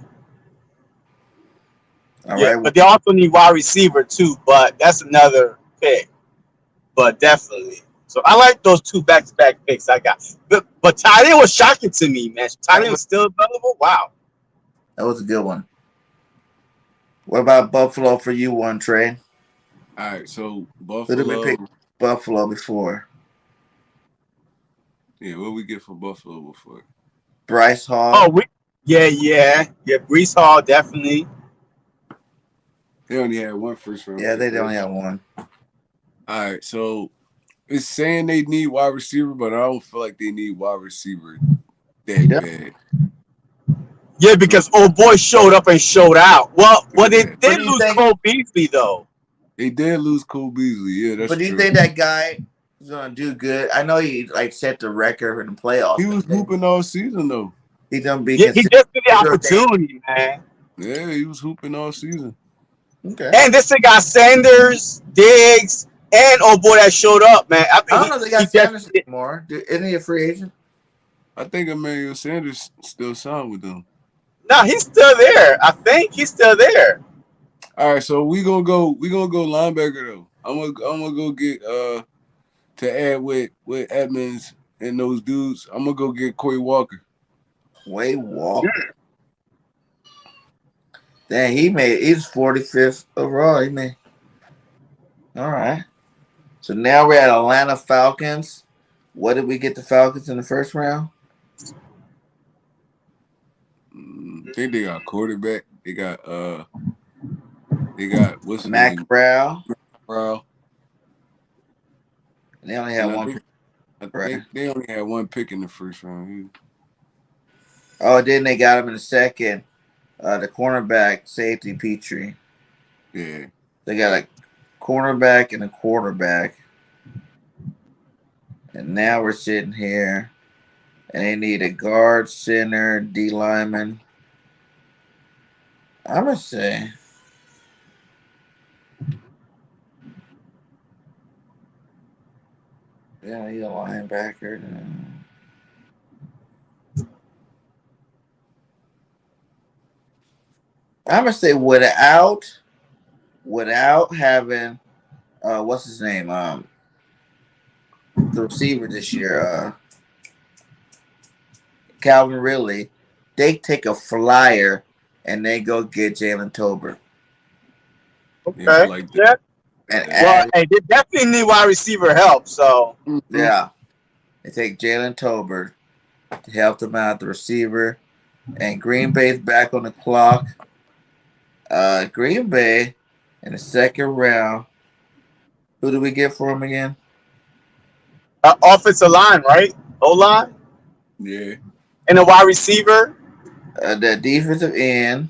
All yeah, right. But they also need wide receiver too, but that's another pick. But definitely. So I like those two back-to-back picks I got. But tight end was shocking to me, man. Tight end was still available? Wow. That was a good one. What about Buffalo for you, one Trey? All right, so Who did we pick Buffalo before? Yeah, what we get for Buffalo before? Bryce Hall. Oh, yeah. Brees Hall, definitely. They only had one first round. Yeah, they only have one. All right, so it's saying they need wide receiver, but I don't feel like they need wide receiver that bad. Yeah, because old boy showed up and showed out. Well, they did lose Cole Beasley though. They did lose Cole Beasley. Yeah, that's true. But do you think that guy is gonna do good? I know he set the record in the playoffs. He was hooping all season though. He's gonna be. Yeah, he just did the opportunity, man. Yeah, he was hooping all season. Okay. And this thing got Sanders, Diggs, and old boy that showed up, man. I don't know if they got Sanders anymore. Isn't he a free agent? I think Emmanuel Sanders still signed with them. No, he's still there. I think he's still there. All right, so we gonna go linebacker though. I'm gonna go get to add with Edmonds and those dudes. I'm gonna go get Quay Walker. Quay Walker. Dang, he's 45th overall. He made. All right. So now we're at Atlanta Falcons. What did we get the Falcons in the first round? I think they got quarterback. They got what's his Mac name? Brown. And They only had one. I think they only had one pick in the first round. Oh, then they got him in the second. The cornerback, safety, Petrie. Yeah. They got a cornerback and a quarterback. And now we're sitting here. And they need a guard, center, D lineman. I'm going to say. Yeah, he's a linebacker. I'm going to say without having, what's his name? The receiver this year, Calvin Ridley, they take a flyer and they go get Jalen Tolbert. Okay. Yeah, I like that. Yeah. And Well, hey, they definitely need wide receiver help. So yeah, they take Jalen Tolbert to help them out, the receiver. And Green Bay's back on the clock. Green Bay in the second round. Who do we get for him again? offensive line, right? O line Yeah. and a wide receiver. The defensive end.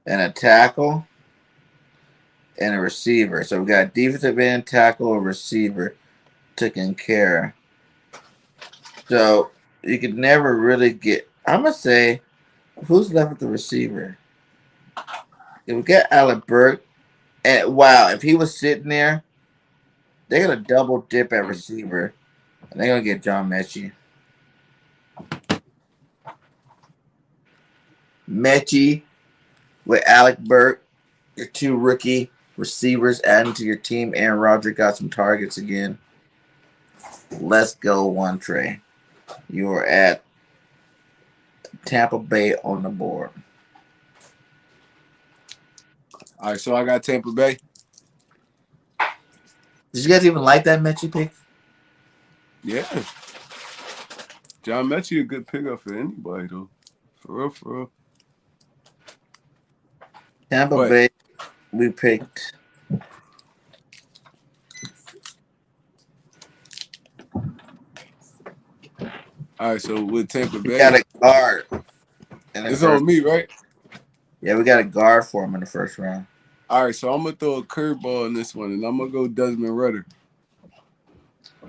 And a tackle. And a receiver. So we got defensive end, tackle, a receiver taken care of. So you could never really get. I'm gonna say, who's left with the receiver? If we get Alec Burke, and wow, if he was sitting there, they're gonna double dip at receiver, and they're gonna get John Mechie. Mechie with Alec Burke, your two rookie receivers adding to your team. Aaron Rodgers got some targets again. Let's go, one Trey. You are at Tampa Bay on the board. All right, so I got Tampa Bay. Did you guys even like that Mechie pick? Yeah. John Mechie a good pickup for anybody though. For real, for real. Tampa Bay, we picked. All right, so with Tampa Bay, We got a guard. It's on me, right? Yeah, we got a guard for him in the first round. All right, so I'm gonna throw a curveball in this one, and I'm gonna go Desmond Ritter.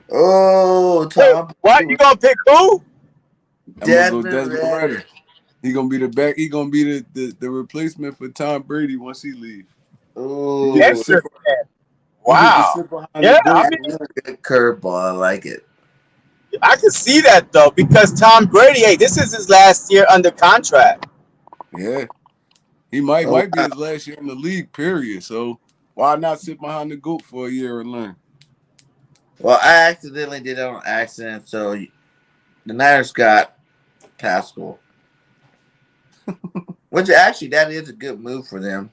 Oh, Tom! What you gonna pick? Who? I'm gonna go Desmond Ritter. He gonna be the back. He gonna be the replacement for Tom Brady once he leaves. Oh, wow! Yeah, I mean, good curveball. I like it. I can see that though because Tom Brady. Hey, this is his last year under contract. Yeah, he might be his last year in the league. Period. So why not sit behind the goat for a year and learn? Well, I accidentally did it on accident, so the Niners got Pascal. Which actually, that is a good move for them.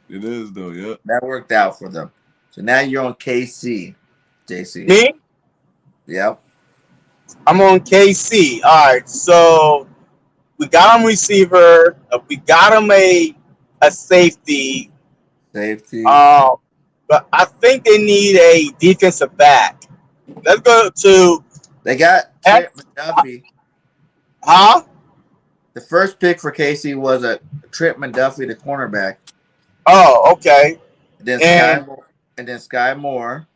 It is though, yeah. That worked out for them. So now you're on KC, JC. Me? Yep. I'm on KC. All right, so we got him receiver. We got him a safety. Safety. But I think they need a defensive back. Let's go to. They got Trent McDuffie. Huh? The first pick for KC was a Trent McDuffie, the cornerback. Oh, okay. And then Sky Moore.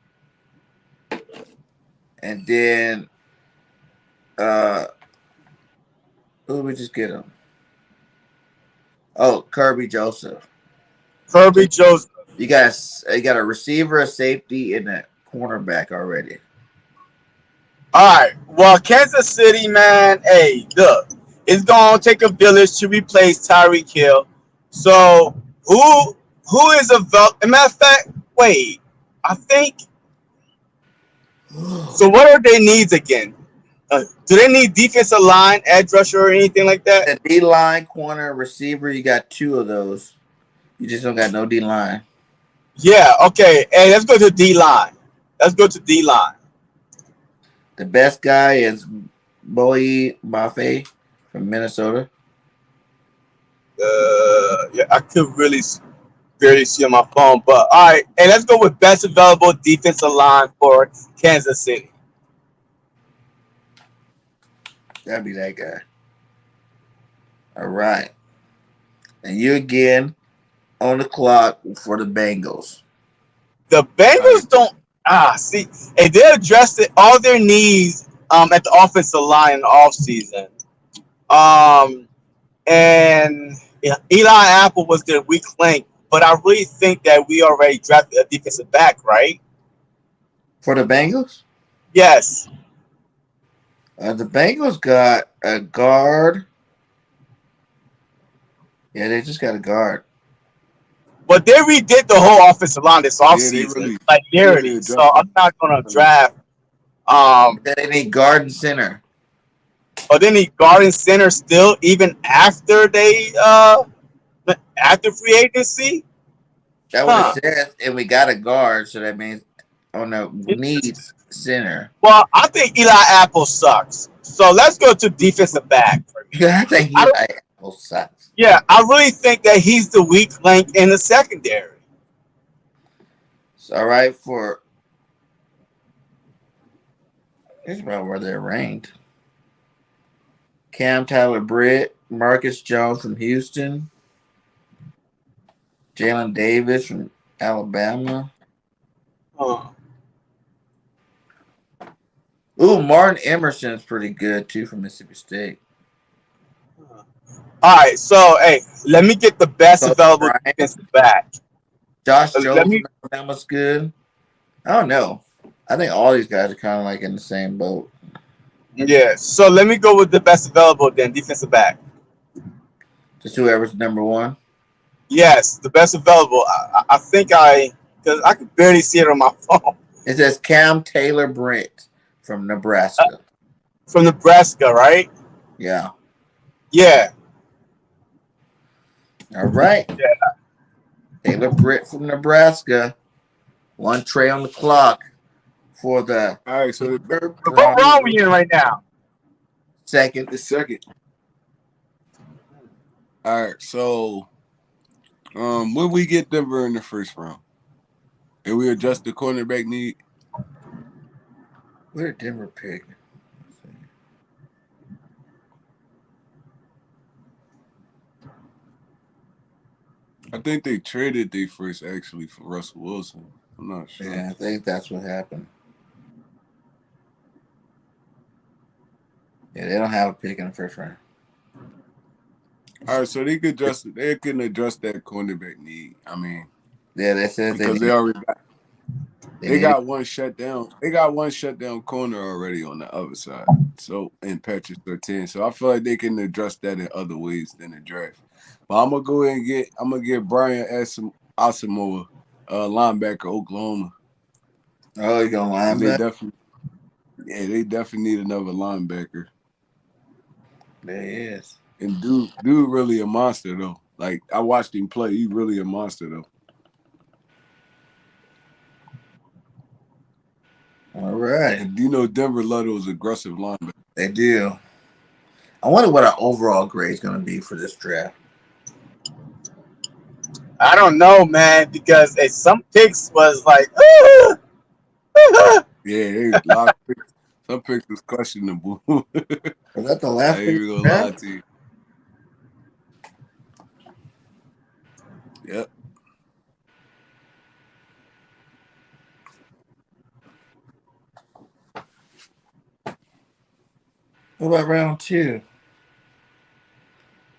And then who did we just get him? Oh, Kirby Joseph. Kirby Joseph. You got a receiver, a safety, and a cornerback already. All right. Well, Kansas City, man. Hey, look, it's gonna take a village to replace Tyreek Hill. So who is a matter of fact? Wait, I think. So what are their needs again? Do they need defensive line, edge rusher, or anything like that? The D line, corner, receiver. You got two of those. You just don't got no D line. Yeah. Okay. Hey, let's go to D line. Let's go to D line. The best guy is Boye Mafe from Minnesota. Yeah, I could really. barely see on my phone. But all right, and let's go with best available defensive line for Kansas City. That'd be that guy. All right. And you again on the clock for the Bengals. The Bengals don't see, and they addressed all their needs at the offensive line in the offseason. And yeah, Eli Apple was their weak link, but I really think that we already drafted a defensive back, right? For the Bengals? Yes. The Bengals got a guard. Yeah, they just got a guard. But they redid the whole offensive line this offseason, really nearly. So adjusted. I'm not going to draft. They need guard and center. But they need guard and center still, even after they after free agency. That what it says, and we got a guard, so that means needs center. Well, I think Eli Apple sucks. So let's go to defensive back for me. Yeah, I think Eli Apple sucks. Yeah, I really think that he's the weak link in the secondary. So, all right, for here's about where they're ranked. Cam Tyler-Britt, Marcus Jones from Houston, Jalen Davis from Alabama. Ooh, Martin Emerson's pretty good too from Mississippi State. All right, so hey, let me get the best available defensive back. Josh Jones from Alabama's good. I don't know. I think all these guys are kind of like in the same boat. Yeah, so let me go with the best available then, defensive back. Just whoever's number one? Yes, the best available. I think because I can barely see it on my phone. It says Cam Taylor-Britt from Nebraska. From Nebraska, right? Yeah. Yeah. All right. Yeah. Taylor-Britt from Nebraska. One tray on the clock for the. All right, so what round are we in right now? Second. The second. All right, so when we get Denver in the first round, and we adjust the cornerback need. Where did Denver pick? I think they traded their first actually for Russell Wilson. I'm not sure. Yeah, I think that's what happened. Yeah, they don't have a pick in the first round. All right, so they could adjust. They can address that cornerback need. I mean, yeah, that says because they already got. They got one shutdown. They got one shutdown corner already on the other side. So in Patrick 13. So I feel like they can address that in other ways than the draft. But I'm gonna go ahead and I'm gonna get Brian Asamoah, linebacker, Oklahoma. Oh, you gonna linebacker? They definitely need another linebacker. There he is. And dude really a monster though. Like I watched him play. He really a monster though. All right. And you know Denver love those aggressive linebackers. They do. I wonder what our overall grade is going to be for this draft. I don't know, man, because some picks was like, yeah, a lot of picks. Some picks was questionable. Was that the last I pick? ain't gonna lie to you. Yep. What about round 2?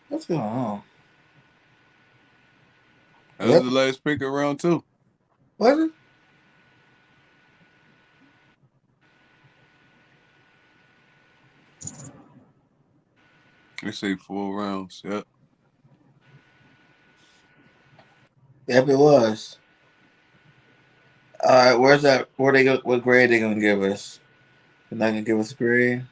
What's going on? That was the last pick of round 2. Was it? They say 4 rounds. Yep. Yep, it was. All right, where's that? Where they go? What grade they gonna give us? They're not gonna give us a grade.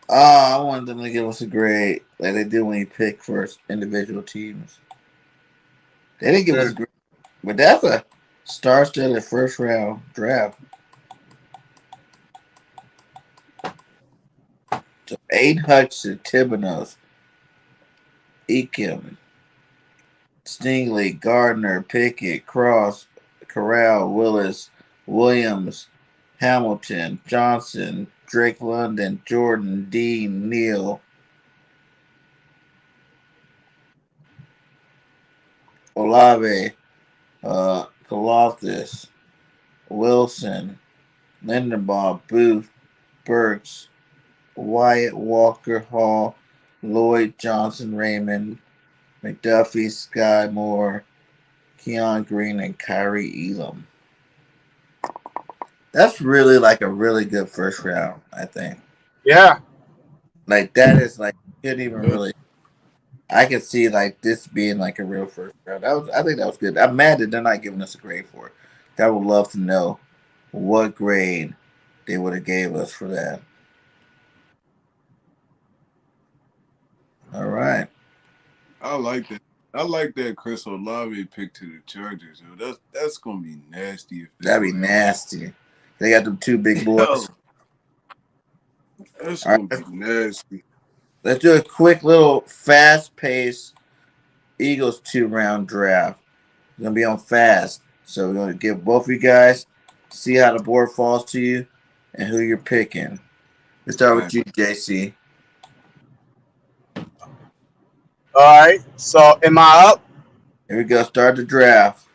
I wanted them to give us a grade like they do when you pick for individual teams. They didn't give us a grade, but that's a star-studded first round draft. So Aiden Hudson, Thibodeau, Ekim, Stingley, Gardner, Pickett, Cross, Corral, Willis, Williams, Hamilton, Johnson, Drake London, Jordan, Dean, Neal, Olave, Colossus, Wilson, Lindenbaugh, Booth, Burks, Wyatt, Walker, Hall, Lloyd, Johnson, Raymond, McDuffie, Sky Moore, Keon Green, and Kyrie Elam. That's really like a really good first round, I think. Yeah. Like that is like couldn't even really. I could see like this being like a real first round. I think that was good. I'm mad that they're not giving us a grade for it. I would love to know what grade they would have gave us for that. All right. I like that. I like that Chris Olave pick to the Chargers. Yo. That's gonna be nasty if That'd be nasty. They got them two big boys. That's All gonna right. be nasty. Let's do a quick little fast paced Eagles 2-round draft. It's gonna be on fast. So we're gonna give both of you guys see how the board falls to you and who you're picking. Let's start with you, JC. All right. So am I up? Here we go. Start the draft.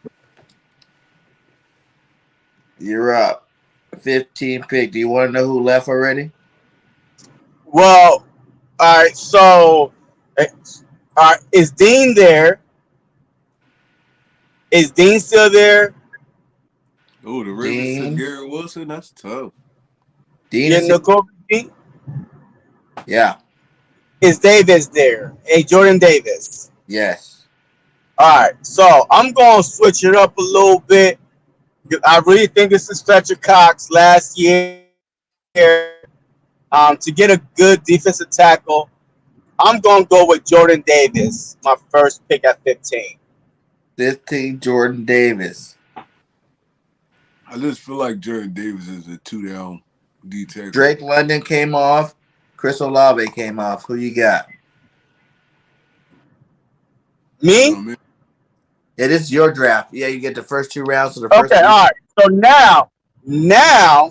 You're up. 15 pick. Do you want to know who left already? Well, all right. So, is Dean there? Is Dean still there? Oh, the Ravens took Garrett Wilson. That's tough. Dean is Dean? Yeah. Is Davis there? Hey, Jordan Davis. Yes. All right. So I'm going to switch it up a little bit. I really think this is Fletcher Cox last year. To get a good defensive tackle, I'm going to go with Jordan Davis, my first pick at 15. 15, Jordan Davis. I just feel like Jordan Davis is a 2-down D tackle. Drake London came off. Chris Olave came off. Who you got? Me? It is your draft. Yeah, you get the first 2 rounds of the first. Okay, all right. So now,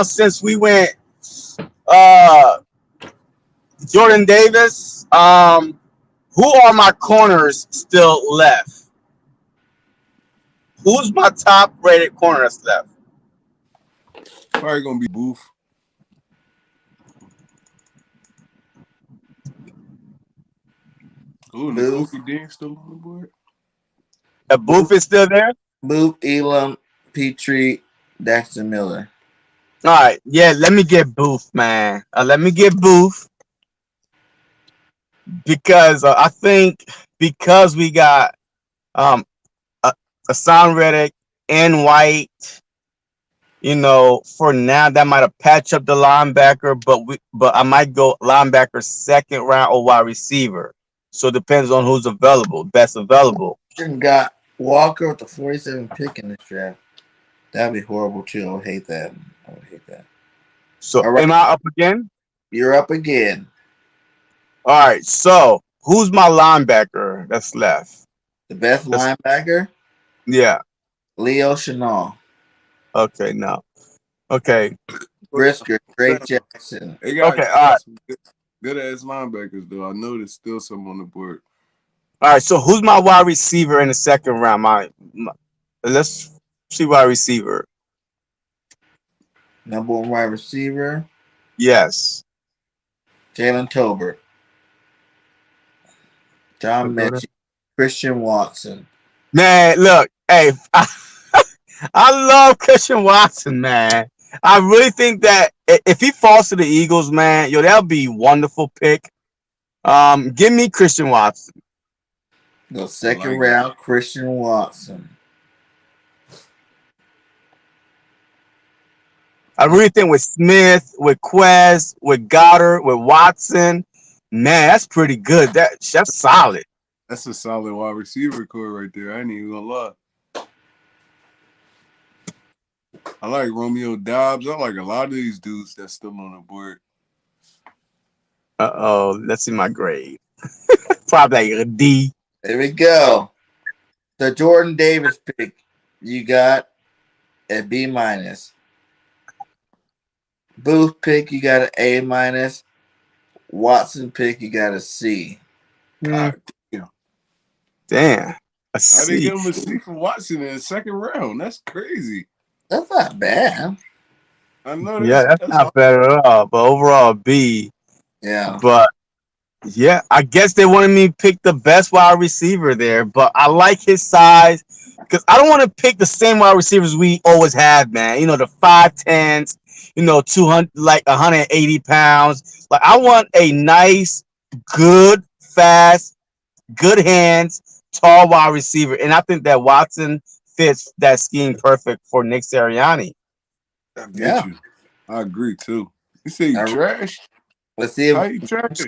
since we went Jordan Davis, who are my corners still left? Who's my top rated corners left? Probably gonna be Booth. Oh, N'Kobe Dean still on the board. Booth is still there? Booth, Elam, Petrie, Daxton Miller. All right. Yeah, let me get Booth, man. Let me get Booth. Because I think because we got Hassan Reddick and White, for now that might have patched up the linebacker, but I might go linebacker second round or wide receiver. So it depends on who's available, best available. Got Walker with the 47th pick in this draft. That'd be horrible too. I would hate that. So am I up again? You're up again. All right. So who's my linebacker that's left? The best linebacker? Yeah. Leo Chenal. Okay, no. Okay. Brisker, Drake Jackson. They got okay, all right. Good ass linebackers though. I know there's still some on the board. All right, so who's my wide receiver in the second round? Let's see wide receiver. Number 1 wide receiver? Yes. Jalen Tolbert. John Mechie. Christian Watson. Man, look, hey, I love Christian Watson, man. I really think that if he falls to the Eagles, man, that'll be a wonderful pick. Give me Christian Watson. The second round, Christian Watson. I really think with Smith, with Quez, with Goddard, with Watson, man, that's pretty good. That's solid. That's a solid wide receiver core right there. I ain't even gonna lie. I like Romeo Dobbs. I like a lot of these dudes that's still on the board. Let's see my grade. Probably like a D. There we go. The Jordan Davis pick, you got a B minus. Booth pick, you got an A minus. Watson pick, you got a C. God damn. Damn. A I C. didn't give him a C for Watson in the second round. That's crazy. That's not bad. I know Yeah, that's that's not bad at all. But overall, B. Yeah. But yeah, I guess they wanted me to pick the best wide receiver there. But I like his size because I don't want to pick the same wide receivers we always have, man. You know, the 5'10s, 200, like 180 pounds. Like, I want a nice, good, fast, good hands, tall wide receiver. And I think that Watson fits that scheme perfect for Nick Sirianni. I get you. I agree too. You say you trash? Let's see How if you trash?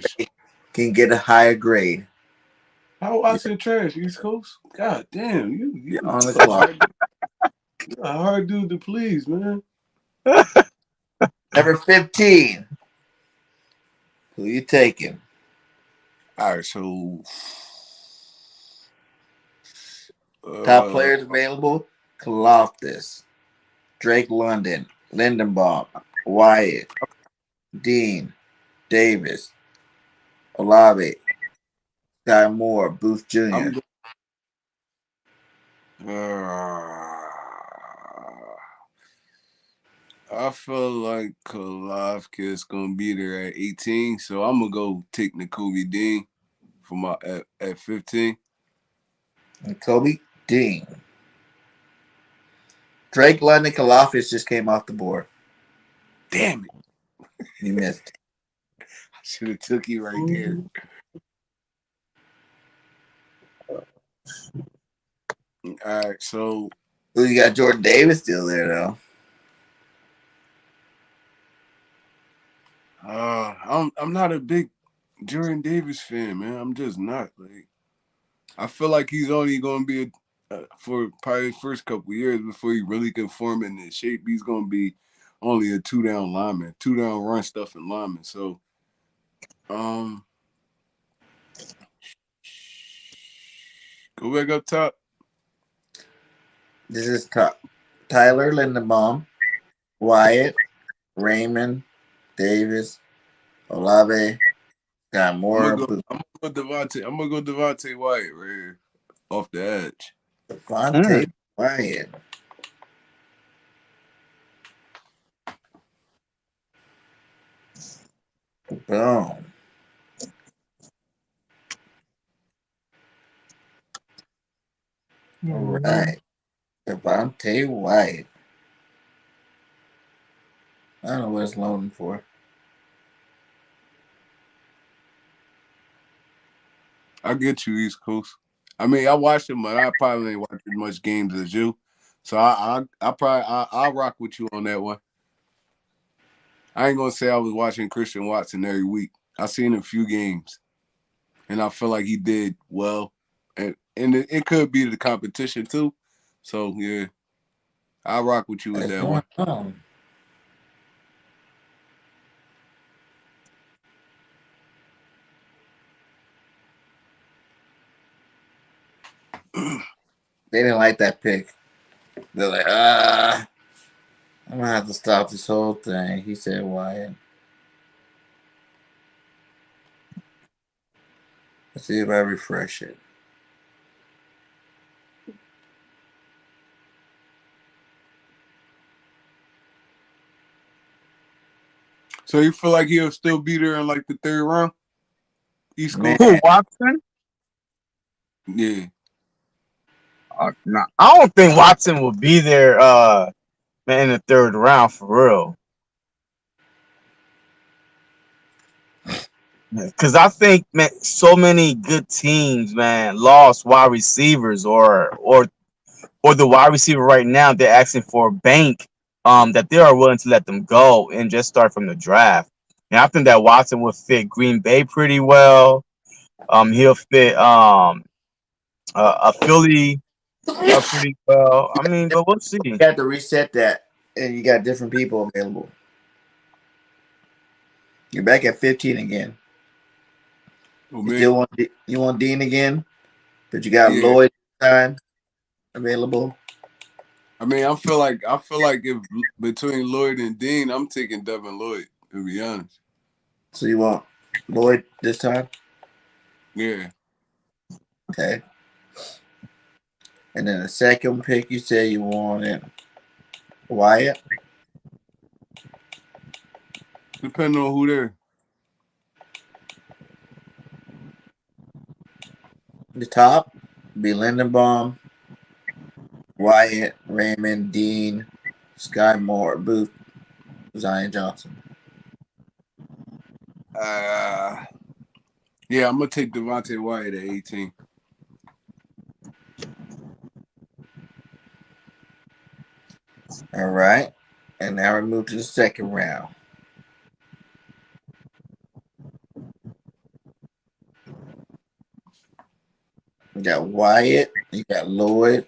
can get a higher grade. How Watson trash? East Coast? God damn, you On the clock. You're a hard dude to please, man. Number 15. Who you taking? All right, so Top players available: Kaloftis, Drake London, Lindenbaum, Wyatt, Dean, Davis, Olave, Sky Moore, Booth Jr. I feel like Kalafka gonna be there at 18, so I'm gonna go take Nakobe Dean for my at 15. Nakobe Dean. Drake London, Kaloftis just came off the board. Damn it! You missed. I should have took you right there. All right, so you got Jordan Davis still there though. I'm not a big Jordan Davis fan, man. I'm just not. Like, I feel like he's only gonna be for probably the first couple years before he really can form in the shape. He's gonna be only a 2-down lineman, 2-down run stuffing lineman. So, go back up top. This is Tyler Lindenbaum, Wyatt, Raymond, Davis, Olave, Sky Moore. I'm gonna go Devontae Wyatt right here off the edge. Devontae Wyatt. Boom. All right. Devontae Wyatt. I don't know what it's loading for. I get you, East Coast. I mean, I watched him, but I probably ain't watched as much games as you. So I'll rock with you on that one. I ain't gonna say I was watching Christian Watson every week. I seen a few games, and I feel like he did well, and it could be the competition too. So yeah, I'll rock with you with that one. They didn't like that pick. They're like, I'm gonna have to stop this whole thing. He said Wyatt. Let's see if I refresh it. So you feel like he'll still be there in like the third round? East Coast? Who, Watson? Yeah. No, I don't think Watson will be there man, in the third round for real. Because I think, man, so many good teams, man, lost wide receivers or the wide receiver right now they're asking for a bank that they are willing to let them go and just start from the draft. And I think that Watson will fit Green Bay pretty well. He'll fit a Philly pretty well. I mean, but we'll see. You have to reset that, and you got different people available. You're back at 15 again. Oh, You man. still want Dean again, but you got Yeah. Lloyd time available. I mean, I feel like if between Lloyd and Dean, I'm taking Devin Lloyd, to be honest. So you want Lloyd this time? Yeah. Okay. And then the second pick, you said you wanted Wyatt. Depending on who there. The top be Lindenbaum, Wyatt, Raymond, Dean, Sky Moore, Booth, Zion Johnson. Yeah, I'm gonna take Devontae Wyatt at 18. All right. And now we move to the second round. You got Wyatt, you got Lloyd,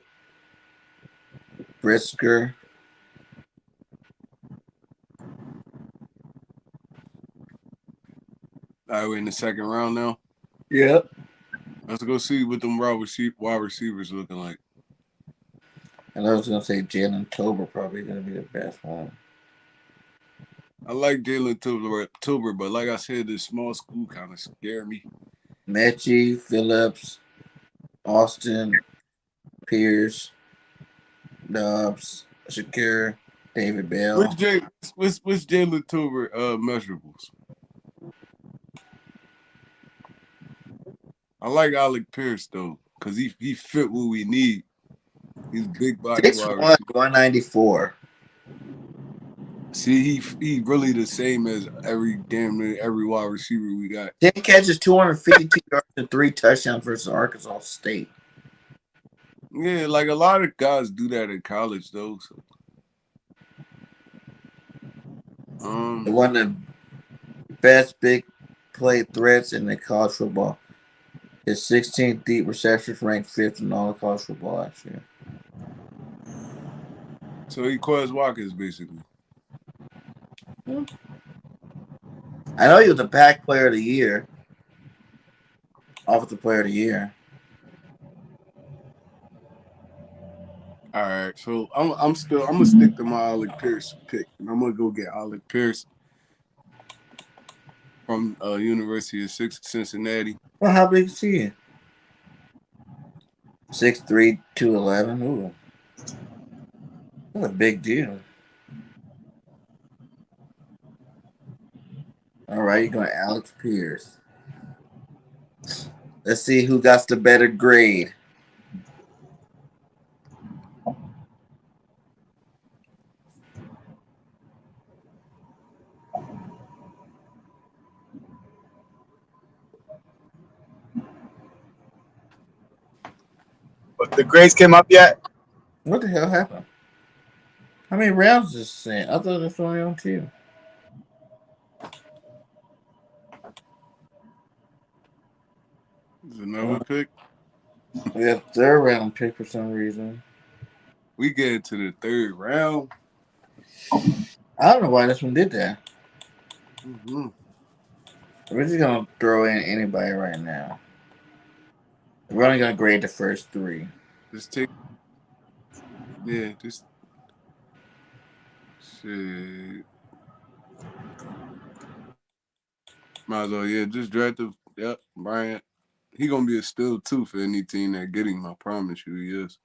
Brisker. All right, we're in the second round now. Yep. Let's go see what them wide receivers looking like. And I was gonna say Jalen Tober probably gonna be the best one. I like Jalen Tober, but like I said, this small school kind of scare me. Mechie, Phillips, Austin, Pierce, Dobbs, Shakir, David Bell. What's Jalen Tober measurables? I like Alec Pierce though, cause he fit what we need. He's big body. 6'1", 194. See, he really the same as every wide receiver we got. 10 catches, 252 yards, and 3 touchdowns versus Arkansas State. Yeah, like a lot of guys do that in college though. So. One of the best big play threats in the college football. His 16 deep receptions ranked 5th in all of college football last year. So he Quez Watkins basically. I know he was the PAC Player of the Year, Offensive Player of the Year. All right, so I'm gonna stick to my Alec Pierce pick, and I'm gonna go get Alec Pierce from University of Cincinnati. Well, how big is he? 6'3", 211. Ooh, that's a big deal. All right, you're going Alex Pierce. Let's see who got the better grade. But the grades came up yet? What the hell happened? How many rounds is this saying? I thought it was only on 2. There's another pick. We have 3rd round pick for some reason. We get into the 3rd round. I don't know why this one did that. Mm-hmm. We're just gonna throw in anybody right now. We're only gonna grade the first 3. Just take. Yeah, just. Shit. Might as well, yeah, just draft the. Yep, Bryant. He gonna be a steal too for any team that get him. I promise you, he is.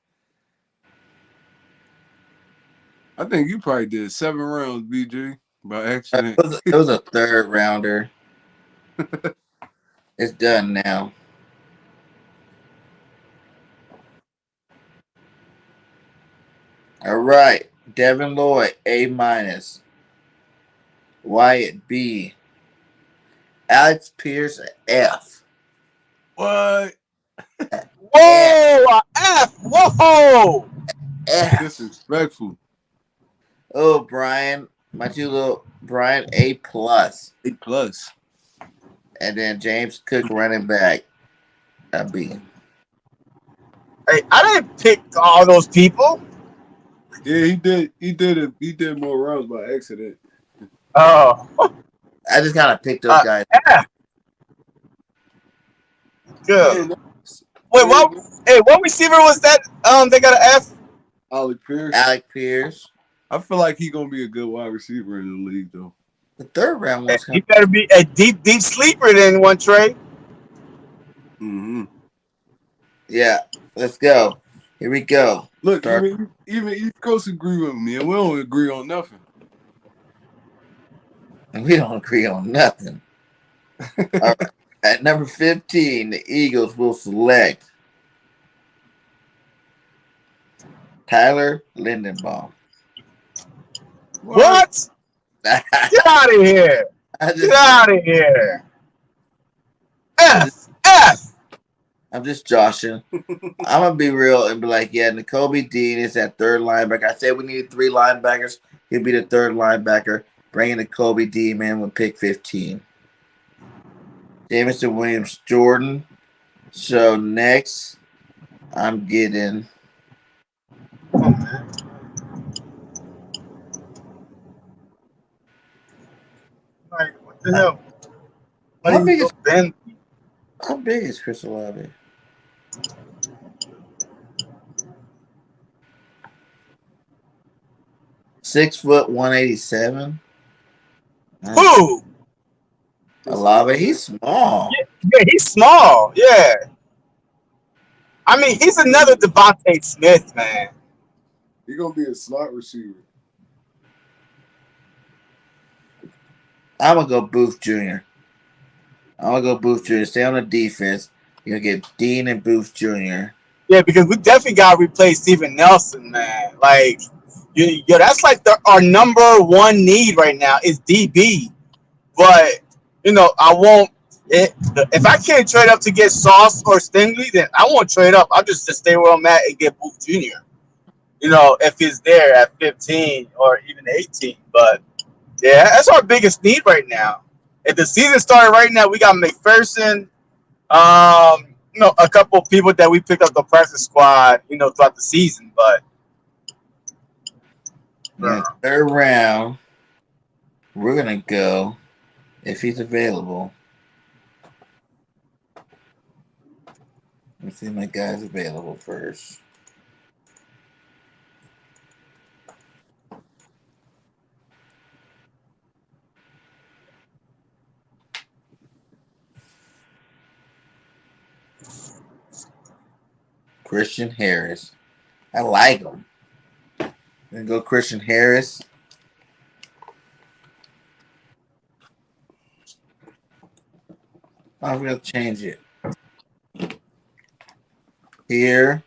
I think you probably did 7 rounds, BJ, by accident. It was a 3rd rounder. It's done now. All right, Devin Lloyd, A-. Wyatt, B. Alex Pierce, F. What? Whoa, F. Whoa. F. Disrespectful. Oh, Brian, my 2 little Brian, A+. A+. And then James Cook, running back, a B. Hey, I didn't pick all those people. Yeah, he did. He did more rounds by accident. Oh, I just kind of picked those guys. F. Good. Man, Wait, what? Hey, what receiver was that? They got an F. Alec Pierce. Alec Pierce. I feel like he's gonna be a good wide receiver in the league, though. The third round one's He coming. better be a deep sleeper than one Trey. Mm-hmm. Yeah, let's go. Here we go. Look, Start. even East Coast agree with me, and we don't agree on nothing. And we don't agree on nothing. All right. At number 15, the Eagles will select Tyler Lindenbaum. What? Get out of here! Get out of here! F. I'm just joshing. I'm gonna be real and be like, yeah, N'Kobe Dean is that third linebacker. I said we needed 3 linebackers. He'll be the third linebacker. Bringing N'Kobe Dean in with pick 15. Jameson Williams Jordan. So next, I'm getting. Like, what the hell? How big is Chris Olave? Six foot 187. Who? Olave, he's small. Yeah, he's small. Yeah. I mean, he's another Devontae Smith, man. He's gonna be a slot receiver. I'm gonna go Booth Jr. Stay on the defense. You're gonna get Dean and Booth Jr. Yeah, because we definitely gotta replace Steven Nelson, man. Like, yo, that's like our number one need right now is DB. But I won't. If I can't trade up to get Sauce or Stingley, then I won't trade up. I'll just stay where I'm at and get Booth Jr. If he's there at 15 or even 18. But yeah, that's our biggest need right now. If the season started right now, we got McPherson, a couple of people that we picked up the practice squad, throughout the season. But third round, we're gonna go if he's available. Let's see if my guy's available first. Christian Harris. I like him. Gonna go Christian Harris. I'm gonna change it. Here.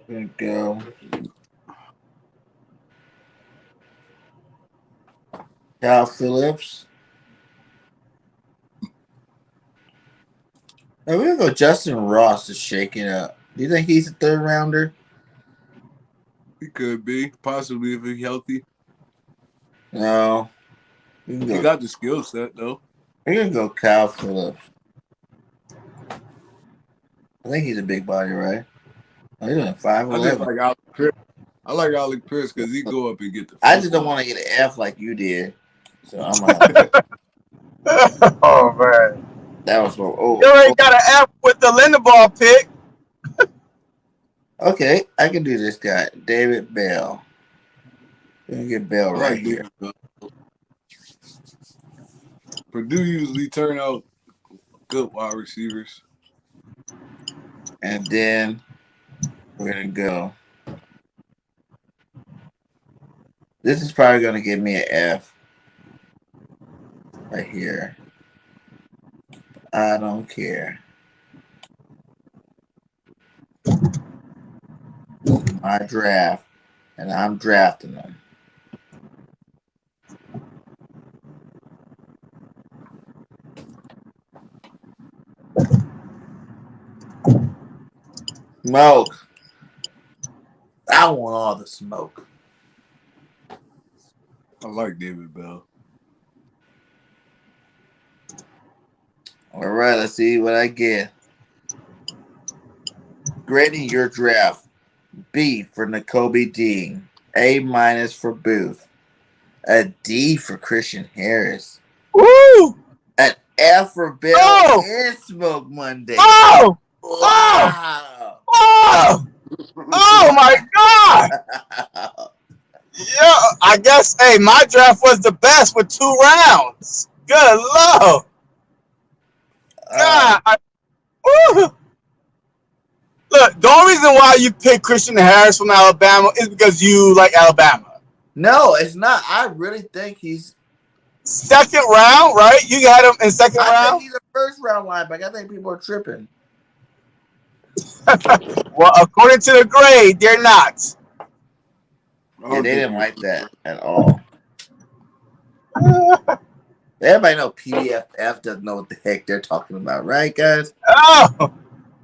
Gonna go. Cal Phillips. We're gonna go Justin Ross is shaking up. Do you think he's a third rounder? He could be, possibly if he's healthy. No. He got the skill set though. We're gonna go Cal Phillips. I think he's a big body, right? Oh, he's only 5'11". I just like Alec Pierce. I like Alec Pierce because he go up and get the football. I just don't want to get an F like you did. So I'm out. Oh man. That was what. You already got an F with the Lindenbaum pick. Okay, I can do this guy, David Bell. We're gonna get Bell right here. Purdue usually turn out good wide receivers. And then we're gonna go. This is probably gonna give me an F right here. I don't care. This is my draft, and I'm drafting them. Smoke. I want all the smoke. I like David Bell. All right, let's see what I get. Grading your draft: B for N'Kobe Dean, A- for Booth, a D for Christian Harris, Woo! an F for Bell Oh! and Smoke Monday. Oh! Wow! Oh! Oh my God! Yeah, I guess. Hey, my draft was the best with 2 rounds. Good lord! God, woo. Look, the only reason why you picked Christian Harris from Alabama is because you like Alabama. No, it's not. I really think he's 2nd round, right? You had him in 2nd I round. think he's a first round linebacker. I think people are tripping. Well, according to the grade, they're not. Yeah, they didn't like that at all. Everybody know PDFF doesn't know what the heck they're talking about, right, guys? Oh,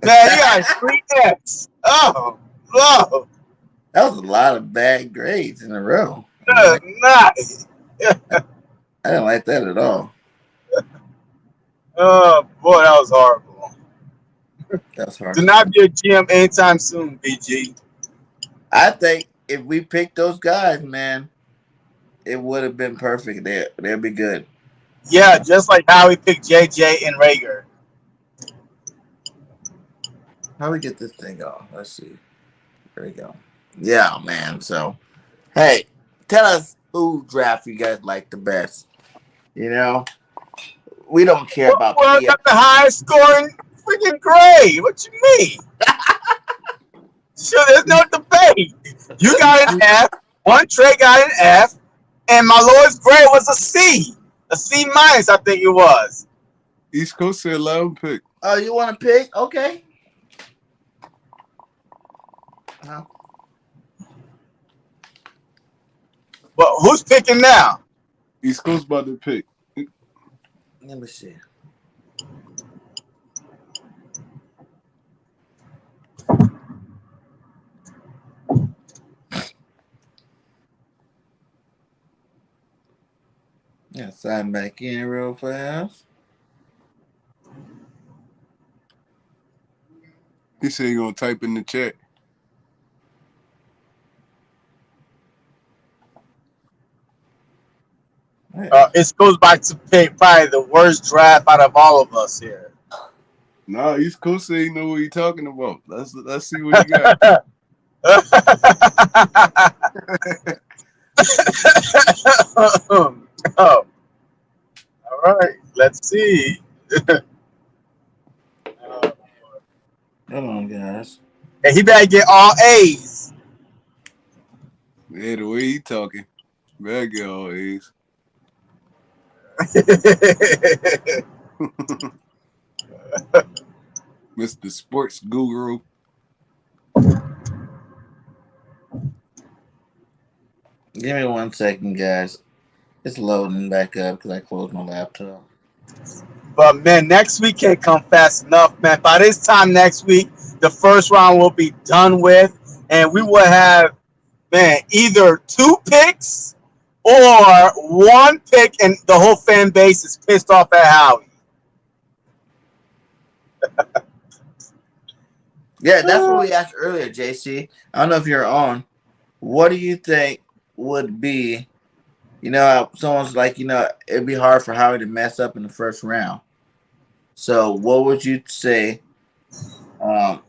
man, you got 3 Fs. Oh, no. That was a lot of bad grades in a row. Nice. I didn't like that at all. Oh, boy, that was horrible. That's hard. Do not be a GM anytime soon, BG. I think if we picked those guys, man, it would have been perfect. They'd be good. Yeah, just like how we picked JJ and Rager. How we get this thing off? Let's see. There we go. Yeah, man. So, hey, tell us who draft you guys like the best. You know, we don't care about Well, got the highest scoring freaking grade. What you mean? Sure, there's no debate. You got an F. One Trey got an F, and my lowest grade was a C. A C minus, I think it was. East Coast said 11 pick. Oh, you want to pick? Okay. No. But who's picking now? East Coast about to pick. Let me see. Yeah, sign back in real fast. He said you're gonna type in the chat. It goes back to pick probably the worst draft out of all of us here. Nah, East Coast say you know what he talking about. Let's see what he got. Oh, all right. Let's see. Come on, guys. And he better get all A's. Yeah, the way he talking. Better get all A's. Mr. Sports Guru. Give me 1 second, guys. It's loading back up because I closed my laptop. But man, next week can't come fast enough, man. By this time next week, the first round will be done with, and we will have, man, either 2 picks or 1 pick, and the whole fan base is pissed off at Howie. Yeah, that's what we asked earlier, JC. I don't know if you're on. What do you think would be, someone's like, it'd be hard for Howie to mess up in the first round. So what would you say? What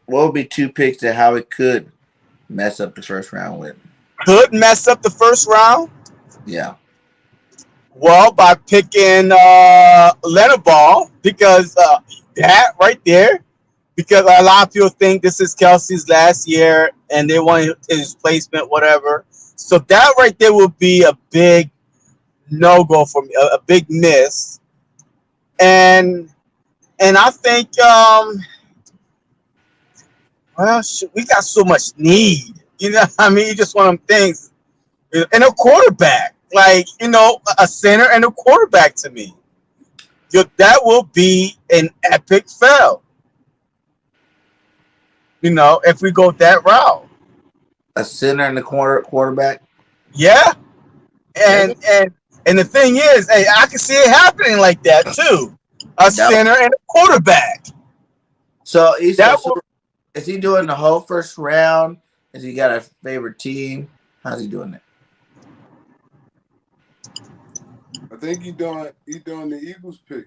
would be 2 picks that Howie could mess up the first round with? Could mess up the first round? Yeah. Well, by picking Leonard Ball, because that right there, because a lot of people think this is Kelsey's last year and they want his placement, whatever. So that right there will be a big no-go for me, a big miss. And I think, we got so much need. You know what I mean? You just want them things. And a quarterback. Like, a center and a quarterback to me. That will be an epic fail. If we go that route. A center and a quarterback? Yeah. And the thing is, hey, I can see it happening like that too. A center and a quarterback. So is Is he doing the whole first round? Has he got a favorite team? How's he doing it? I think he doing the Eagles pick.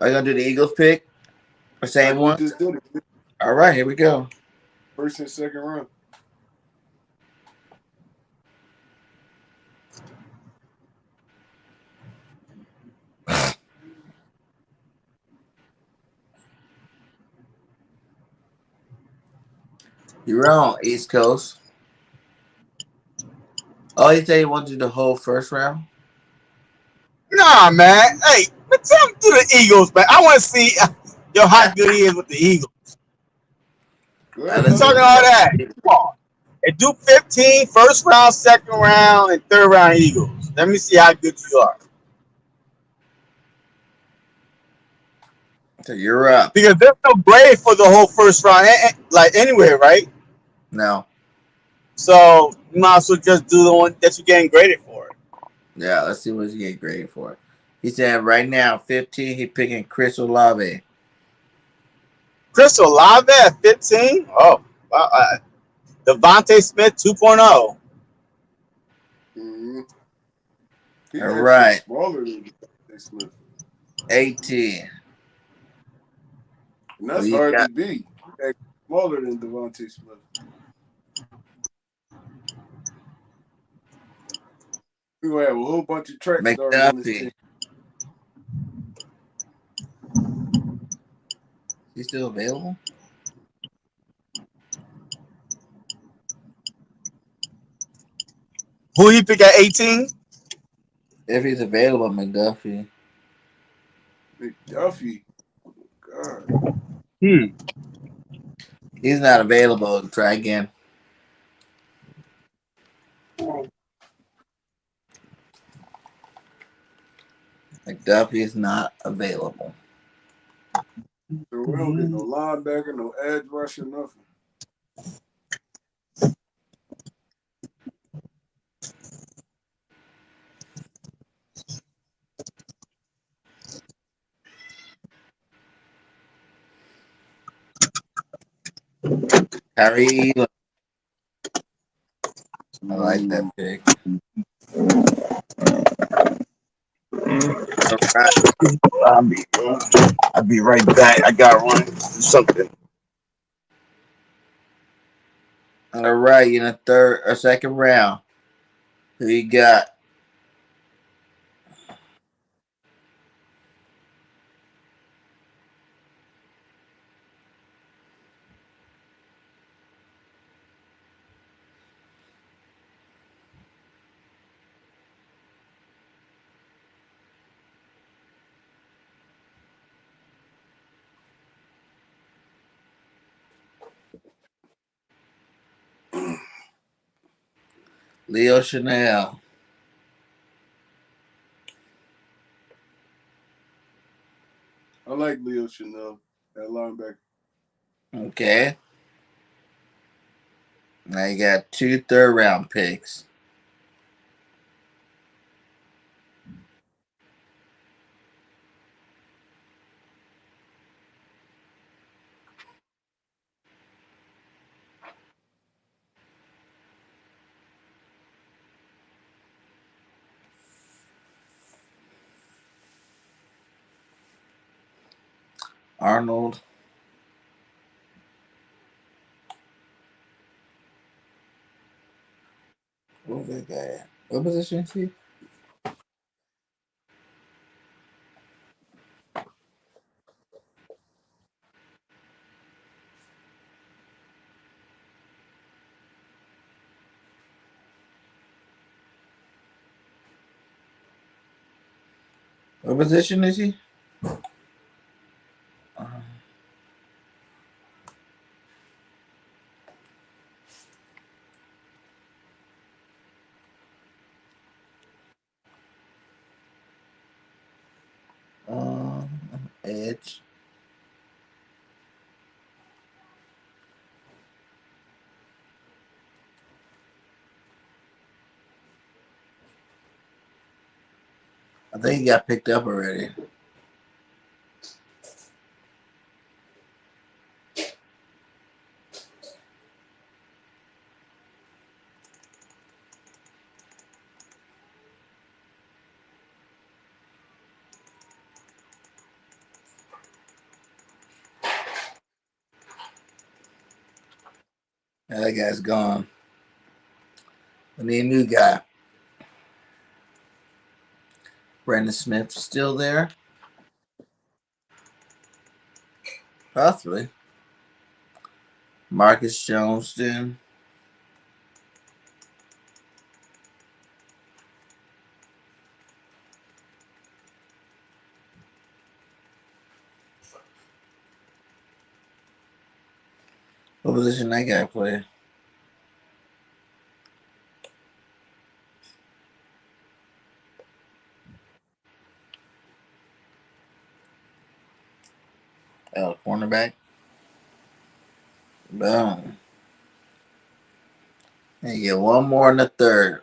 Are you gonna do the Eagles pick? The same one? Just did it. All right, here we go. First and second round. You're on East Coast. Oh, he said he wanted to do the whole first round. Nah, man. Hey, but tell him to the Eagles, man. I want to see how good he is with the Eagles. Let's He's see talking what all he got. that. Come on. And do 15, first round, second round, and third round Eagles. Let me see how good you are. So you're up. Because there's no grade for the whole first round, like anywhere, right? No. So you might as well just do the one that you're getting graded for. Yeah, let's see what he get graded for. He said right now, 15, he picking Chris Olave. Chris Olave at 15? Oh, wow. Devontae Smith 2.0. Mm-hmm. He All actually right. smaller than Smith. 18. And that's Who you hard got? to beat. He's smaller than Devontae Smith. We're going to have a whole bunch of track stars on this team. McDuffie. He's still available? Who he pick at 18? If he's available, McDuffie. McDuffie. God. He's not available. Try again. McDuffie is not available. So we don't get no linebacker, no edge rusher, nothing. Harry Elam. I like that pick. All right. I'll be right back. I got to run do something. All right, in the third or second round, who you got? Leo Chanel. I like Leo Chanel at linebacker. Okay. Now you got 2 third-round picks. Arnold. What's that guy at? What position is he? What position is he? Edge. I think he got picked up already. That guy's gone. I need a new guy. Brandon Smith still there? Possibly. Marcus Jones then. What position that guy play? Cornerback. Boom. And you get one more in the third.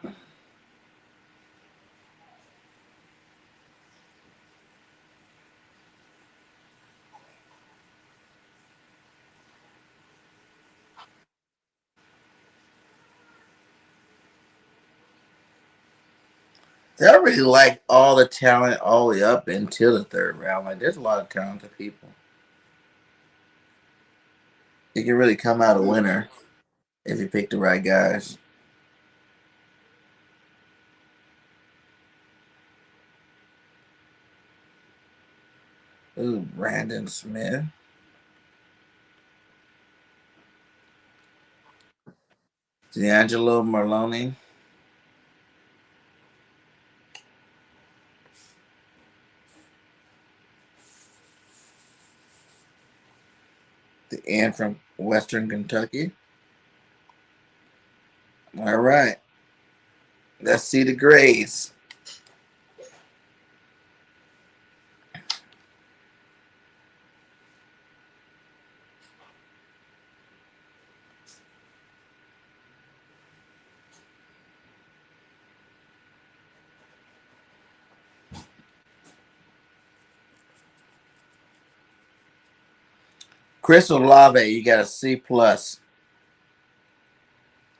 I really like all the talent all the way up until the third round. Like, there's a lot of talented people. You can really come out a winner if you pick the right guys. Ooh, Brandon Smith. D'Angelo Marloni. The end from Western Kentucky. All right. Let's see the grades. Chris Olave, you got a C plus.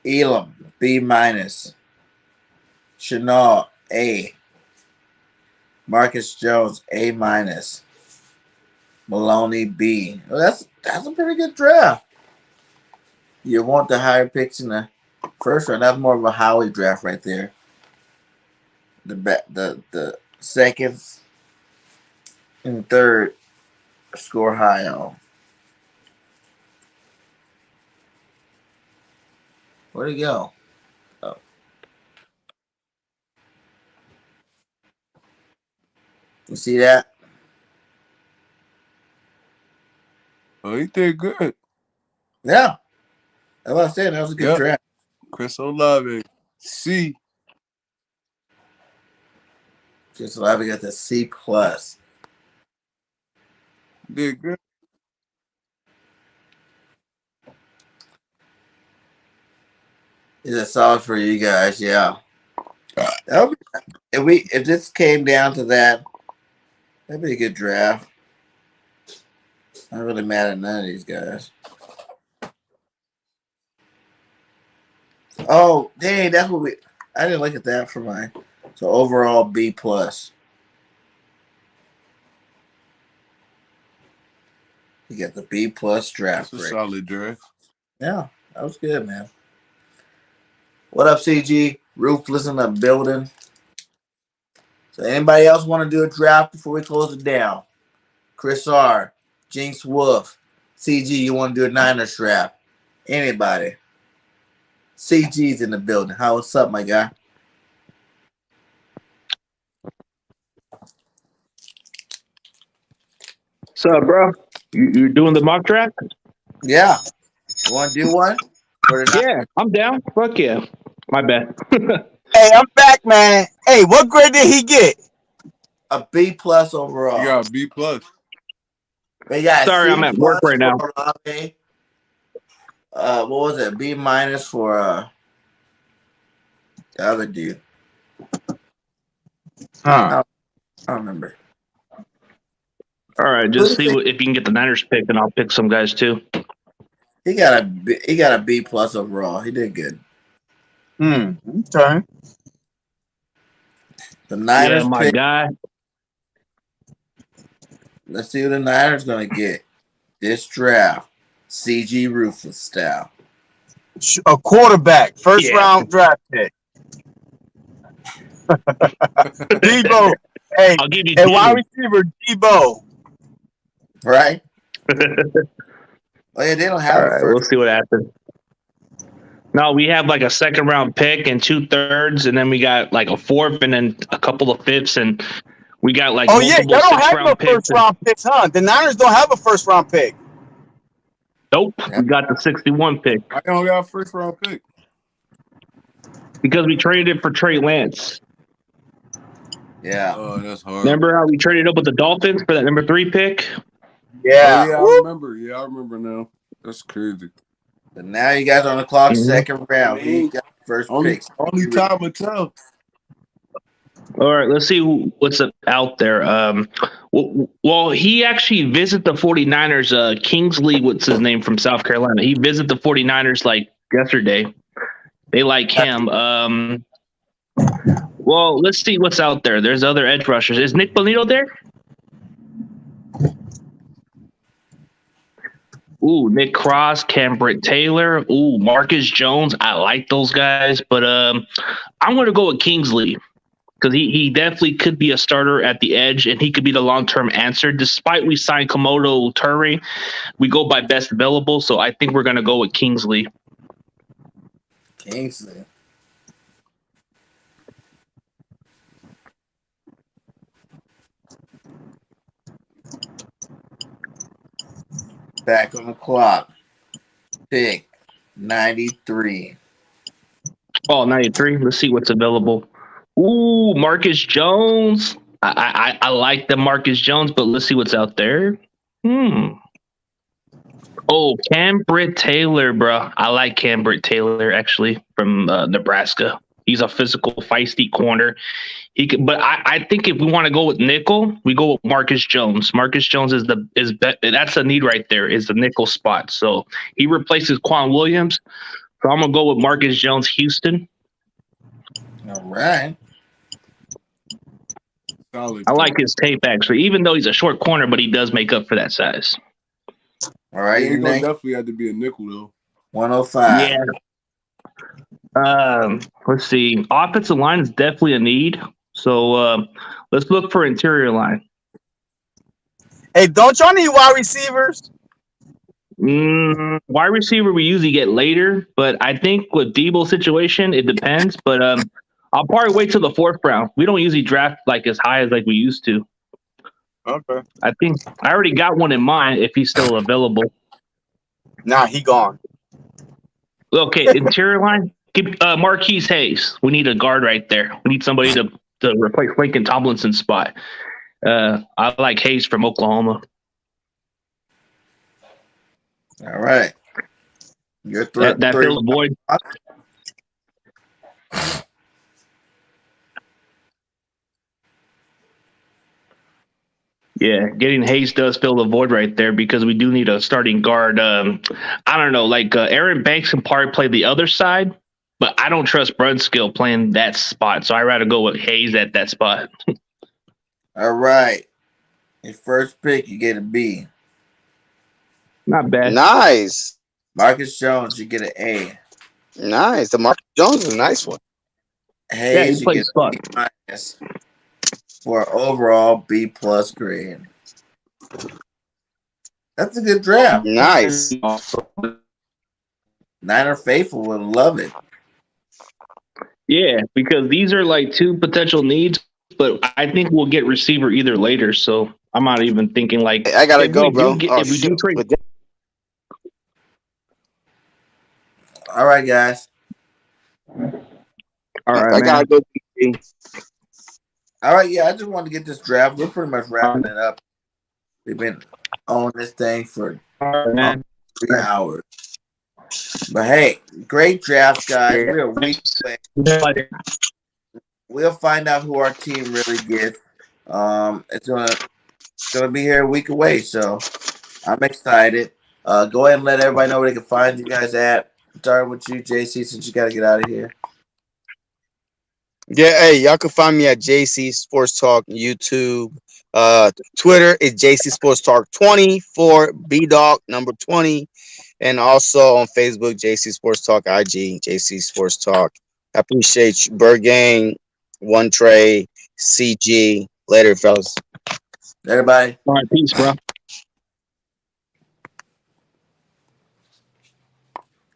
Elam, B minus. Chanel, A. Marcus Jones, A minus. Maloney, B. Well, that's a pretty good draft. You want the higher picks in the first round. That's more of a Howie draft right there. The seconds and third score high on. Where'd he go? Oh. You see that? Oh, he did good. Yeah. That's what I said. That was a good draft. Chris Olave, C. Chris Olave got the C plus. Did good. Is it solid for you guys? Yeah. That would be, if this came down to that, that'd be a good draft. I'm not really mad at none of these guys. Oh, dang, that's what I didn't look at that for mine. So overall B plus. You get the B plus draft. That's a solid draft. Yeah, that was good, man. What up, CG? Ruthless in the building. So anybody else want to do a draft before we close it down? Chris R, Jinx Wolf, CG, you want to do a Niners draft? Anybody? CG's in the building. How what's up, my guy? What's up, bro? You doing the mock draft? Yeah. You want to do one? Yeah, I'm down. Fuck yeah. My bad. Hey, I'm back, man. Hey, what grade did he get? A B plus overall. You got a B plus. They got Sorry, C I'm at work right now. Olave. What was it? B minus for the other dude. Huh. I don't remember. All right, just see if you can get the Niners pick, and I'll pick some guys too. He got a B plus overall. He did good. Okay. The Niners my pick. guy. Let's see what the Niners gonna get this draft. CG Ruthless style. A quarterback, first Yeah. round draft pick. Debo. Hey, I'll give you hey, wide two. receiver Debo. Right? Oh yeah, they don't All have a right, we'll first. see what happens. No, we have like a second round pick and 2/3, and then we got like a fourth and then a couple of fifths, and we got like Oh yeah, multiple y'all don't sixth have no round picks. first round picks, huh? The Niners don't have a first round pick. Nope, we got the 61 pick I don't got a first round pick. because we traded it for Trey Lance. Yeah. Oh, that's hard. Remember how we traded up with the Dolphins for that number 3 pick? Yeah. Oh, yeah, I remember. Yeah, I remember now. That's crazy. But now you guys on the clock, Mhm. second round. I Who mean, you got first Only picks? time will tell. All right, let's see what's out there. Well, he actually visited the 49ers. Kingsley, what's his name, from South Carolina. He visited the 49ers like yesterday. They like him. Well, let's see what's out there. There's other edge rushers. Is Nick Bonito there? Ooh, Nick Cross, Cambrit Taylor. Ooh, Marcus Jones. I like those guys, but I'm going to go with Kingsley because he definitely could be a starter at the edge, and he could be the long-term answer. Despite we signed Komodo Turry, we go by best available, so I think we're going to go with Kingsley. Kingsley. Back on the clock. Pick 93. Oh, 93. Let's see what's available. Ooh, Marcus Jones. I like the Marcus Jones, but let's see what's out there. Oh, Cambrit Taylor, bro. I like Cambrit Taylor actually from Nebraska. He's a physical, feisty corner. But I think if we want to go with nickel, we go with Marcus Jones. Marcus Jones that's a need right there. Is the nickel spot. So he replaces Quan Williams. So I'm gonna go with Marcus Jones, Houston. All right. Solid. I like his tape actually, even though he's a short corner, but he does make up for that size. All right. Yeah, Your he's gonna next definitely have to be a nickel though. 105. Yeah. Let's see. Offensive line is definitely a need. So let's look for interior line. Hey, don't y'all need wide receivers? Wide receiver we usually get later, but I think with Debo's situation, it depends. But I'll probably wait till the 4th round. We don't usually draft like as high as like we used to. Okay. I think I already got one in mind if he's still available. Nah, he gone. Okay, interior line. Keep Marquise Hayes. We need a guard right there. We need somebody to replace Lincoln Tomlinson's spot. I like Hayes from Oklahoma. All right. Your That fills the void. Yeah, getting Hayes does fill the void right there because we do need a starting guard. I don't know, like Aaron Banks can probably play the other side, but I don't trust Brunskill playing that spot, so I'd rather go with Hayes at that spot. All right. Your first pick, you get a B. Not bad. Nice. Marcus Jones, you get an A. Nice. The Marcus Jones is a nice one. Hayes, Yeah, he you plays get spot. a B- for overall B+ grade. That's a good draft. Nice. Niner faithful would love it. Yeah, because these are like 2 potential needs, but I think we'll get receiver either later. So I'm not even thinking like I gotta go, bro. if we do trade. All right, guys. All right, I gotta go. All right, yeah. I just wanted to get this draft. We're pretty much wrapping it up. We've been on this thing for 3 hours. But hey, great draft, guys. We're a week away. We'll find out who our team really gets. It's gonna be here a week away, so I'm excited. Go ahead and let everybody know where they can find you guys at. Starting with you, JC, since you got to get out of here. Yeah, hey, y'all can find me at JC Sports Talk YouTube. Twitter is JC Sports Talk 20 for BDog number 20. And also on Facebook, JC Sports Talk, IG, JC Sports Talk. I appreciate you. Bird Gang, One Trey, CG. Later, fellas. Everybody. All right, peace, bro.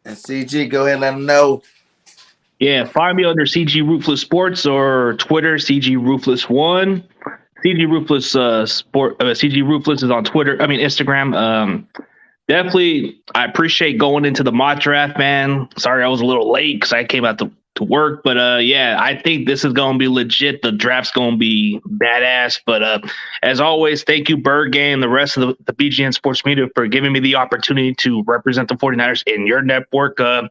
And CG, go ahead and let them know. Yeah, find me under CG Ruthless Sports or Twitter, CG Ruthless1. CG Ruthless CG Ruthless is on Twitter. I mean Instagram. Definitely, I appreciate going into the mock draft, man. Sorry I was a little late because I came out to work, but yeah, I think this is going to be legit. The draft's going to be badass. But as always, thank you, Bird Gang, and the rest of the BGN Sports Media for giving me the opportunity to represent the 49ers in your network. I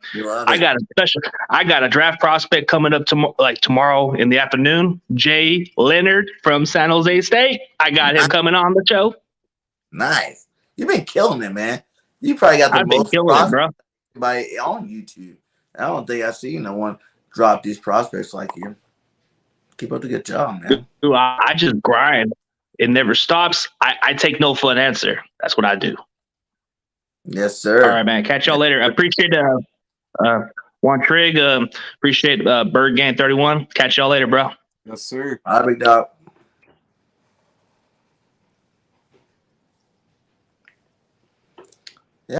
got a draft prospect coming up tomorrow in the afternoon. Jay Leonard from San Jose State. I got him coming on the show. Nice. You've been killing it, man. You probably got the I've been most killing it, bro. by on YouTube. I don't think I've seen no one drop these prospects like you. Keep up the good job, man. Dude, I just grind. It never stops. I take no for an answer. That's what I do. Yes, sir. All right, man. Catch y'all later. I appreciate Juan Trig. Appreciate Bird Gang 31. Catch y'all later, bro. Yes, sir. All right, big dog.